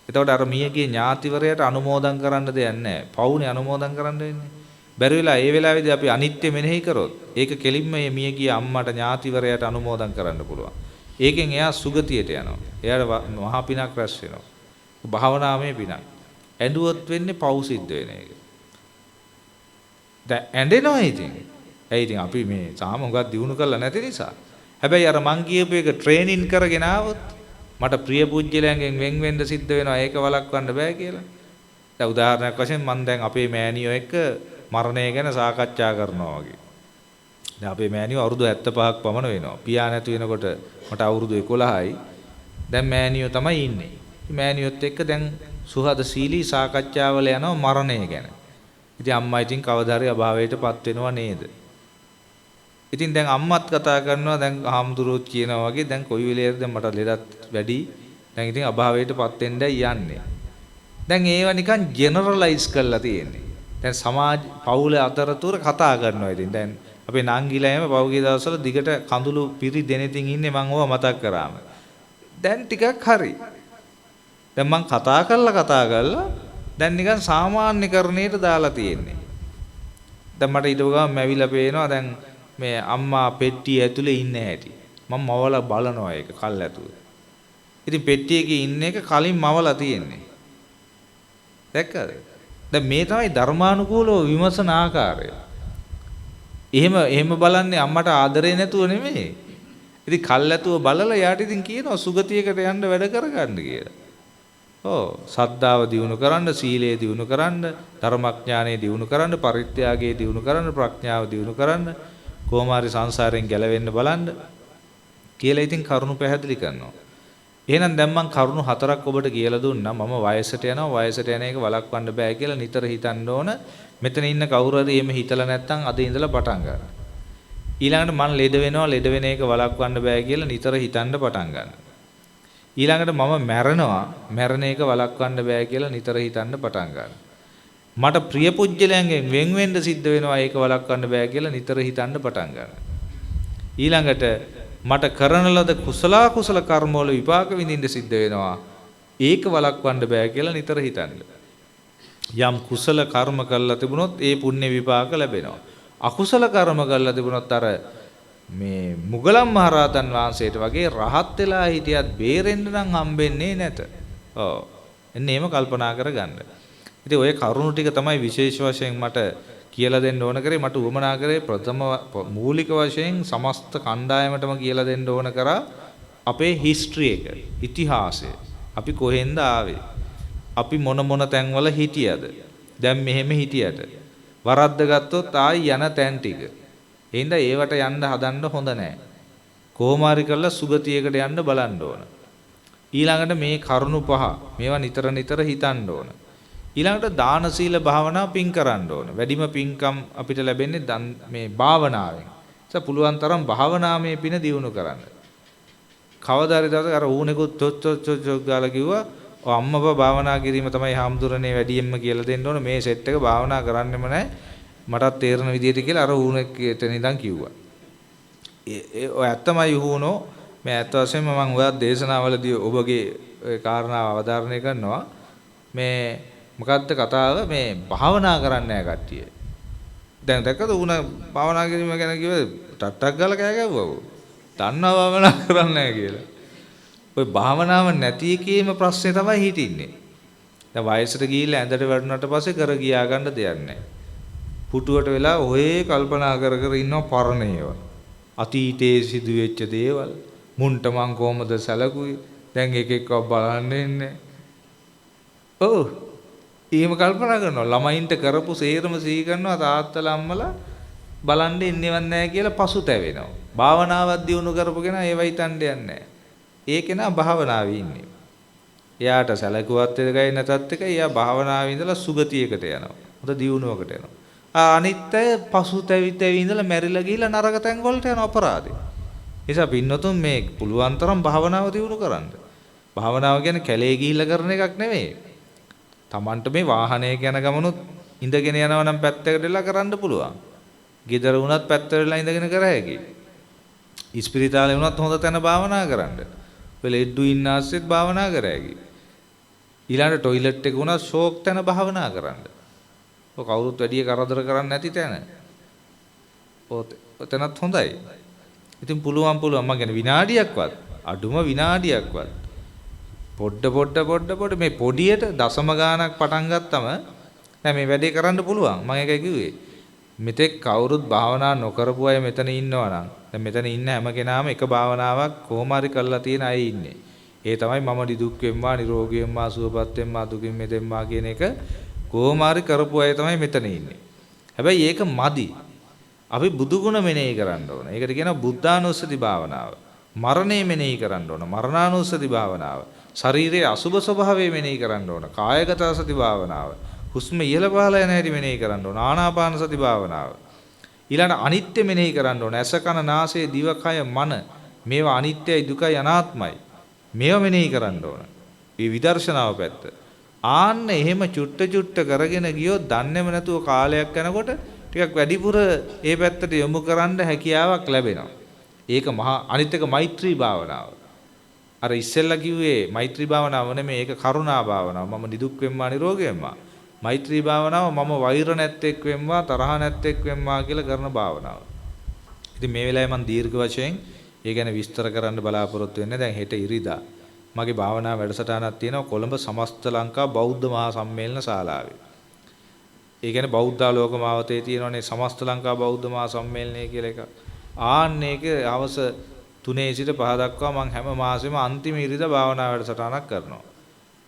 එතකොට අර මියගේ ඥාතිවරයට අනුමෝදන් කරන්න දෙයක් නැහැ. පවුනේ අනුමෝදන් කරන්න වෙන්නේ. බැරි වෙලා ඒ වෙලාවේදී අපි අනිත්‍ය මෙනෙහි කරොත් ඒක කෙලින්ම මේ මියගිය අම්මට ඥාතිවරයට අනුමෝදන් කරන්න පුළුවන්. ඒකෙන් එයා සුගතියට යනවා. එයාට මහා පිනක් රැස් වෙනවා. භාවනාමය පිනක්. ඇඬුවොත් වෙන්නේ පව් සිද්ධ වෙන එක. දැන් ඇඬෙනවා ඉතින්. ඇයි ඉතින් අපි මේ සාම හුඟක් දිනු කරලා නැති නිසා. හැබැයි අර මං කියපු එක ට්‍රේනින් කරගෙන ආවොත් මට ප්‍රිය පුජ්‍යලයන්ගෙන් වෙන් වෙන්න සිද්ධ වෙනවා. ඒක වළක්වන්න බෑ කියලා. දැන් උදාහරණයක් වශයෙන් මම දැන් අපේ මෑණියෝ එක්ක මරණය ගැන සාකච්ඡා කරනවා වගේ. දැන් අපේ මෑණියෝ අවුරුදු 75ක් පමණ වෙනවා. පියා නැති වෙනකොට මට අවුරුදු 11යි. දැන් මෑණියෝ තමයි ඉන්නේ. මෑණියොත් එක්ක දැන් සුහදශීලී සාකච්ඡාවල යනවා මරණය ගැන. ඉතින් අම්මා ඉතින් කවදා හරි අභාවයටපත් වෙනවා නේද? ඉතින් දැන් අම්මත් කතා කරනවා දැන් හාමුදුරුවෝත් කියනවා වගේ දැන් කොයි වෙලේද මට ලෙඩත් වැඩි. දැන් ඉතින් අභාවයටපත් වෙන්නයි යන්නේ. දැන් ඒවා නිකන් ජෙනරලයිස් කරලා තියෙන්නේ. දැන් සමාජ පවුල අතරතුර කතා කරනවා ඉතින්. දැන් අපේ නංගිලා එහෙම පෞගිය දවස්වල දිගට කඳුළු පිරි දෙනෙතින් ඉන්නේ මම ඕවා මතක් කරාම. දැන් ටිකක් හරි. දැන් මං කතා කරලා දැන් නිකන් සාමාන්‍යකරණයට දාලා තියෙන්නේ. දැන් මට ඊට ගාම මැවිලා පේනවා දැන් මේ අම්මා පෙට්ටිය ඇතුලේ ඉන්න හැටි. මම මවලා බලනවා ඒක කල් ඇතුලේ. ඉතින් පෙට්ටියක ඉන්න එක කලින් මවලා තියෙන්නේ. දැක්කද? දැන් මේ තමයි ධර්මානුකූලව විමසන ආකාරය. එහෙම බලන්නේ අම්මට ආදරේ නැතුව නෙමෙයි. ඉතින් කල් ඇතුව බලලා යාට ඉතින් කියනවා සුගතියකට යන්න වැඩ කරගන්න කියලා. ඔව් සද්ධාව දියුණු කරන්න, සීලය දියුණු කරන්න, ධර්මඥානය දියුණු කරන්න, පරිත්‍යාගය දියුණු කරන්න, ප්‍රඥාව දියුණු කරන්න, කොහොම හරි සංසාරයෙන් ගැලවෙන්න බලන්න කියලා ඉතින් කරුණු පැහැදිලි කරනවා. එහෙනම් දැන් මම කරුණු 4ක් ඔබට කියලා දුන්නා. මම වයසට යනවා, වයසට යන එක වළක්වන්න බෑ කියලා නිතර හිතන්න ඕන. මෙතන ඉන්න කවුරු හරි එහෙම හිතලා නැත්නම් අද ඉඳලා පටන් ගන්න. ඊළඟට මම ලෙඩ වෙනවා, ලෙඩ වෙන එක වළක්වන්න බෑ කියලා නිතර හිතන්න පටන් ගන්න. ඊළඟට මම මැරෙනවා, මැරෙන එක වළක්වන්න බෑ කියලා නිතර හිතන්න පටන් ගන්න. මට ප්‍රිය පුජ්‍යලයන්ගෙන් වෙන් වෙන්න සිද්ධ වෙනවා, ඒක වළක්වන්න බෑ කියලා නිතර හිතන්න පටන් ගන්න. ඊළඟට මට කරන ලද කුසල කර්ම වල විපාක විඳින්න සිද්ධ වෙනවා, ඒක වළක්වන්න බෑ කියලා නිතර හිතන්න. යම් කුසල කර්ම කළා තිබුණොත් ඒ පුණ්‍ය විපාක ලැබෙනවා. අකුසල කර්ම කළා තිබුණොත් අර මේ මුගලන් මහරහතන් වහන්සේට වගේ රහත් වෙලා හිටියත් බේරෙන්න නම් හම්බෙන්නේ නැත. ඔව්. එන්න එහෙම කල්පනා කරගන්න. ඉතින් ওই කරුණු ටික තමයි විශේෂ වශයෙන් මට කියලා දෙන්න ඕන කරේ. මට උවමනා කරේ ප්‍රථම මූලික වශයෙන් සමස්ත කණ්ඩායමටම කියලා දෙන්න ඕන කරා අපේ හිස්ටරි එක, ඉතිහාසය. අපි කොහෙන්ද ආවේ? අපි මොන තැන්වල හිටියද? දැන් මෙහෙම හිටියට වරද්ද ගත්තොත් ආයි යන තැන් ටික. එහෙනම් ඒවට යන්න හදන්න හොඳ නැහැ. කොහොම හරි කරලා සුගතියකට යන්න බලන්න ඕන. ඊළඟට මේ කරුණු පහ මේවා නිතර හිතන්න ඕන. ඊළඟට දාන සීල භාවනා පින් කරන්න ඕන. වැඩිම පින්කම් අපිට ලැබෙන්නේ මේ භාවනාවෙන්. ඒක පුළුවන් තරම් භාවනාමය පින දියුණු කරන්න. කවදා හරි දවසක අර ඌනෙකුත් චොච් ගාලා කිව්වා අම්මපා භාවනා කිරීම තමයි හාමුදුරනේ වැඩියෙන්ම කියලා දෙන්න ඕන. මේ සෙට් එක භාවනා කරන්නෙම නැහැ. මටත් තේරෙන විදිහට කියලා අර ඌනෙක්ට නිදන් කිව්වා. ඔය ඇත්තමයි වුණෝ. මේ ඇත්ත වශයෙන්ම මම ඔයත් දේශනාවලදී ඔබගේ කාරණාව අවධාරණය කරනවා. මේ මොකද්ද කතාව? මේ භාවනා කරන්නේ නැහැ කට්ටිය. දැන් දැක්කද ඌන භාවනා කිරීම ගැන කිව්ව ටට්ටක් ගාලා කෑ ගැව්වා. දන්නවා භාවනා කරන්නේ නැහැ කියලා. ඔය භාවනාව නැති එකේම ප්‍රශ්නේ තමයි හිටින්නේ. දැන් වයසට ගිහිල්ලා ඇඳට වැටුණාට පස්සේ කර ගියා ගන්න දෙයක් නැහැ. පුටුවට වෙලා ඔහේ කල්පනා කර ඉන්නවා පරණ ඒවා. අතීතයේ සිදුවෙච්ච දේවල් මුන්ට මං කොහමද සැලකුවේ? දැන් එක එකව බලන්න ඉන්නේ. ඔව්. එහෙම කල්පනා කරනවා. ළමයින්ට කරපු සේරම සිහි කරනවා තාත්තලා අම්මලා බලන්න ඉන්නේවත් නැහැ කියලා පසුතැවෙනවා. භාවනාවක් දියුණු කරපු කෙනා ඒව හිතන්න යන්නේ නැහැ. ඒ කෙනා භාවනාවේ ඉන්නේ. එයාට සැලකුවත් එකයි නැතත් එකයි එයා භාවනාවේ ඉඳලා සුගතියකට යනවා. හොඳ දියුණුවකට යනවා. අනිත් අය පසුතැවි ඉඳලා මැරිලා ගිහිල්ලා නරක තැන් වලට යන අපරාධේ. නිසා පින්නතුන් මේ පුළුවන් තරම් භාවනාව දියුණු කරන්න. භාවනාව කියන්නේ කැලේ ගිහිල්ලා කරන එකක් නෙවෙයි. Tamanට මේ වාහනයක යන ගමනොත් ඉඳගෙන යනවා නම් පැත්තකට වෙලා කරන්න පුළුවන්. ගෙදර වුණත් පැත්තට වෙලා ඉඳගෙන කර හැකියි. ඉස්පිරිතාලේ වුණත් හොඳ තැන භාවනා කරන්න. ලෙඩ්ඩු ඉන්න ආස්සෙත් භාවනා කර හැකියි. ඊළඟ টয়ලට් එක වුණත් ෂෝක් තැන භාවනා කරන්න. ඔය කවුරුත් වැඩි කරදර කරන්නේ නැති තැන. ඔතනත් හොඳයි. ඉතින් පුළුවන් මම කියන්නේ විනාඩියක්වත් අඩුම විනාඩියක්වත් පොඩ මේ පොඩියට දශම ගානක් පටන් ගත්තම දැන් මේ වැඩේ කරන්න පුළුවන්. මම ඒකයි කිව්වේ. මෙතෙක් කවුරුත් භාවනා නොකරපු අය මෙතන ඉන්නවා නම් දැන් මෙතන ඉන්න හැම කෙනාම එක භාවනාවක් කොහොම හරි කරලා තියෙන අය ඉන්නේ. ඒ තමයි මම නිදුක් වෙම්මා නිරෝගී වෙම්මා සුවපත් වෙම්මා දුකින් මිදෙම්මා කියන එක කොහොම හරි කරපු අය තමයි මෙතන ඉන්නේ. හැබැයි ඒක මදි. අපි බුදු ගුණ මෙනෙහි කරන්න ඕන. ඒකට කියනවා බුද්ධානුස්සති භාවනාව. මරණය මෙනෙහි කරන්න ඕන. මරණානුස්සති භාවනාව. ශරීරයේ අසුබ ස්වභාවය මෙනෙහි කරන්න ඕන. කායගත සති භාවනාව. හුස්ම ඉහළ පහළ යන හැටි මෙනෙහි කරන්න ඕන. ආනාපාන සති භාවනාව. ඊළඟ අනිත්‍ය මෙනෙහි කරන්න ඕන. ඇස කන නාසය දිව කය මන මේවා අනිත්‍යයි දුකයි අනාත්මයි. මේවා මෙනෙහි කරන්න ඕන. මේ විදර්ශනාව පැත්ත. ආන්න එහෙම චුට්ට කරගෙන ගියොත් දන්නේම නැතුව කාලයක් යනකොට ටිකක් වැඩිපුර ඒ පැත්තට යොමු කරන්න හැකියාවක් ලැබෙනවා. ඒක මහා අනිත් එක මෛත්‍රී භාවනාව. අර ඉස්සෙල්ලා කිව්වේ මෛත්‍රී භාවනාව නෙමෙයි ඒක කරුණා භාවනාව. මම නිදුක් වෙම්මා නිරෝගී වෙම්මා. මෛත්‍රී භාවනාව මම වෛර නැත්තෙක් වෙම්මා තරහ නැත්තෙක් වෙම්මා කියලා කරන භාවනාව. ඉතින් මේ වෙලාවේ මම දීර්ඝ වශයෙන් ඒ ගැන විස්තර කරන්න බලාපොරොත්තු වෙන්නේ. දැන් හෙට ඉරිදා මගේ භාවනා වැඩසටහනක් තියෙනවා කොළඹ සමස්ත ලංකා බෞද්ධ මහා සම්මේලන ශාලාවේ. ඒ කියන්නේ බෞද්ධ ආලෝකමාවතේ තියෙනනේ සමස්ත ලංකා බෞද්ධ මහා සම්මේලනය කියලා එක. ආන්න ඒක හවස 3 සිට 5 දක්වා මම හැම මාසෙම අන්තිම ඉරිදා භාවනා වැඩසටහනක් කරනවා.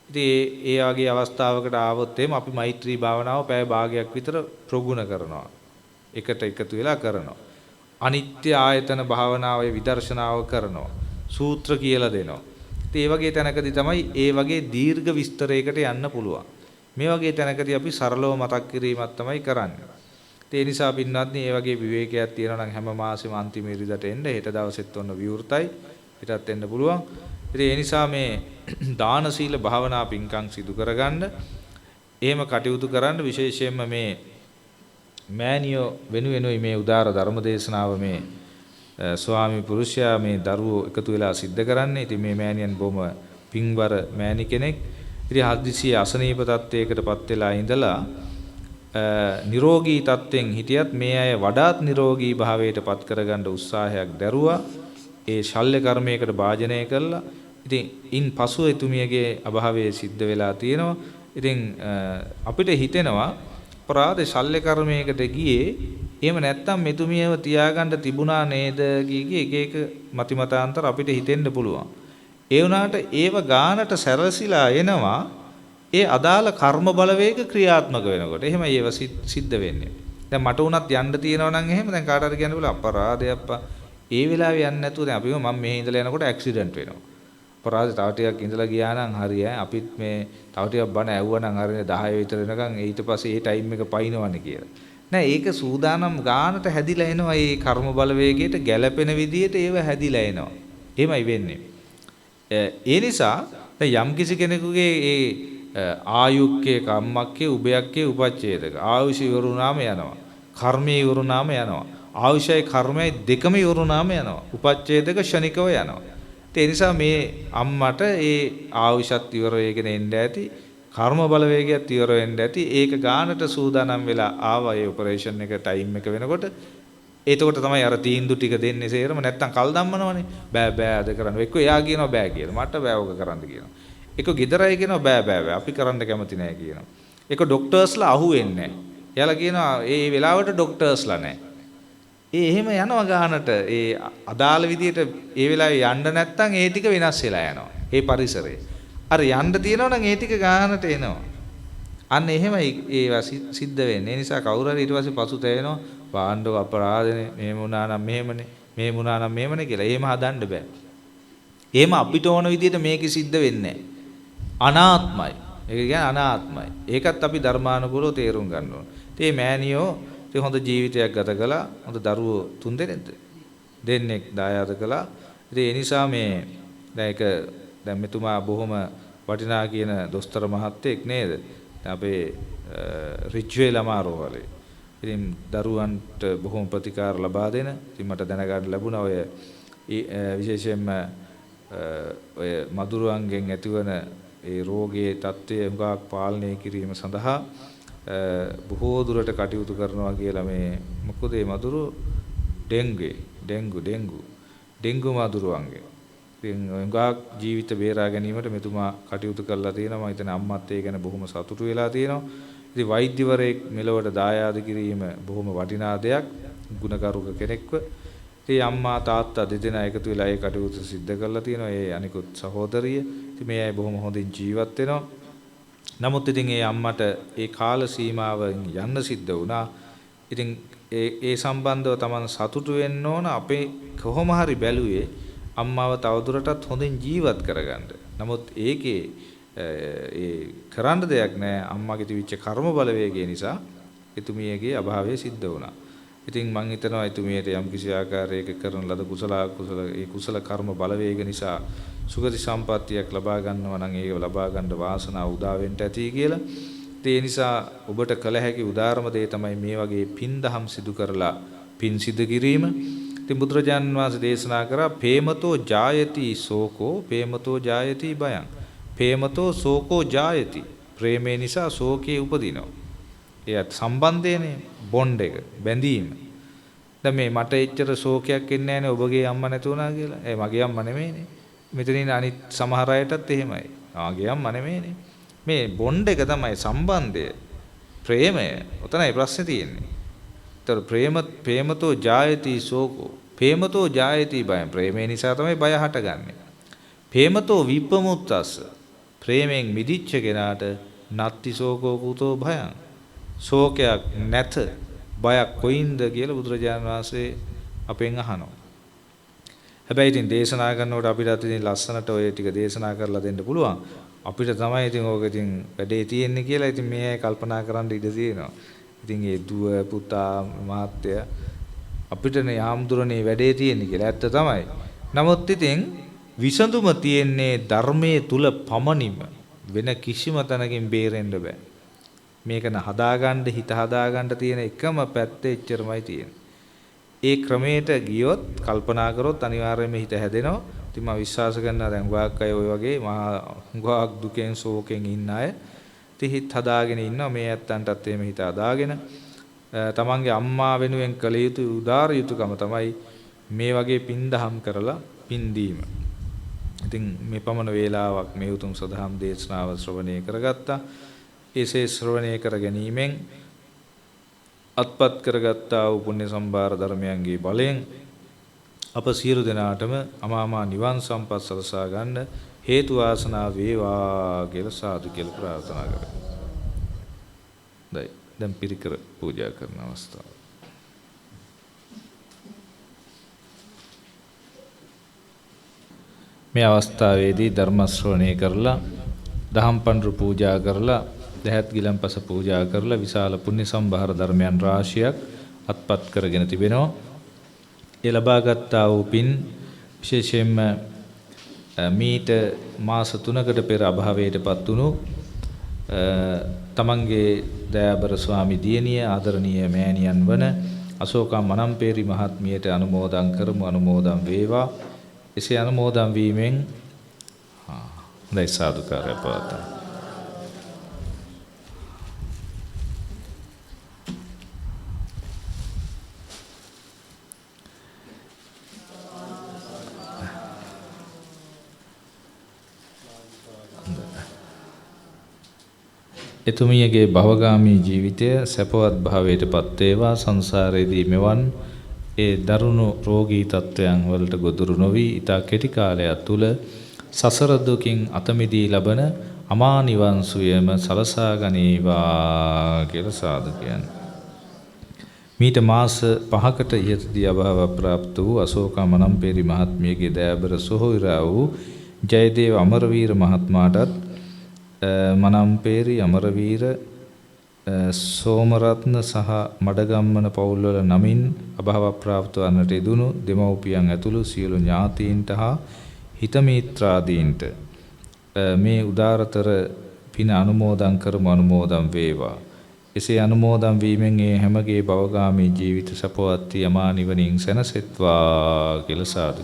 ඉතින් ඒ වගේ අවස්ථාවකට ආවොත් එහෙම අපි මෛත්‍රී භාවනාව පැය භාගයක් විතර ප්‍රගුණ කරනවා. එකට එකතු වෙලා කරනවා. අනිත්‍ය ආයතන භාවනාවේ විදර්ශනාව කරනවා. සූත්‍ර කියලා දෙනවා. ඉතින් ඒ වගේ තැනකදී තමයි ඒ වගේ දීර්ඝ විස්තරයකට යන්න පුළුවන්. මේ වගේ තැනකදී අපි සරලව මතක් කිරීමක් තමයි කරන්නේ. ඒ නිසා පින්වත්නි මේ වගේ විවේකයක් තියෙනවා නම් හැම මාසෙම අන්තිම ඉරිදට එන්න. හෙට දවසෙත් ඔන්න විවෘතයි. හෙටත් එන්න පුළුවන්. ඉතින් ඒ නිසා මේ දාන සීල භාවනා පින්කම් සිදු කරගන්න එහෙම කටයුතු කරන්න විශේෂයෙන්ම මේ මෑනියෝ වෙනුවෙනුයි මේ උදාර ධර්ම දේශනාව මේ ස්වාමි පුරුෂයා මේ දරුවෝ එකතු වෙලා සිද්ධ කරන්නේ. ඉතින් මේ මෑණියන් බොහොම පින්වර මෑණි කෙනෙක්. ඉතින් හදිසියේ අසනීප තත්වයකටපත් වෙලා ඉඳලා නිරෝගී තත්වෙන් හිටියත් මේ අය වඩාත් නිරෝගී භාවයටපත් කරගන්න උත්සාහයක් දැරුවා. ඒ ශල්‍ය කර්මයකට භාජනය කළා. ඉතින් ඉන් පසු එතුමියගේ අභාවයේ සිද්ධ වෙලා තියෙනවා. ඉතින් අපිට හිතෙනවා අපරාධ ශල්‍ය කර්මයකට ගියේ එහෙම නැත්තම් මෙතුමියව තියාගන්න තිබුණා නේද කී එක මතිමතාන්තර අපිට හිතෙන්න පුළුවන්. ඒ වුණාට ඒව ගානට සැරසිලා එනවා ඒ අදාළ කර්ම බලවේග ක්‍රියාත්මක වෙනකොට. එහෙම ඒව සිද්ධ වෙන්නේ. දැන් මට උනත් යන්න තියෙනවා නම් එහෙම දැන් කාට හරි කියන්න බල අපරාධය අප්පා. ඒ වෙලාවේ යන්නේ නැතුව දැන් අපිම මම මෙහි ඉඳලා යනකොට ඇක්සිඩන්ට් වෙනවා. අපරාධය තව ටිකක් ඉඳලා ගියා නම් හරි අපිත් මේ තව ටිකක් බණ ඇව්වා නම් හරිනේ 10 විතර වෙනකන් ඊට පස්සේ ඒ ටයිම් එක පයින්නවන්නේ කියලා. නෑ ඒක සූදානම් ගානට හැදිලා එනවා. මේ කර්ම බලවේගයට ගැළපෙන විදිහට ඒව හැදිලා එනවා. එහෙමයි වෙන්නේ. ඒ නිසා දැන් යම් කිසි කෙනෙකුගේ ඒ ආයුක්කේ කම්මක්කේ උභයක්කේ උපච්ඡේදක ආයුෂ ඉවරුනාම යනවා. කර්මයේ ඉවරුනාම යනවා. ආයුෂයි කර්මයයි දෙකම ඉවරුනාම යනවා. උපච්ඡේදක ෂණිකව යනවා. ඒ නිසා මේ අම්මට ඒ ආයුෂත් ඉවර වෙගෙන එන්න ඇති. කර්ම බලවේගයත් ඉවර වෙන්න ඇති. ඒක ගානට සූදානම් වෙලා ආවා ඒ ඔපරේෂන් එක ටයිම් එක වෙනකොට. එතකොට තමයි අර තීන්දුව ටික දෙන්නේ සේරම නැත්තම් කල් දම්මනවනේ. බෑ අද කරන්න. එක්ක එයා කියනවා බෑ කියලා. මට බෑ ඔක කරන්න කියනවා. එක්ක ගෙදරයි කියනවා බෑ අපි කරන්න කැමති නෑ කියනවා. එක්ක ડોක්ටර්ස්ලා අහුවෙන්නේ නෑ. එයාලා කියනවා ඒ වෙලාවට ડોක්ටර්ස්ලා නෑ. එහෙම යනවා ගානට. ඒ අදාළ විදියට ඒ වෙලාවේ යන්න නැත්තම් ඒ ටික වෙනස් වෙලා යනවා. ඒ පරිසරය. අර යන්න තියෙනවා නම් ඒ ටික ගානට එනවා. අන්න එහෙමයි ඒවා සිද්ධ වෙන්නේ. ඒ නිසා කවුරු හරි ඊට පස්සේ පසුතැවෙනවා. පාණ්ඩව අපරාධනේ මෙහෙම වුණා නම් මෙහෙමනේ. මෙහෙම වුණා නම් මෙහෙමනේ කියලා. එහෙම හදන්න බෑ. එහෙම අපිට ඕන විදියට මේක සිද්ධ වෙන්නේ අනාත්මයි. ඒක කියන්නේ අනාත්මයි. ඒකත් අපි ධර්මානුකූලව තේරුම් ගන්න ඕන. ඉතින් මේ මෑනියෝ ඉතින් හොඳ ජීවිතයක් ගත කළා. හොඳ දරුවෝ 3 දෙනෙක්ද? දෙන්නෙක් දායාද කළා. ඉතින් ඒ නිසා මේ දැන් ඒක දැන් මෙතුමා බොහොම වටිනා කියන දොස්තර මහත්තයෙක් නේද? අපේ රිජ්වේ ළමා රෝහලේ. ඉතින් දරුවන්ට බොහොම ප්‍රතිකාර ලබා දෙන. ඉතින් මට දැනගන්න ලැබුණා ඔය විශේෂයෙන්ම ඔය මදුරුවන්ගෙන් ඇතිවන ඒ රෝගයේ තත්ත්වය හුඟක් පාලනය කිරීම සඳහා බොහෝ දුරට කටයුතු කරනවා කියලා මේ මොකද මේ මදුරු ඩෙන්ගු මදුරුවන්ගේ. ඉතින් හුඟක් ජීවිත බේරා ගැනීමට මෙතුමා කටයුතු කරලා තියෙනවා. මම හිතන්නේ අම්මත් ඒ ගැන බොහොම සතුටු වෙලා තියෙනවා. ඉතින් වෛද්‍යවරයෙක් මෙලොවට දායාද කිරීම බොහොම වටිනා දෙයක්. ගුණකරුක කෙනෙක්ව. ඉතින් අම්මා තාත්තා දෙදෙනා එකතු වෙලා ඒ කටයුතු සිද්ධ කරලා තියෙනවා. ඒ අනිකුත් සහෝදරිය. ඉතින් මේ අය බොහොම හොඳින් ජීවත් වෙනවා. නමුත් ඉතින් ඒ අම්මට ඒ කාල සීමාවෙන් යන්න සිද්ධ වුණා. ඉතින් ඒ සම්බන්ධව Taman සතුටු වෙන්න ඕන. අපේ කොහොම හරි බැලුවේ අම්මාව තවදුරටත් හොඳින් ජීවත් කරගන්න. නමුත් ඒකේ ඒ කරන්න දෙයක් නැහැ. අම්මාගේ තිබිච්ච කර්ම බලවේගය නිසා එතුමියගේ අභාවය සිද්ධ වුණා. ඉතින් මම හිතනවා එතුමියට යම් කිසි ආකාරයක කරන ලද කුසල කර්ම බලවේග නිසා සුගති සම්පත්තියක් ලබා ගන්නවා නම් ඒක ලබා ගන්න වාසනාව උදා වෙන්න ඇති කියලා. ඒ නිසා ඔබට කළ හැකි උදාරම දේ තමයි මේ වගේ පින් දහම් සිදු කරලා පින් සිදු කිරීම. ඉතින් බුදුරජාණන් වහන්සේ දේශනා කරා ප්‍රේමතෝ ජායති සෝකෝ ප්‍රේමතෝ ජායති භයං. ප්‍රේමතෝ සෝකෝ ජායති. ප්‍රේමේ නිසා ශෝකේ උපදිනවා. ඒත් සම්බන්ධයනේ බොන්ඩ් එක බැඳීම. දැන් මේ මට එච්චර ශෝකයක් එන්නේ නැහැනේ ඔබගේ අම්මා නැති වුණා කියලා. මගේ අම්මා නෙමෙයිනේ. මෙතනින් අනිත් සමහර අයටත් එහෙමයි. මගේ අම්මා නෙමෙයිනේ. මේ බොන්ඩ් එක තමයි සම්බන්ධය. ප්‍රේමය. ඔතනයි ප්‍රශ්නේ තියෙන්නේ. ඒතර ප්‍රේමතෝ ජායති සෝකෝ. ප්‍රේමතෝ ජායති භයං. ප්‍රේමේ නිසා තමයි බය හටගන්නේ. ප්‍රේමතෝ විප්පමුත්තස්ස. ප්‍රේමෙන් මිදිච්ච කෙනාට නත්ති සෝකෝ කුතෝ භයං. ශෝකයක් නැත බයක් කොයින්ද කියලා බුදුරජාණන් වහන්සේ අපෙන් අහනවා. හැබැයි ඉතින් දේශනා කරනකොට අපිට ඉතින් ලස්සනට ඔය ටික දේශනා කරලා දෙන්න පුළුවන්. අපිට තමයි ඉතින් ඕක ඉතින් වැඩේ තියෙන්නේ කියලා ඉතින් මේ අය කල්පනා කරන්න ඉඩ තියෙනවා. ඉතින් ඒ දුව පුතා මාත්‍ය අපිටනේ ආම්දුරනේ වැඩේ තියෙන්නේ කියලා ඇත්ත තමයි. නමුත් ඉතින් විසඳුම තියෙන්නේ ධර්මයේ තුල පමණින්ම වෙන කිසිම තැනකින් බේරෙන්න බෑ. මේකන හදාගන්න හිත හදාගන්න තියෙන එකම පැත්ත එච්චරමයි තියෙන්නේ. ඒ ක්‍රමයට ගියොත් කල්පනා කරොත් අනිවාර්යයෙන්ම හිත හැදෙනවා. ඉතින් මම විශ්වාස කරනවා දැන් ගොඩක් අය ඔය වගේ මහා දුකෙන් ශෝකෙන් ඉන්න අය ඉතින් හිත හදාගෙන ඉන්නවා. මේ ඇත්තන්ටත් එහෙම හිත හදාගෙන තමන්ගේ අම්මා වෙනුවෙන් කළ යුතු උදාර යුතුයකම තමයි මේ වගේ පින් දහම් කරලා පින් දීම. ඉතින් මේ පමණ වේලාවක් මේ උතුම් සදහම් දේශනාව ශ්‍රවණය කරගත්තා. එසේ ශ්‍රවණය කර ගැනීමෙන් අත්පත් කරගත්තා වූ පුණ්‍ය සම්භාර ධර්මයන්ගේ බලයෙන් අප සියලු දෙනාටම අමාමා නිවන් සම්පත් සලසා ගන්න හේතු වාසනා වේවා කියලා සාදු කියලා ප්‍රාර්ථනා කරමු. දැන් පිරිකර පූජා කරන අවස්ථාව. මේ අවස්ථාවේදී ධර්ම ශ්‍රවණය කරලා දහම් පඬුරු පූජා කරලා දහත් ගිලන්පස පූජා කරලා විශාල පුණ්‍ය සම්භාර ධර්මයන් රාශියක් අත්පත් කරගෙන තිබෙනවා. ඒ ලබාගත්තා වූ පින් විශේෂයෙන්ම මීට මාස 3කට පෙර අභාවයටපත් වුණු තමන්ගේ දයාබර ස්වාමි දියණිය ආදරණීය මෑණියන් වන අශෝකා මනම්පේරි මහත්මියට අනුමෝදන් කරමු. අනුමෝදන් වේවා. එසේ අනුමෝදන් වීමෙන් හොඳයි සාදුකාරය පවත්වමු. එතුමියගේ භවගාමී ජීවිතය සැපවත් භාවයට පත් වේවා. සංසාරයේදී මෙවන් ඒ දරුණු රෝගී තත්ත්වයන් වලට ගොදුරු නොවි ඊට කෙටි කාලයක් තුල සසර දුකින් අත මිදී ලබන අමා නිවන් සුවයම සලසා ගනීවා කියලා සාදු කියන්නේ. මීට මාස 5කට ඉහතදී අභාව ප්‍රාප්ත වූ අශෝකා මනම්පේරි මහත්මියගේ දයාබර සොහොයුරා වූ ජයදේව අමරවීර මහත්මයාටත් මනම්පේරි අමරවීර සෝමරත්න සහ මඩගම්මන පවුල්වල නමින් අභාව ප්‍රාප්ත වන්නට යෙදුණු දෙමව්පියන් ඇතුළු සියලු ඥාතීන්ට හා හිතමිත්‍රාදීන්ට මේ උදාරතර පින අනුමෝදන් කරමු අනුමෝදන් වේවා. එසේ අනුමෝදන් වීමෙන් ඒ හැමගේ භවගාමී ජීවිත සපවත් යමා නිවනින් සැනසෙත්වා කියලා සාදු.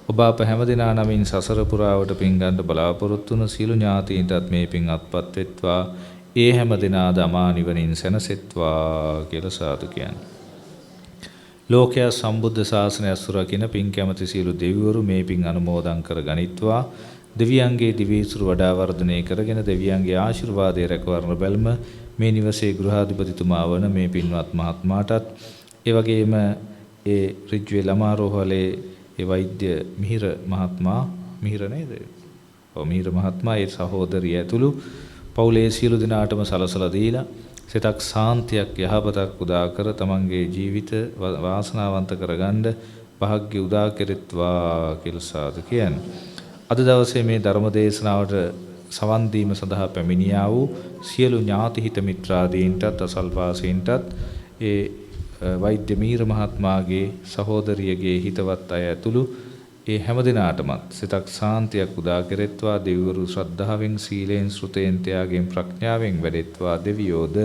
ඔබ අප හැමදෙනා නමින් සසර පුරාවට පින් ගන්න බලාපොරොත්තු වුණු සීල ඥාතීන්ටත් මේ පින් අත්පත් වෙත්වා. ඒ හැමදෙනා දමා නිවනින් සැනසෙත්වා කියලා සාදු කියන්නේ. ලෝකයා සම්බුද්ධ ශාසනය අසුරකින පින් කැමති සියලු දෙවිවරු මේ පින් අනුමෝදන් කර ගනිත්වා. දෙවියන්ගේ දිවිසුරු වඩා වර්ධනය කරගෙන දෙවියන්ගේ ආශිර්වාදය රැකවරන බැල්ම මේ නිවසේ ගෘහාධිපතිතුමා වන මේ පින්වත් මහත්මයාටත් ඒ වගේම ඒ රිජ්වේ ළමාරෝහලේ ඒ වෛද්‍ය මිහිර මහත්මයා මිහිර නේද? ඔව් මිහිර මහත්මයා ඒ සහෝදරිය ඇතුළු පවුලේ සියලු දෙනාටම සලසලා දීලා සිතක් සාන්තියක් යහපතක් උදා කර තමන්ගේ ජීවිත වාසනාවන්ත කරගන්න වාග්ය උදා කෙරෙත්වා කියලා සාදු කියන්නේ. අද දවසේ මේ ධර්ම දේශනාවට සවන් දීම සඳහා පැමිණියා වූ සියලු ඥාති හිත මිත්‍රාදීන්ටත් අසල්වාසීන්ටත් ඒ වෛද්‍ය මීර මහත්මයාගේ සහෝදරියගේ හිතවත් අය ඇතුළු ඒ හැමදිනාටමත් සිතක් සාන්තියක් උදා කෙරෙත්වා. දෙවිවරු ශ්‍රද්ධාවෙන් සීලෙන් ශ්‍රුතෙන් ත්‍යාගයෙන් ප්‍රඥාවෙන් වැඩෙත්වා. දෙවියෝද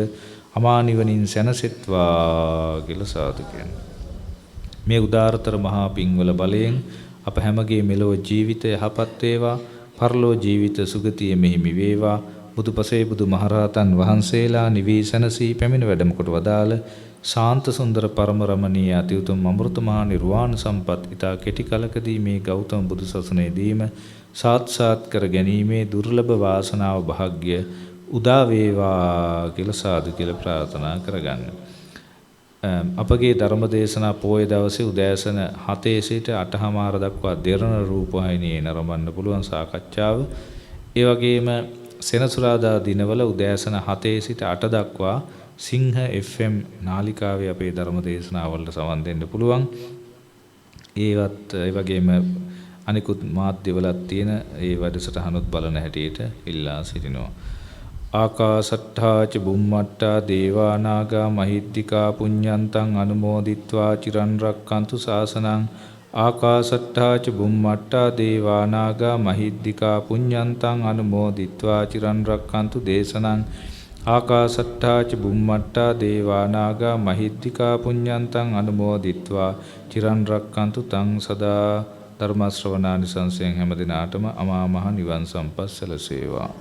අමා නිවනින් සැනසෙත්වා කියලා සාදු කියන්නේ. මේ උදාරතර මහා පින්වල බලයෙන් අප හැමගේ මෙලොව ජීවිතය යහපත් වේවා. පරලෝ ජීවිත සුගතිය මෙහිමි වේවා. බුදුපසේ බුදු මහරහතන් වහන්සේලා නිවී සැනසී පැමිණ වැඩම කොට වදාළ ශාන්ත සුන්දර පරම රමණීය අති උතුම් අමෘත මහා නිර්වාණ සම්පත් ඊතා කෙටි කලකදී මේ ගෞතම බුදු සසුනේදීම සාත්සාත් කර ගැනීමේ දුර්ලභ වාසනාව භාග්‍ය උදා වේවා කියලා සාදු කියලා ප්‍රාර්ථනා කරගන්න. අපගේ ධර්ම දේශනා පොය දවසේ උදෑසන 7 සිට 8:00 දක්වා දෙරණ රූපවාහිනියේ නරඹන්න පුළුවන් සාකච්ඡාව. ඒ වගේම සෙනසුරාදා දිනවල උදෑසන 7 සිට 8 දක්වා සිංහ FM නාලිකාවේ අපේ ධර්ම දේශනාවලට සවන් දෙන්න පුළුවන්. ඒවත් ඒ වගේම අනිකුත් මාධ්‍යවලත් තියෙන ඒ වැඩසටහනොත් බලන හැටියට ඉල්ලා සිටිනවා. ආකාසට්ඨා ච බුම්මට්ඨා දේවා නාග මහිද්దికා පුඤ්ඤන්තං අනුමෝදිත්වා චිරන් රක්칸තු ශාසනං. ආකාසට්ඨා ච බුම්මට්ඨා දේවා නාග මහිද්దికා පුඤ්ඤන්තං අනුමෝදිත්වා චිරන් රක්칸තු දේශනං. ආකාසට්ඨා ච බුම්මට්ඨා දේවා නාග මහිද්దికා පුඤ්ඤන්තං අනුමෝදිත්වා චිරන් රක්칸තු තං සදා. ධර්ම ශ්‍රවණානිසංසයෙන් හැම දිනාටම අමා මහ නිවන් සම්පත් සැලසේවා.